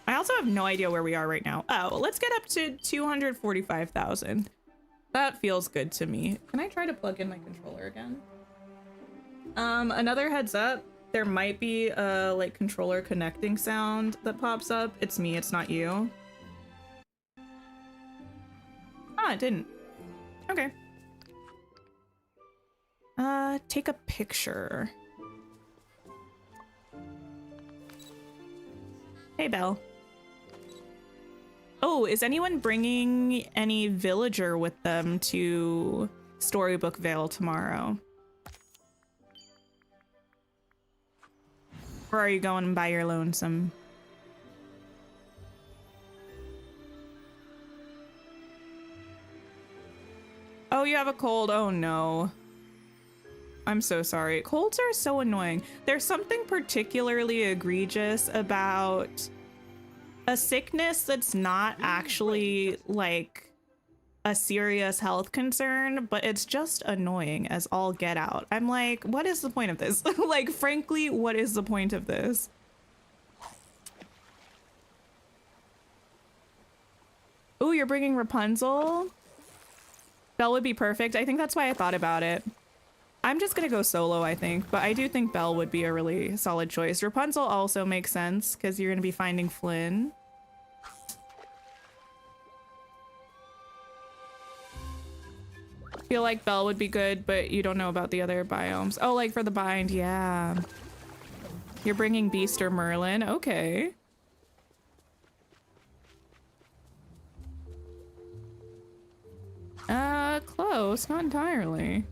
I also have no idea where we are right now. Oh, let's get up to 245,000. That feels good to me. Can I try to plug in my controller again? Another heads up. There might be a like controller connecting sound that pops up. It's me, it's not you. Ah, it didn't. Okay. Take a picture. Hey, Belle. Oh, is anyone bringing any villager with them to Storybook Vale tomorrow? Or are you going by your lonesome? Oh, you have a cold. Oh no. I'm so sorry. Colds are so annoying. There's something particularly egregious about a sickness that's not actually like a serious health concern, but it's just annoying as all get out. I'm like, what is the point of this? Like, frankly, what is the point of this? Oh, you're bringing Rapunzel? Belle would be perfect. I think that's why I thought about it. I'm just gonna go solo, I think, but I do think Belle would be a really solid choice. Rapunzel also makes sense because you're gonna be finding Flynn. Feel like Belle would be good, but you don't know about the other biomes. Oh, like for the bind, yeah. You're bringing Beast or Merlin, okay. close, not entirely.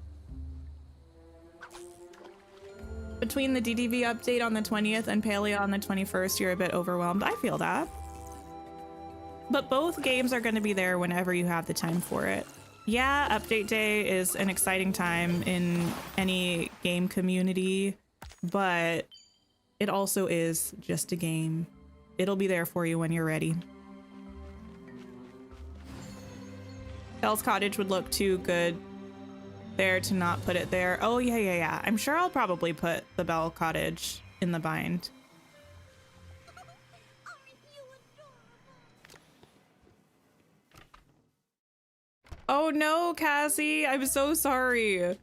Between the DDV update on the 20th and Paleo on the 21st, you're a bit overwhelmed. I feel that. But both games are going to be there whenever you have the time for it. Yeah, update day is an exciting time in any game community, but it also is just a game. It'll be there for you when you're ready. Hell's Cottage would look too good there to not put it there. Oh, yeah. I'm sure I'll probably put the Bell Cottage in the bind. Oh no, Cassie, I'm so sorry.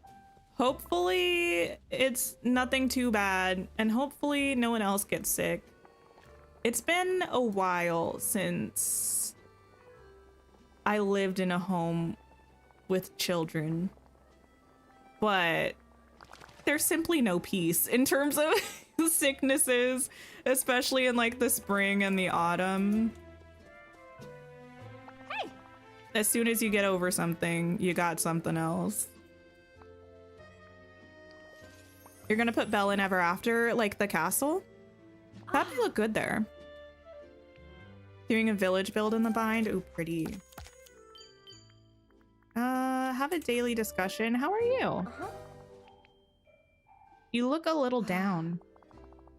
Hopefully it's nothing too bad, and hopefully no one else gets sick. It's been a while since I lived in a home with children, but there's simply no peace in terms of sicknesses, especially in like the spring and the autumn. Hey! As soon as you get over something, you got something else. You're gonna put Belle in Ever After, like the castle? That'd look good there. Doing a village build in the bind? Ooh, pretty. Have a daily discussion. How are you? You look a little down.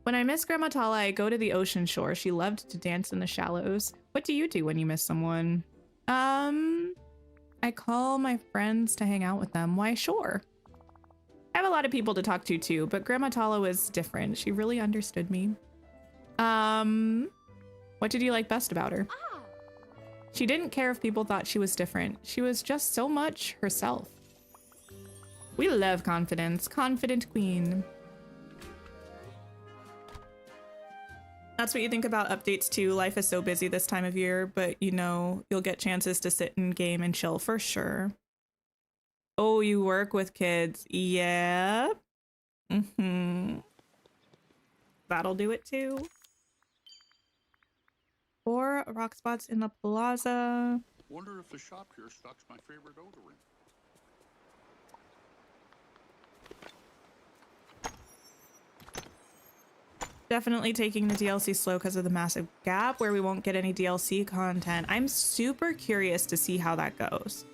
When I miss Grandma Tala, I go to the ocean shore. She loved to dance in the shallows. What do you do when you miss someone? I call my friends to hang out with them. Why, sure. I have a lot of people to talk to too, but Grandma Tala was different. She really understood me. What did you like best about her? She didn't care if people thought she was different. She was just so much herself. We love confidence. Confident queen. That's what you think about updates too. Life is so busy this time of year, but you know, you'll get chances to sit and game and chill for sure. Oh, you work with kids. Yep. That'll do it too. 4 rock spots in the plaza. Wonder if the shop here stocks my favorite odorant. Definitely taking the DLC slow because of the massive gap where we won't get any DLC content. I'm super curious to see how that goes.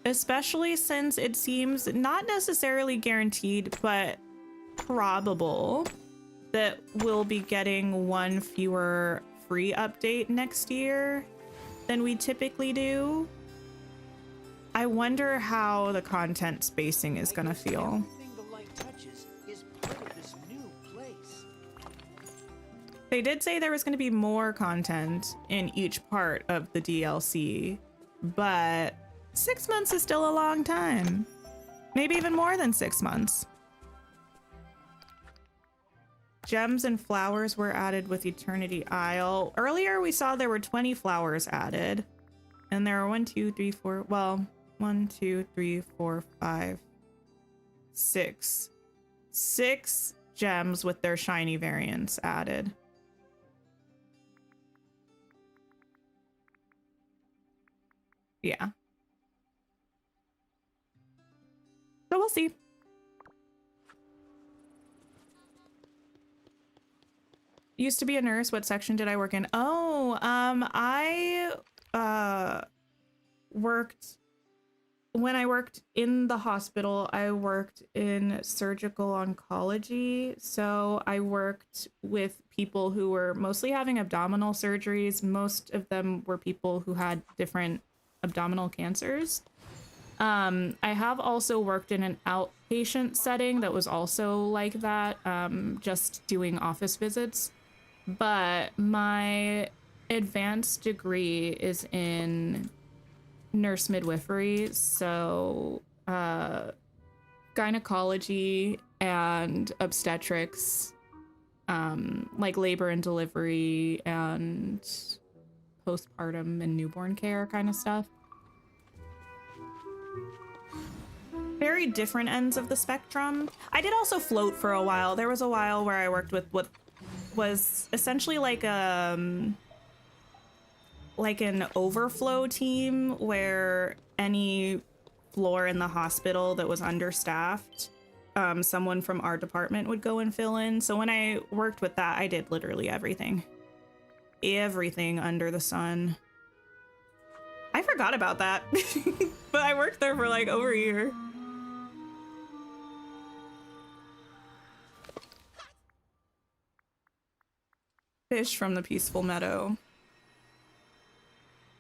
Especially since it seems not necessarily guaranteed, but probable that we'll be getting one fewer free update next year than we typically do. I wonder how the content spacing is gonna feel. Everything the light touches is part of this new place. They did say there was gonna be more content in each part of the DLC, but 6 months is still a long time. Maybe even more than 6 months. Gems and flowers were added with Eternity Isle. Earlier we saw there were 20 flowers added. And there are 1, 2, 3, 4, well, 1, 2, 3, 4, 5, 6. 6 gems with their shiny variants added. Yeah. So we'll see. Used to be a nurse. What section did I work in? Oh, I worked when I worked in the hospital. I worked in surgical oncology. So I worked with people who were mostly having abdominal surgeries. Most of them were people who had different abdominal cancers. I have also worked in an outpatient setting that was also like that, just doing office visits. But my advanced degree is in nurse midwifery, so gynecology and obstetrics, like labor and delivery and postpartum and newborn care kind of stuff. Very different ends of the spectrum. I did also float for a while. There was a while where I worked with what was essentially like an overflow team where any floor in the hospital that was understaffed, someone from our department would go and fill in. So when I worked with that, I did literally everything. Everything under the sun. I forgot about that. But I worked there for like over a year. Fish from the peaceful meadow.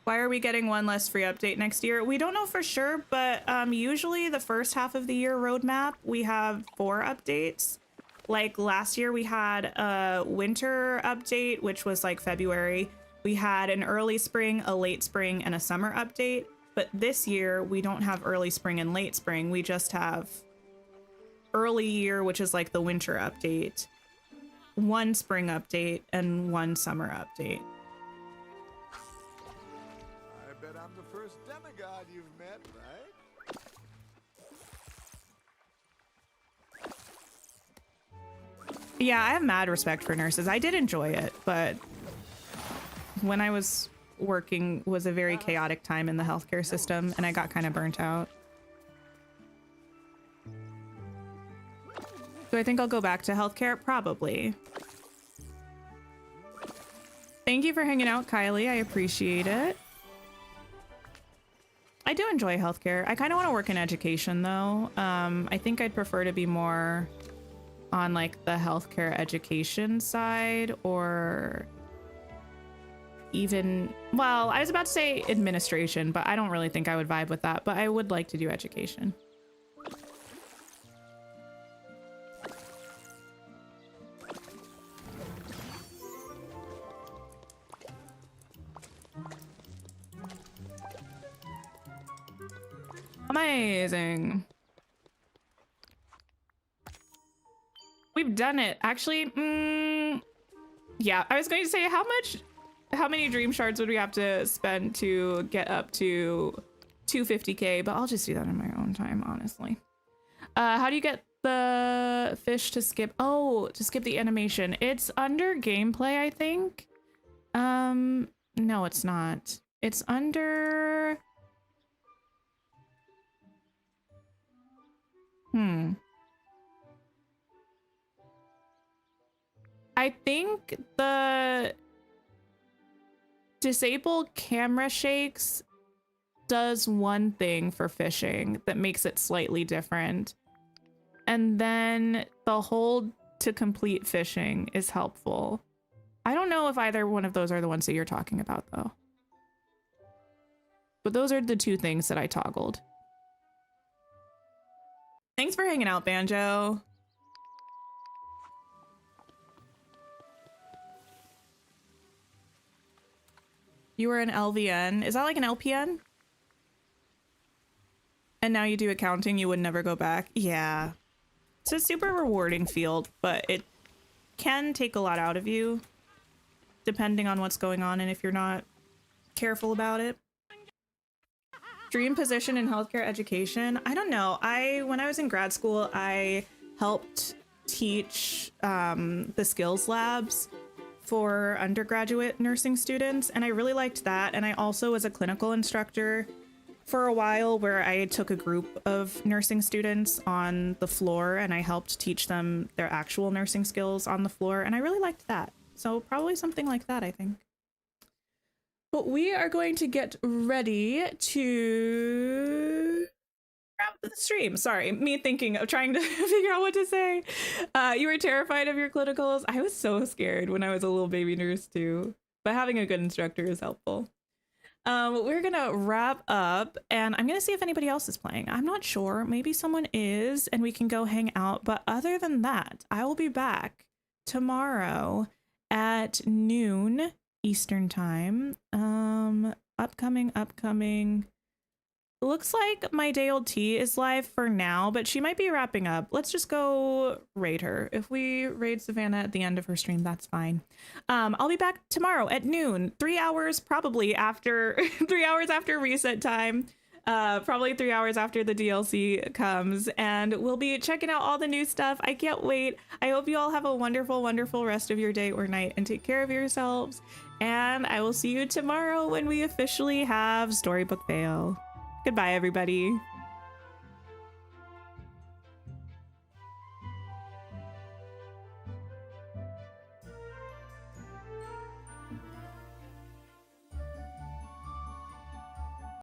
Why are we getting one less free update next year? We don't know for sure, but usually the first half of the year roadmap, we have 4 updates. Like last year we had a winter update, which was like February. We had an early spring, a late spring, and a summer update. But this year we don't have early spring and late spring. We just have early year, which is like the winter update, 1 spring update, and 1 summer update. I bet I'm the first demigod you've met, right? Yeah, I have mad respect for nurses. I did enjoy it, but when I was working was a very chaotic time in the healthcare system, and I got kind of burnt out. Do I think I'll go back to healthcare? Probably. Thank you for hanging out, Kylie. I appreciate it. I do enjoy healthcare. I kind of want to work in education, though. I think I'd prefer to be more on like the healthcare education side, or even, well, I was about to say administration, but I don't really think I would vibe with that, but I would like to do education. Amazing. We've done it. Actually, yeah, I was going to say how many dream shards would we have to spend to get up to 250k, but I'll just do that in my own time, honestly. How do you get the fish to skip? Oh, to skip the animation. It's under gameplay, I think. No, it's not. It's under... I think the disable camera shakes does one thing for fishing that makes it slightly different. And then the hold to complete fishing is helpful. I don't know if either one of those are the ones that you're talking about, though. But those are the 2 things that I toggled. Thanks for hanging out, Banjo. You were an LVN. Is that like an LPN? And now you do accounting, you would never go back? Yeah. It's a super rewarding field, but it can take a lot out of you, depending on what's going on and if you're not careful about it. Dream position in healthcare education? I don't know. When I was in grad school, I helped teach the skills labs for undergraduate nursing students, and I really liked that. And I also was a clinical instructor for a while, where I took a group of nursing students on the floor and I helped teach them their actual nursing skills on the floor, and I really liked that. So probably something like that, I think. But we are going to get ready to wrap the stream. Sorry, me thinking of trying to figure out what to say. You were terrified of your clinicals. I was so scared when I was a little baby nurse too, but having a good instructor is helpful. We're gonna wrap up, and I'm gonna see if anybody else is playing. I'm not sure. Maybe someone is, and we can go hang out. But other than that, I will be back tomorrow at noon Eastern time. Upcoming. Looks like my day old T is live for now, but she might be wrapping up. Let's just go raid her. If we raid Savannah at the end of her stream, that's fine. I'll be back tomorrow at noon, 3 hours probably after 3 hours after reset time. Probably 3 hours after the DLC comes, and we'll be checking out all the new stuff. I can't wait. I hope you all have a wonderful, wonderful rest of your day or night, and take care of yourselves. And I will see you tomorrow when we officially have Storybook Vale. Goodbye, everybody.